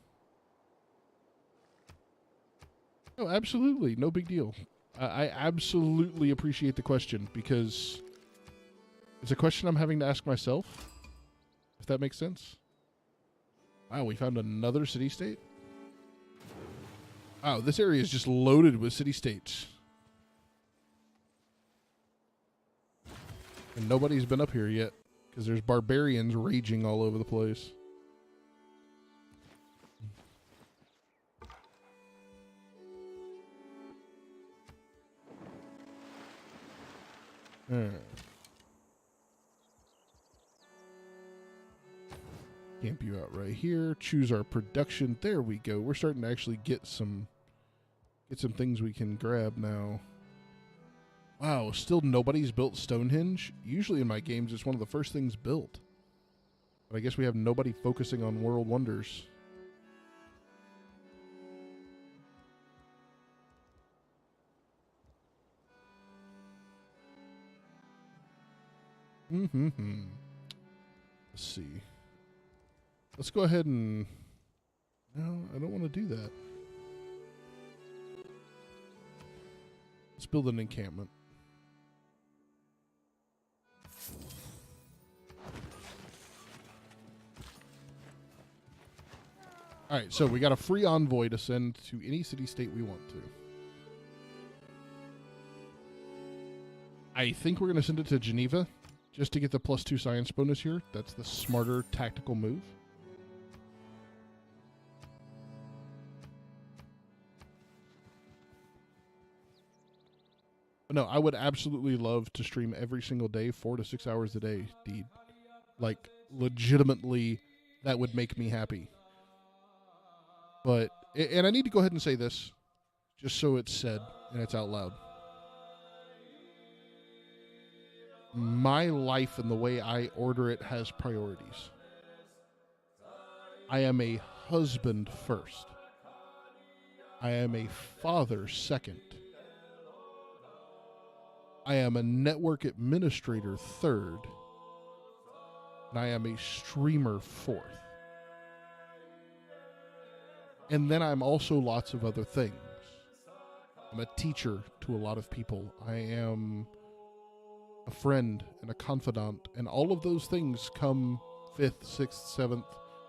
Oh, absolutely. No big deal. I absolutely appreciate the question because it's a question I'm having to ask myself, if that makes sense. Wow, we found another city-state? Wow, this area is just loaded with city-states. And nobody's been up here yet, because there's barbarians raging all over the place. Alright. Camp you out right here. Choose our production. There we go. We're starting to actually get some things we can grab now. Wow, still nobody's built Stonehenge. Usually in my games, it's one of the first things built. But I guess we have nobody focusing on world wonders. Let's see. Let's go ahead and... No, I don't want to do that. Let's build an encampment. Alright, so we got a free envoy to send to any city-state we want to. I think we're going to send it to Geneva, just to get the +2 science bonus here. That's the smarter tactical move. But no, I would absolutely love to stream every single day, 4 to 6 hours a day, Deed. Like, legitimately, that would make me happy. But, and I need to go ahead and say this, just so it's said and it's out loud. My life and the way I order it has priorities. I am a husband first. I am a father second. I am a network administrator third. And I am a streamer fourth. And then I'm also lots of other things. I'm a teacher to a lot of people. I am a friend and a confidant, and all of those things come 5th, 6th, 7th,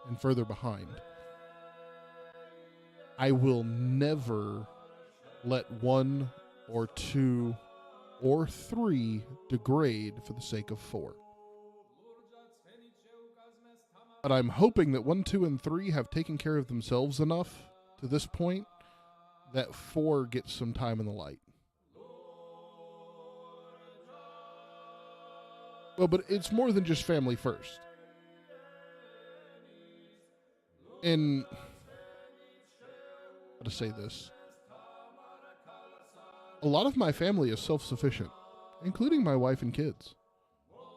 and further behind. I will never let 1 or 2 or 3 degrade for the sake of 4. But I'm hoping that 1, 2, and 3 have taken care of themselves enough to this point that 4 gets some time in the light. Well, but it's more than just family first. And how to say this? A lot of my family is self-sufficient, including my wife and kids.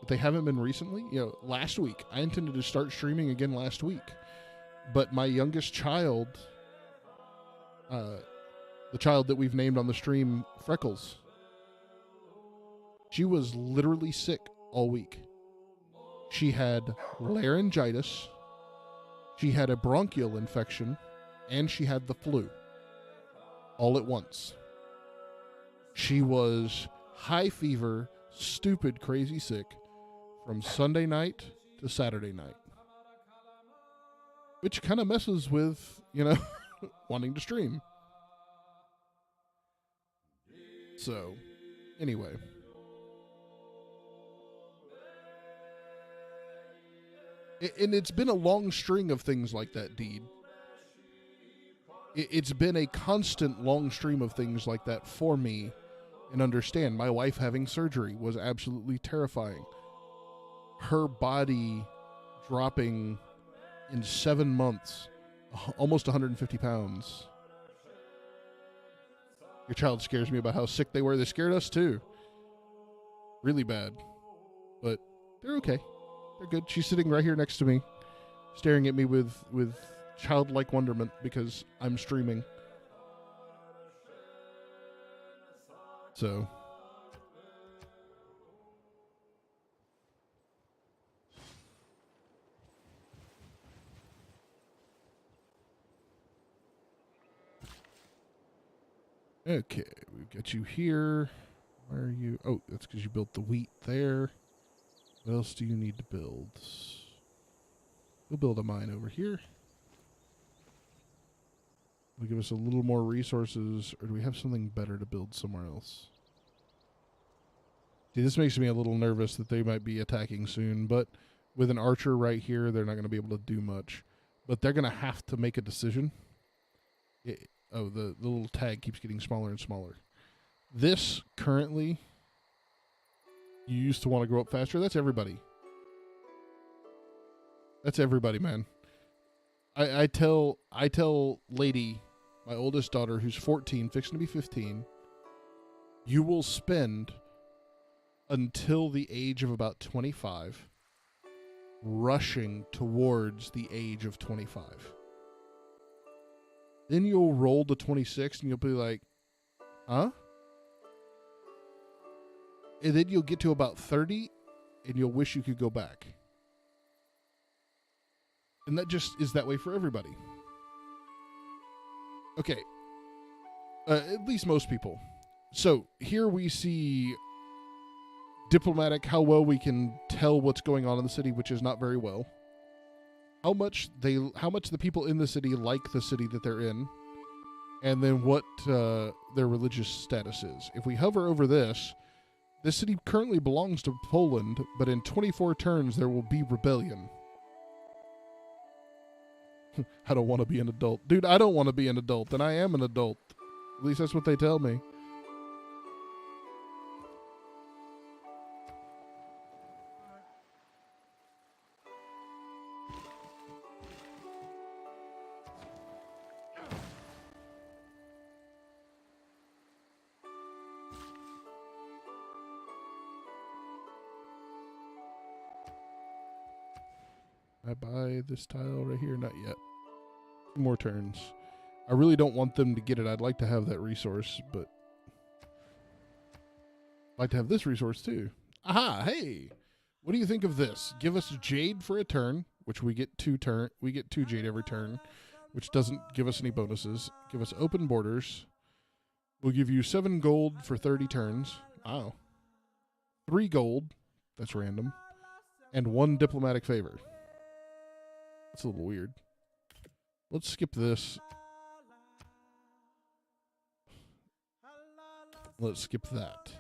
But they haven't been recently. Last week, I intended to start streaming again last week. But my youngest child, the child that we've named on the stream, Freckles, she was literally sick all week. She had laryngitis, she had a bronchial infection, and she had the flu all at once. She was high fever, stupid, crazy sick from Sunday night to Saturday night, which kind of messes with, wanting to stream. So, anyway. And it's been a long string of things like that, Deed. It's been a constant long stream of things like that for me. And understand, my wife having surgery was absolutely terrifying. Her body dropping in 7 months, almost 150 pounds. Your child scares me about how sick they were. They scared us too. Really bad. But they're okay. They're good. She's sitting right here next to me, staring at me with childlike wonderment because I'm streaming. So. Okay, we've got you here. Why are you? Oh, that's because you built the wheat there. What else do you need to build? We'll build a mine over here. Will give us a little more resources, or do we have something better to build somewhere else? See, this makes me a little nervous that they might be attacking soon, but with an archer right here, they're not going to be able to do much. But they're going to have to make a decision. The little tag keeps getting smaller and smaller. This, currently, you used to want to grow up faster. That's everybody. That's everybody, man. I tell Lady, my oldest daughter, who's 14, fixing to be 15, you will spend until the age of about 25 rushing towards the age of 25. Then you'll roll to 26 and you'll be like, huh? And then you'll get to about 30 and you'll wish you could go back. And that just is that way for everybody. Okay. At least most people. So here we see diplomatic, how well we can tell what's going on in the city, which is not very well. How much the people in the city like the city that they're in. And then what their religious status is. If we hover over this city currently belongs to Poland, but in 24 turns there will be rebellion. I don't want to be an adult. Dude, I don't want to be an adult, and I am an adult. At least that's what they tell me. I buy this tile right here? Not yet. 2 more turns. I really don't want them to get it. I'd like to have that resource, but I'd like to have this resource too. Aha! Hey! What do you think of this? Give us jade for a turn, which we get 2 jade every turn, which doesn't give us any bonuses. Give us open borders. We'll give you 7 gold for 30 turns. Wow. 3 gold. That's random. And 1 diplomatic favor. It's a little weird. Let's skip this. Let's skip that.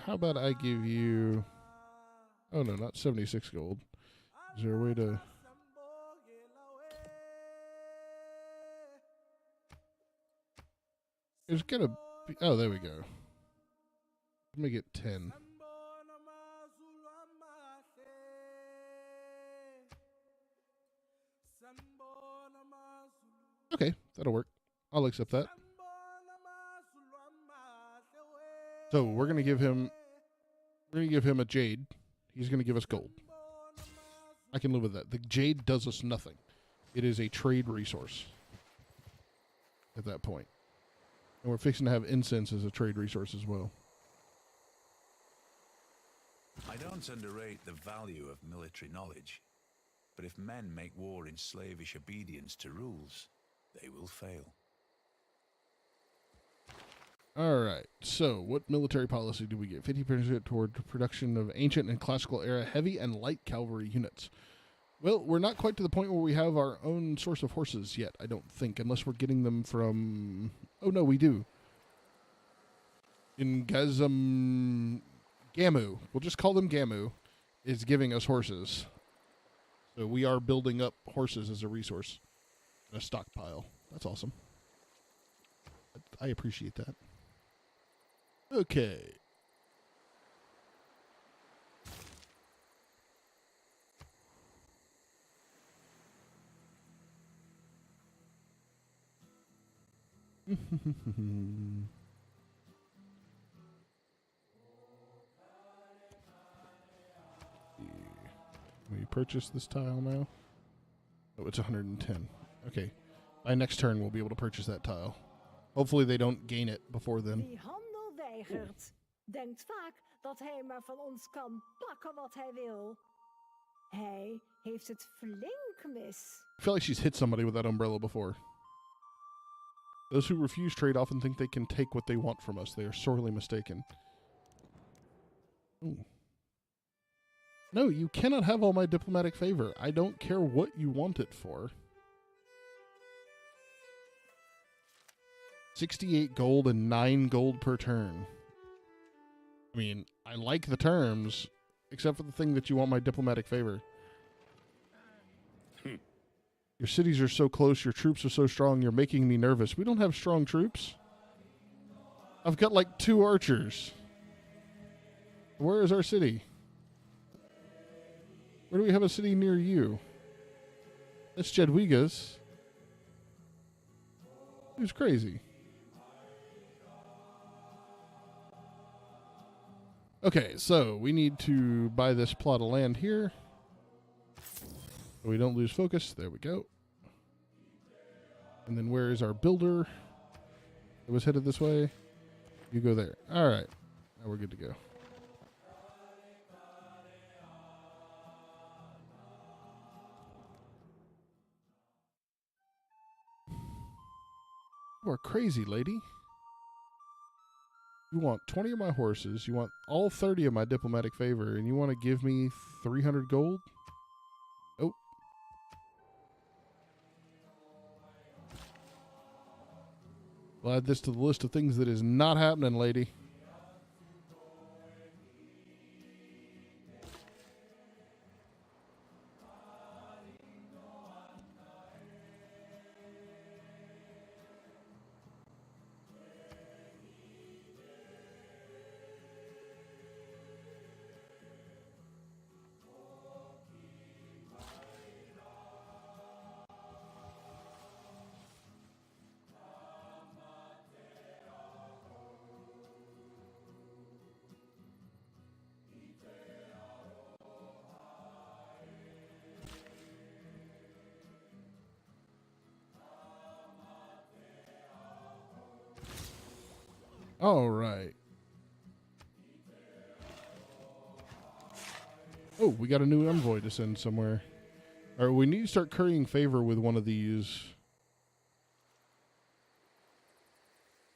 How about I give you... Oh, no, not 76 gold. Is there a way to... There's gonna be... Oh, there we go. Let me get 10. Okay, that'll work. I'll accept that. So we're gonna give him a jade. He's gonna give us gold. I can live with that. The jade does us nothing. It is a trade resource at that point. And we're fixing to have incense as a trade resource as well. I don't underrate the value of military knowledge, but if men make war in slavish obedience to rules, they will fail. All right. So, what military policy do we get? 50% toward production of ancient and classical era heavy and light cavalry units. Well, we're not quite to the point where we have our own source of horses yet, I don't think, unless we're getting them from... Oh, no, we do. In Gamu. We'll just call them Gamu, is giving us horses. So we are building up horses as a resource. A stockpile. That's awesome. I appreciate that. Okay. We purchase this tile now. Oh, it's 110. Okay. By next turn, we'll be able to purchase that tile. Hopefully they don't gain it before then. Die handel weigert. Denkt vaak dat hij maar van ons kan pakken wat hij wil. Hij heeft het flink mis. I feel like she's hit somebody with that umbrella before. Those who refuse trade often think they can take what they want from us. They are sorely mistaken. Ooh. No, you cannot have all my diplomatic favor. I don't care what you want it for. 68 gold and 9 gold per turn. I mean, I like the terms, except for the thing that you want my diplomatic favor. Your cities are so close, your troops are so strong, you're making me nervous. We don't have strong troops. I've got like 2 archers. Where is our city? Where do we have a city near you? That's Jadwiga's. Who's crazy? Okay, so we need to buy this plot of land here. So we don't lose focus. There we go. And then where is our builder? It was headed this way. You go there. All right. Now we're good to go. You are crazy, lady. You want 20 of my horses, you want all 30 of my diplomatic favor, and you want to give me 300 gold? Nope. We'll add this to the list of things that is not happening, lady. All right. Oh, we got a new envoy to send somewhere. All right, we need to start currying favor with one of these.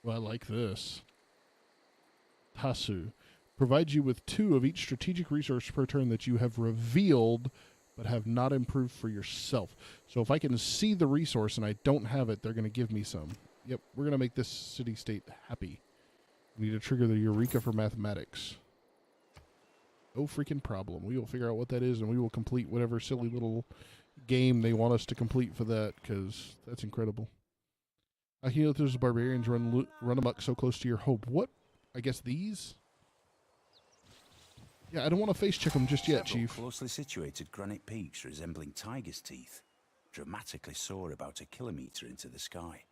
Well, I like this. Tasu. Provides you with 2 of each strategic resource per turn that you have revealed but have not improved for yourself. So if I can see the resource and I don't have it, they're going to give me some. Yep, we're going to make this city-state happy. We need to trigger the Eureka for mathematics. No freaking problem. We will figure out what that is, and we will complete whatever silly little game they want us to complete for that, because that's incredible. I hear that there's barbarians run amok so close to your hope. What? I guess these? Yeah, I don't want to face check them just yet, Several Chief. closely situated granite peaks resembling tiger's teeth dramatically soar about a kilometre into the sky.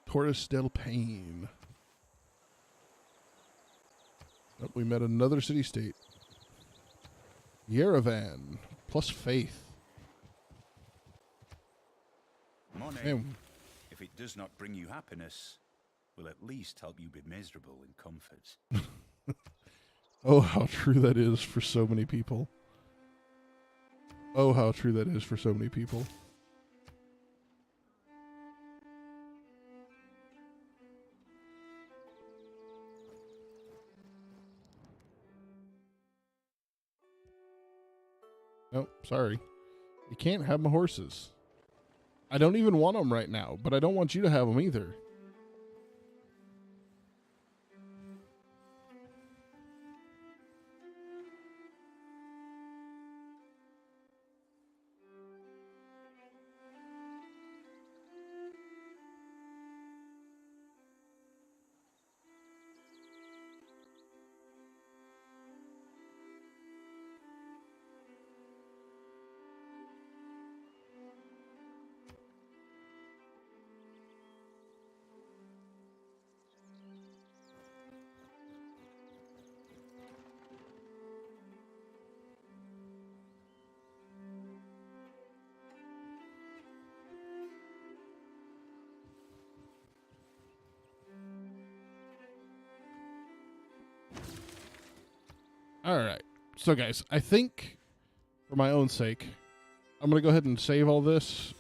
Torres del Paine. Oh, we met another city-state. Yerevan, plus faith. Money, Man, if it does not bring you happiness, will at least help you be miserable in comfort. oh, how true that is for so many people. Oh, how true that is for so many people. Nope, sorry. You can't have my horses. I don't even want them right now, but I don't want you to have them either. All right. So, guys, I think for my own sake, I'm going to go ahead and save all this.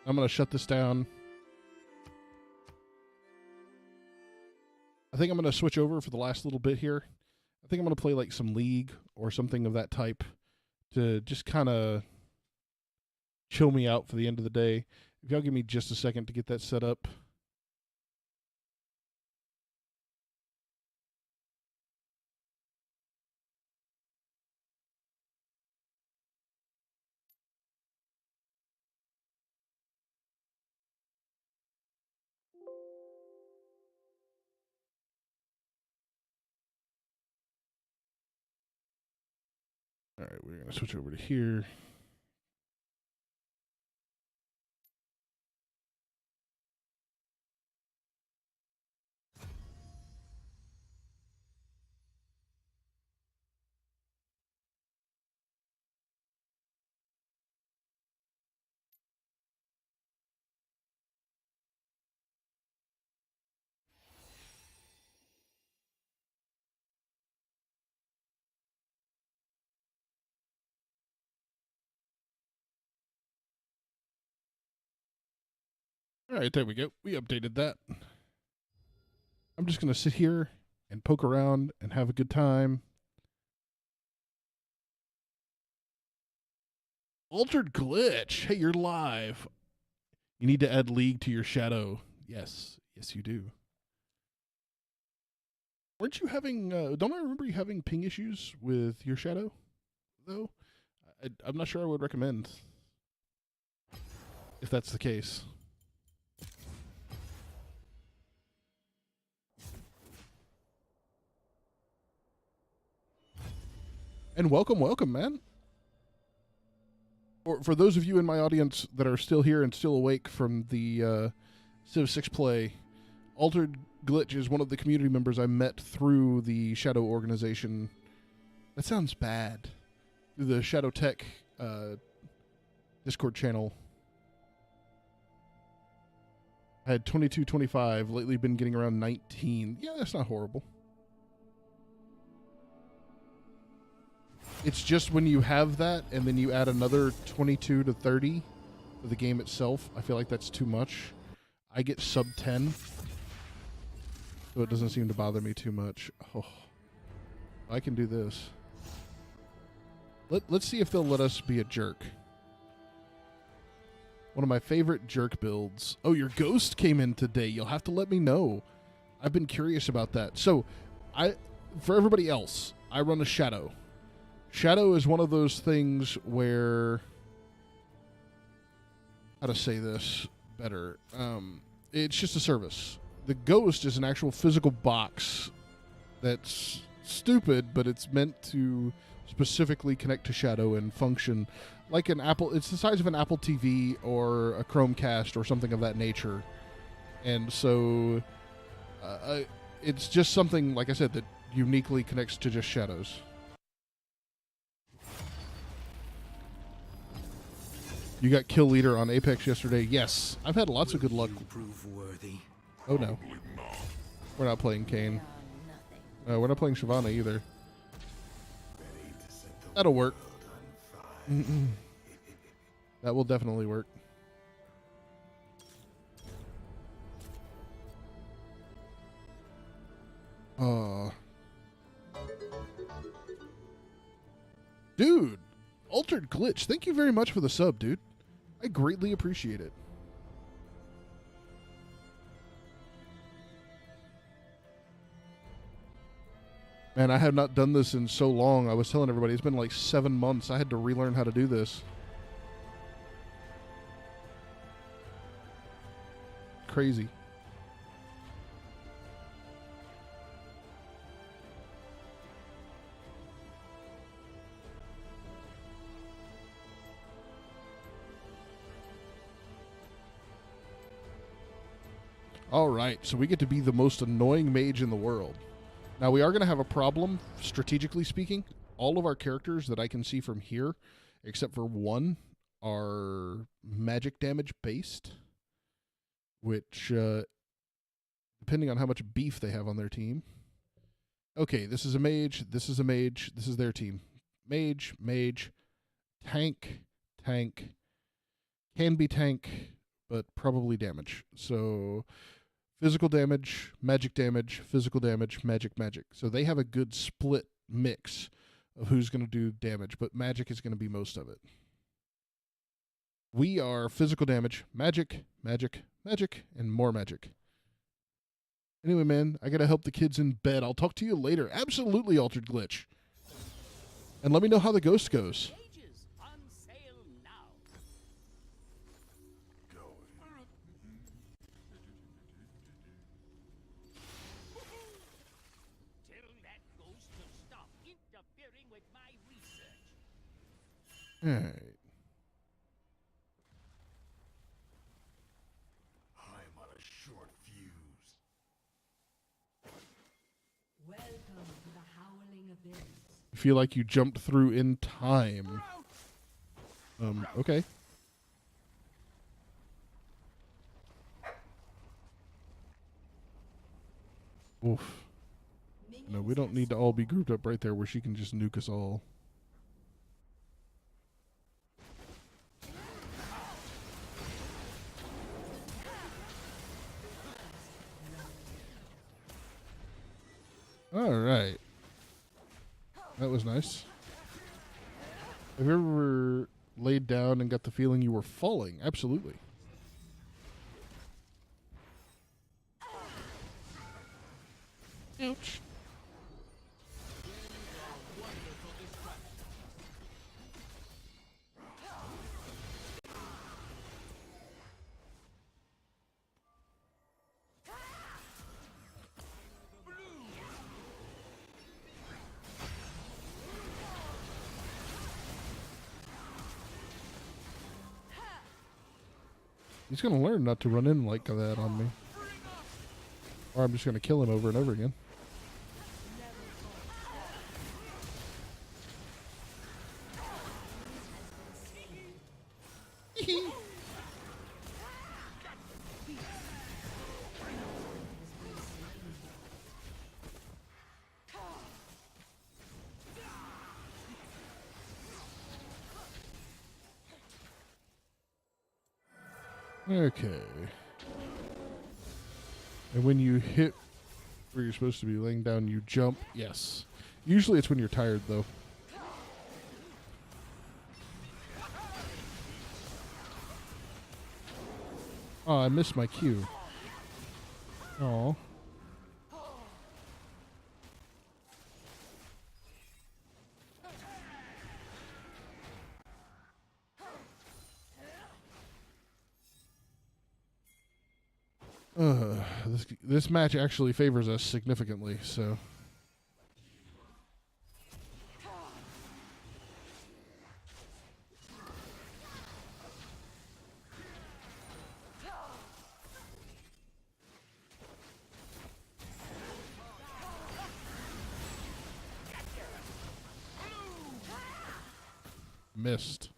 I'm going to shut this down. I think I'm going to switch over for the last little bit here. I think I'm going to play like some League or something of that type to just kind of chill me out for the end of the day. If y'all give me just a second to get that set up. All right, we're going to switch over to here. All right, there we go. We updated that. I'm just going to sit here and poke around and have a good time. Altered glitch. Hey, you're live. You need to add League to your shadow. Yes. Yes, you do. Weren't you having... don't I remember you having ping issues with your shadow, though? I'm not sure I would recommend if that's the case. And welcome, man. For those of you in my audience that are still here and still awake from the Civ 6 play, Altered Glitch is one of the community members I met through the Shadow organization. That sounds bad. Through the Shadow Tech Discord channel. I had 22, 25. Lately been getting around 19. Yeah, that's not horrible. It's just when you have that and then you add another 22 to 30 for the game itself, I feel like that's too much. I get sub 10 so it doesn't seem to bother me too much. Oh, I can do this. Let's see if they'll let us be a jerk. One of my favorite jerk builds. Oh, your ghost came in today. You'll have to let me know. I've been curious about that. So, for everybody else, I run a Shadow. Shadow is one of those things where, how to say this better? It's just a service. The ghost is an actual physical box that's stupid, but it's meant to specifically connect to Shadow and function like an Apple. It's the size of an Apple TV or a Chromecast or something of that nature. And so it's just something, like I said, that uniquely connects to just shadows. You got Kill Leader on Apex yesterday. Yes, I've had lots of good luck. Prove worthy. Oh no, we're not playing Kayn. No, we're not playing Shyvana either. That'll work. That will definitely work. Dude, Altered Glitch, thank you very much for the sub, dude. I greatly appreciate it. Man, I have not done this in so long. I was telling everybody, it's been like 7 months. I had to relearn how to do this. Crazy. All right, so we get to be the most annoying mage in the world. Now, we are going to have a problem, strategically speaking. All of our characters that I can see from here, except for one, are magic damage based, which, depending on how much beef they have on their team. Okay, this is a mage, this is a mage, this is their team. Mage, mage, tank, tank, can be tank, but probably damage. So physical damage, physical damage, magic, magic. So they have a good split mix of who's going to do damage, but magic is going to be most of it. We are physical damage, magic, magic, magic, and more magic. Anyway, man, I got to help the kids in bed. I'll talk to you later. Absolutely, Altered Glitch. And let me know how the ghost goes. All right. I'm on a short fuse. Welcome to the Howling Abyss. I feel like you jumped through in time. Okay. Oof. No, we don't need to all be grouped up right there where she can just nuke us all. All right. That was nice. Have you ever laid down and got the feeling you were falling? Absolutely. Ouch. He's going to learn not to run in like that on me. Or I'm just going to kill him over and over again. Okay. And when you hit Where you're supposed to be laying down, you jump. Yes. Usually it's when you're tired, though. Oh, I missed my cue. Oh. This match actually favors us significantly, so. Missed.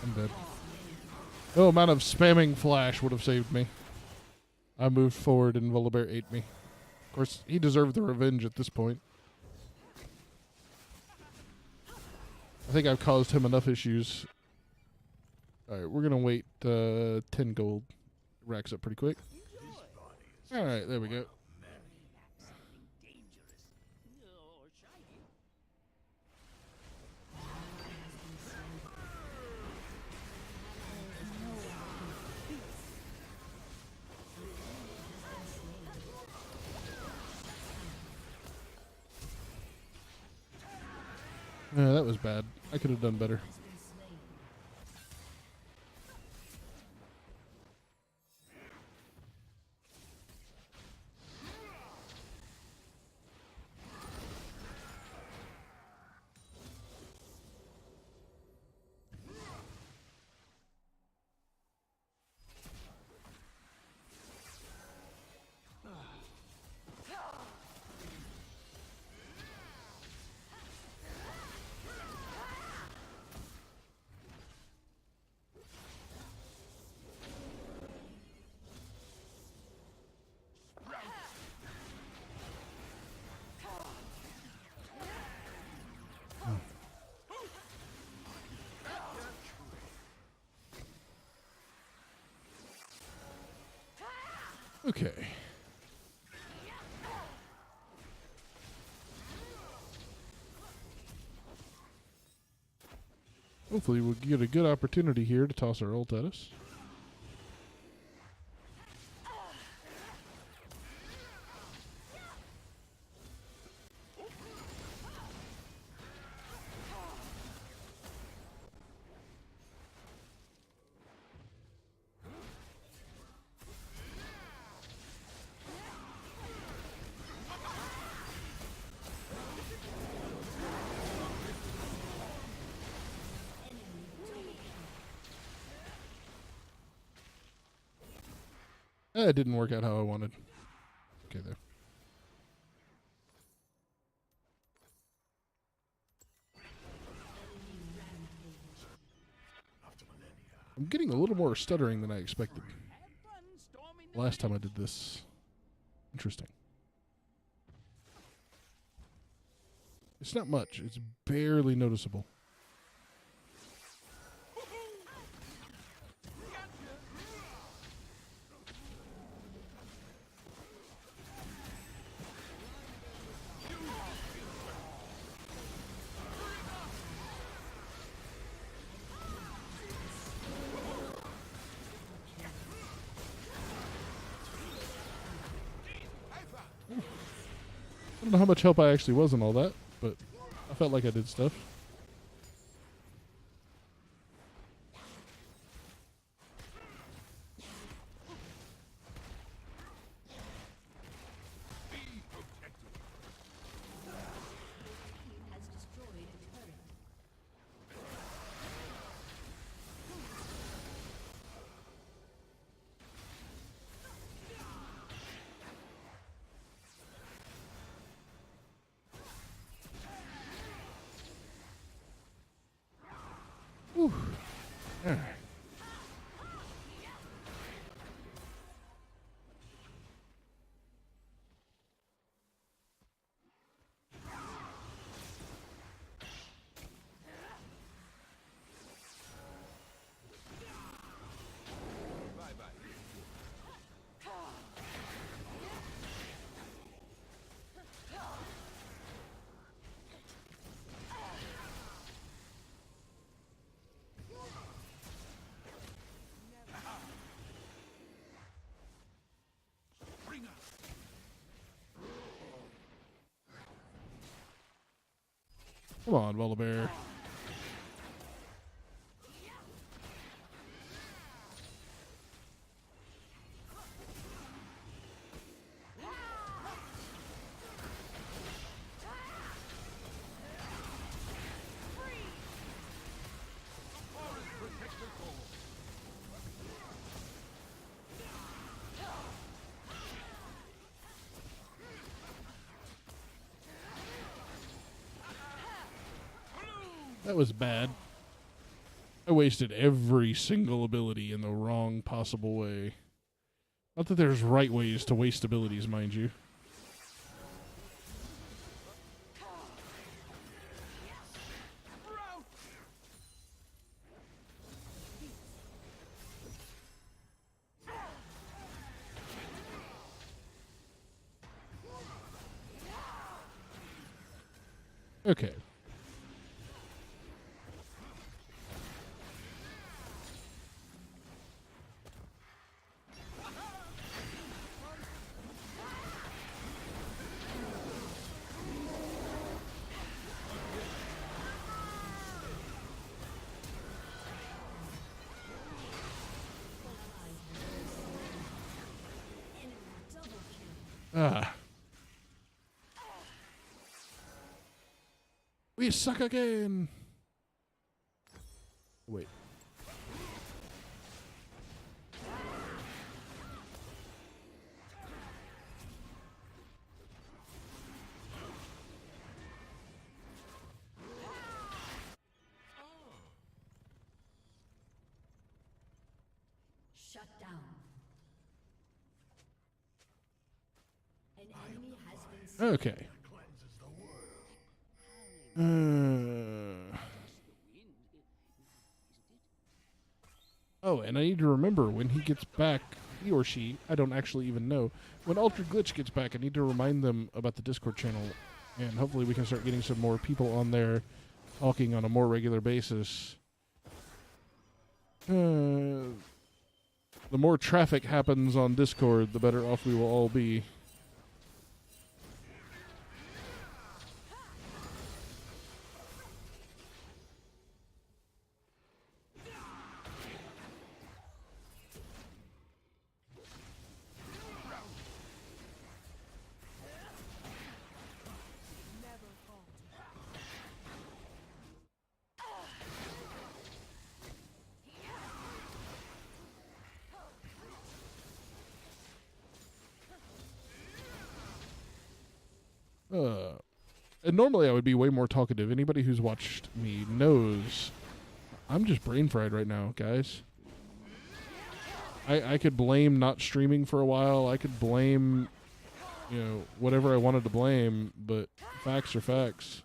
I'm dead. No amount of spamming flash would have saved me. I moved forward and Volibear ate me. Of course, he deserved the revenge at this point. I think I've caused him enough issues. Alright, we're going to wait 10 gold. Racks up pretty quick. Alright, there we go. Yeah, that was bad. I could have done better. Okay. Hopefully we'll get a good opportunity here to toss our ult at us. It didn't work out how I wanted. Okay, there. I'm getting a little more stuttering than I expected. Last time I did this. Interesting. It's not much. It's barely noticeable. I don't know how much help I actually was in all that, but I felt like I did stuff. Whew. All right. Come on, Volibear. That was bad. I wasted every single ability in the wrong possible way. Not that there's right ways to waste abilities, mind you. Okay. Ah. We suck again. Wait. Shut down. An enemy has been slain. Okay. Oh, and I need to remember when he gets back, he or she, I don't actually even know. When Altered Glitch gets back, I need to remind them about the Discord channel, and hopefully we can start getting some more people on there talking on a more regular basis. The more traffic happens on Discord, the better off we will all be. And normally I would be way more talkative. Anybody who's watched me knows I'm just brain fried right now, guys. I could blame not streaming for a while. I could blame, whatever I wanted to blame, but facts are facts.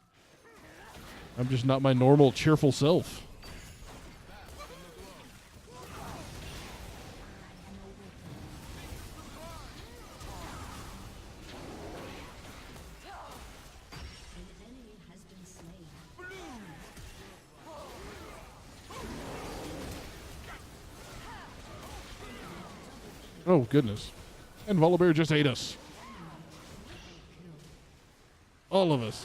I'm just not my normal cheerful self. Oh, goodness. And Volibear just ate us. All of us.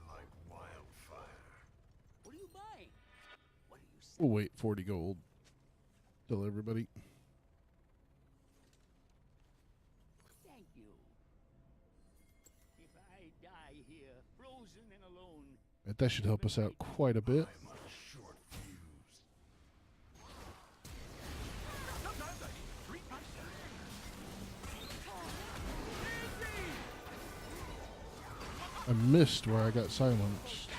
Like wildfire. What are you buying? What are you We'll wait 40 gold. Tell everybody. Thank you. If I die here, frozen and alone, That should help us out quite a bit. I'm on a short fuse. I missed where I got silenced.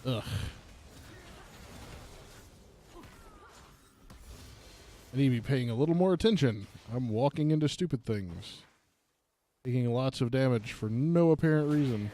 Ugh. I need to be paying a little more attention. I'm walking into stupid things. Taking lots of damage for no apparent reason.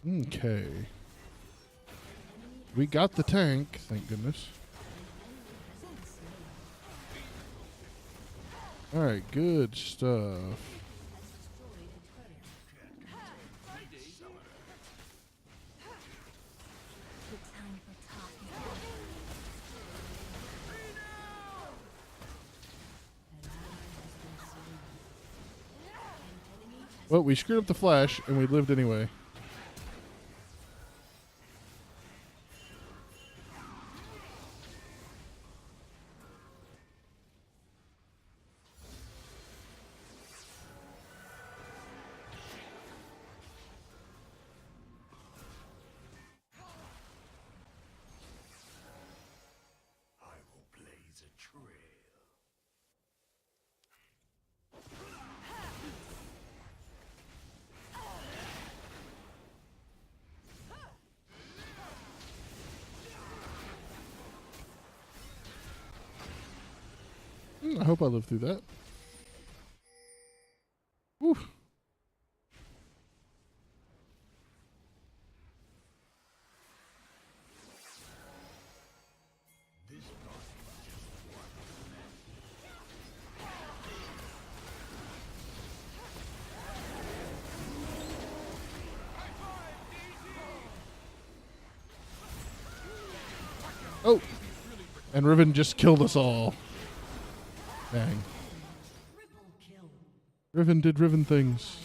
Okay. We got the tank, thank goodness. Alright, good stuff. Well, we screwed up the flash, and we lived anyway. I will blaze a trail. I hope I live through that. Woo. Oh, and Riven just killed us all. Dang. Riven did Riven things.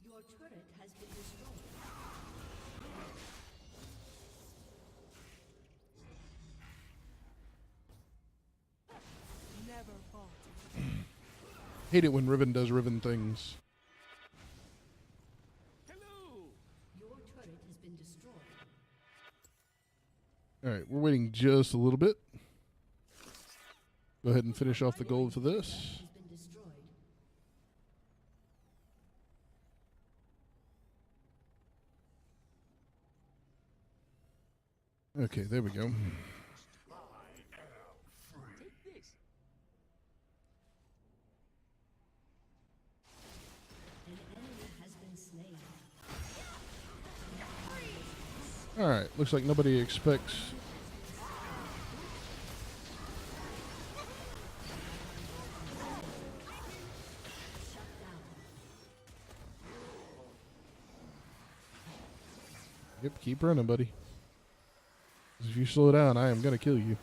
Your turret has been destroyed. Hate it when Riven does Riven things. Your turret has been destroyed. Alright, we're waiting just a little bit. Go ahead and finish off the gold for this. Has been destroyed. Okay, there we go. Take this. An enemy has been slain. Alright, looks like nobody expects. Yep, keep running, buddy. 'Cause if you slow down, I am gonna kill you.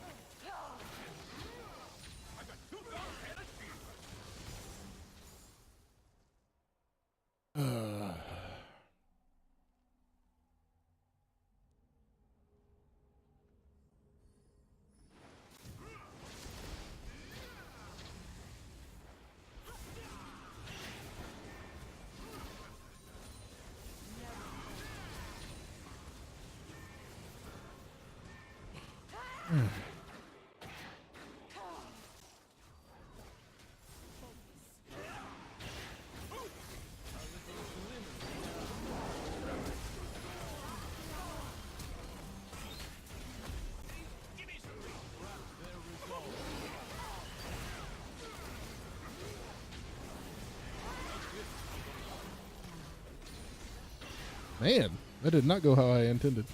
Man, that did not go how I intended.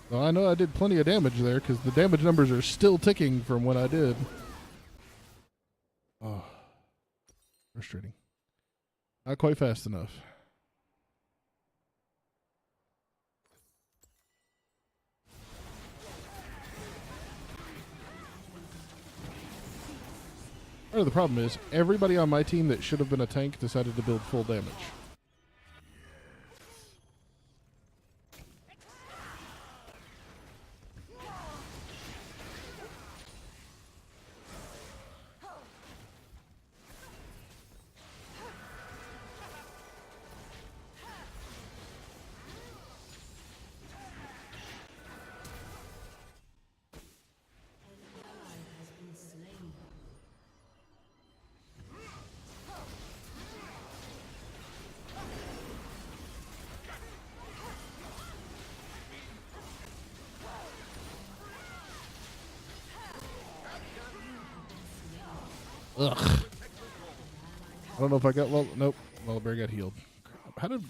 Well, I know I did plenty of damage there because the damage numbers are still ticking from what I did. Oh, frustrating. Not quite fast enough. Part of the problem is everybody on my team that should have been a tank decided to build full damage. Ugh. I don't know if I got nope. Bear got healed. How did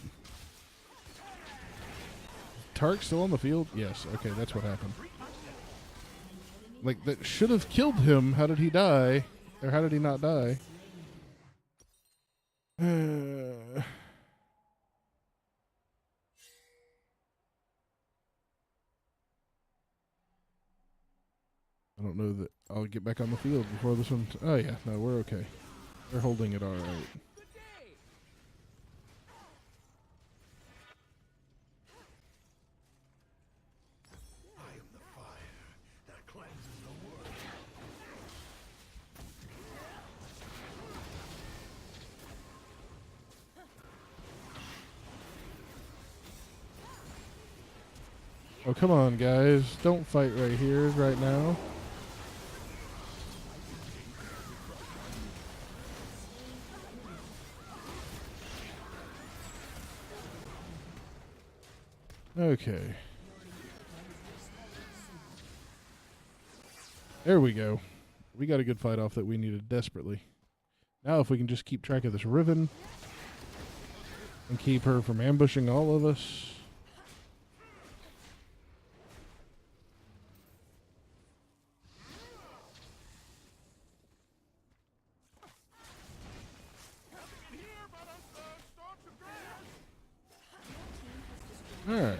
Tark still on the field? Yes. Okay, that's what happened. Like that should have killed him. How did he die? Or how did he not die? I don't know that I'll get back on the field before this one. Oh yeah, no, we're okay. They're holding it all right. I am the fire that cleanses the world. Oh, come on, guys. Don't fight right here, right now. Okay. There we go. We got a good fight off that we needed desperately. Now if we can just keep track of this Riven and keep her from ambushing all of us. All right.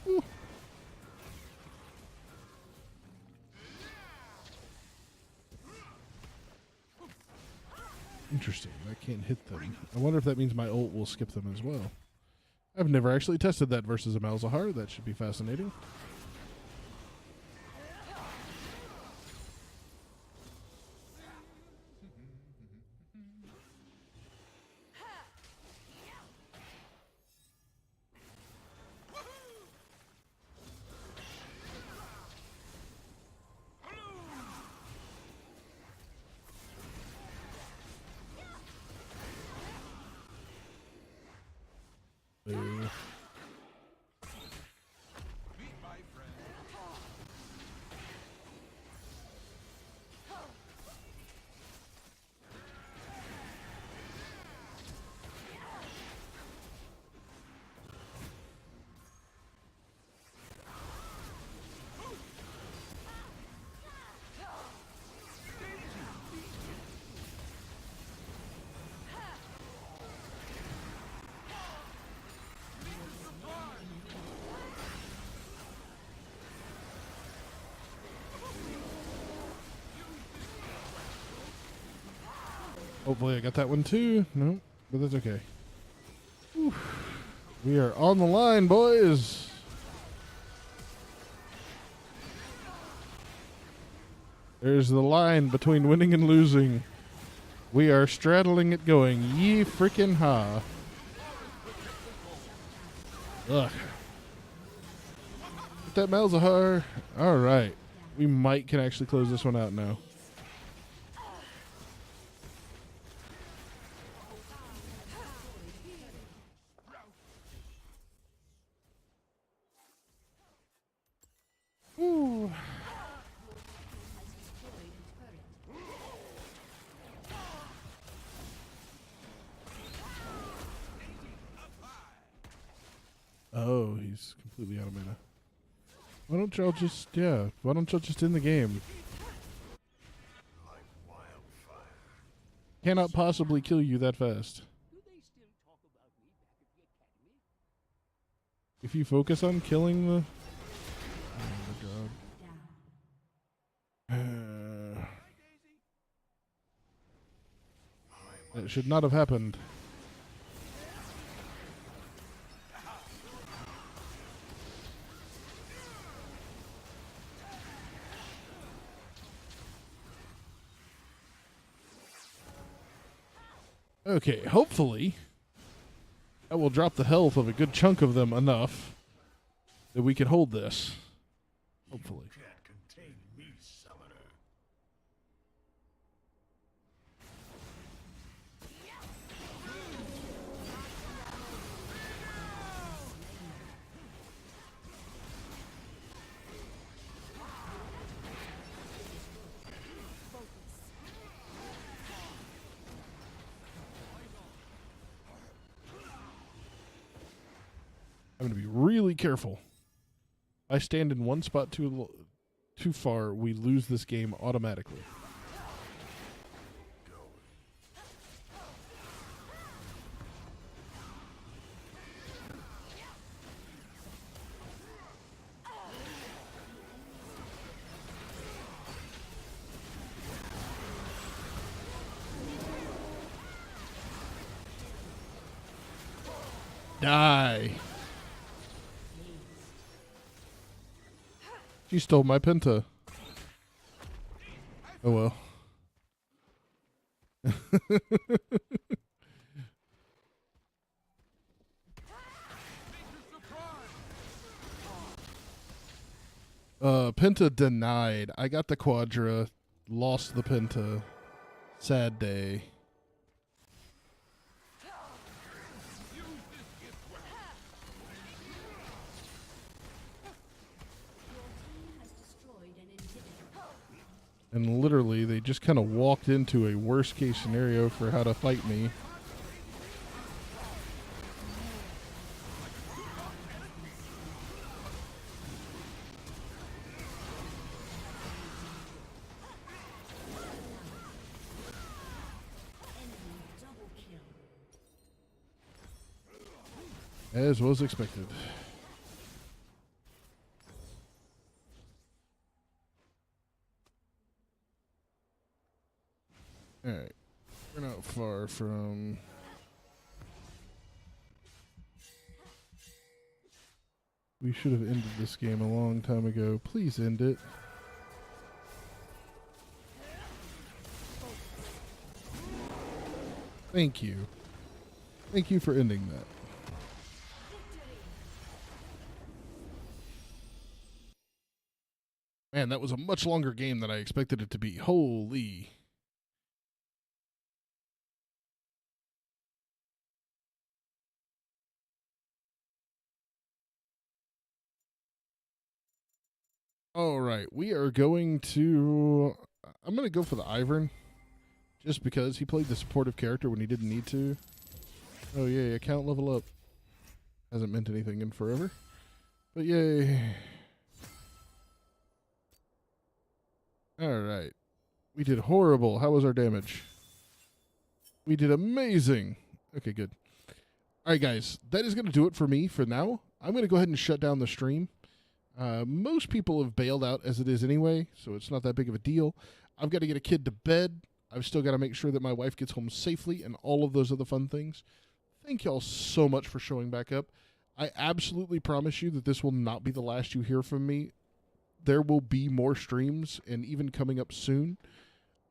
Ooh. Interesting. I can't hit them. I wonder if that means my ult will skip them as well. I've never actually tested that versus a Malzahar. That should be fascinating. Boo. Hopefully I got that one too. No, but that's okay. Whew. We are on the line, boys. There's the line between winning and losing. We are straddling it going. Ye freaking ha. Ugh. Get that Malzahar. All right. We might can actually close this one out now. Ooh. Oh, he's completely out of mana. Why don't y'all just, why don't y'all just end the game? Like wildfire. Cannot possibly kill you that fast. Do they still talk about me back at the academy? If you focus on killing the... Oh my god. That should not have happened. Okay, hopefully that will drop the health of a good chunk of them enough that we can hold this. Hopefully. Can't contain me, summoner. I'm going to be really careful. If I stand in one spot too far, we lose this game automatically. Die. She stole my Penta. Oh well. Penta denied. I got the Quadra, lost the Penta. Sad day. And literally, they just kind of walked into a worst case scenario for how to fight me. As was expected. Alright. We're not far from... We should have ended this game a long time ago. Please end it. Thank you. Thank you for ending that. Man, that was a much longer game than I expected it to be. Holy. All right, we are going to... I'm going to go for the Ivern. Just because he played the supportive character when he didn't need to. Oh, yay, account level up. Hasn't meant anything in forever. But yay. All right. We did horrible. How was our damage? We did amazing. Okay, good. All right, guys. That is going to do it for me for now. I'm going to go ahead and shut down the stream. Most people have bailed out as it is anyway, so it's not that big of a deal. I've got to get a kid to bed. I've still got to make sure that my wife gets home safely and all of those other fun things. Thank y'all so much for showing back up. I absolutely promise you that this will not be the last you hear from me. There will be more streams and even coming up soon.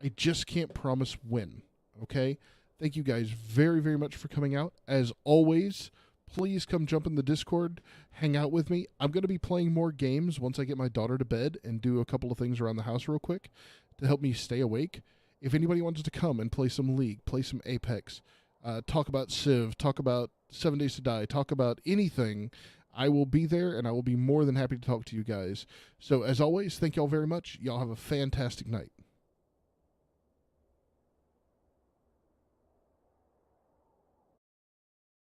I just can't promise when, okay? Thank you guys very, very much for coming out. As always, please come jump in the Discord, hang out with me. I'm going to be playing more games once I get my daughter to bed and do a couple of things around the house real quick to help me stay awake. If anybody wants to come and play some League, play some Apex, talk about Civ, talk about 7 Days to Die, talk about anything, I will be there and I will be more than happy to talk to you guys. So as always, thank y'all very much. Y'all have a fantastic night.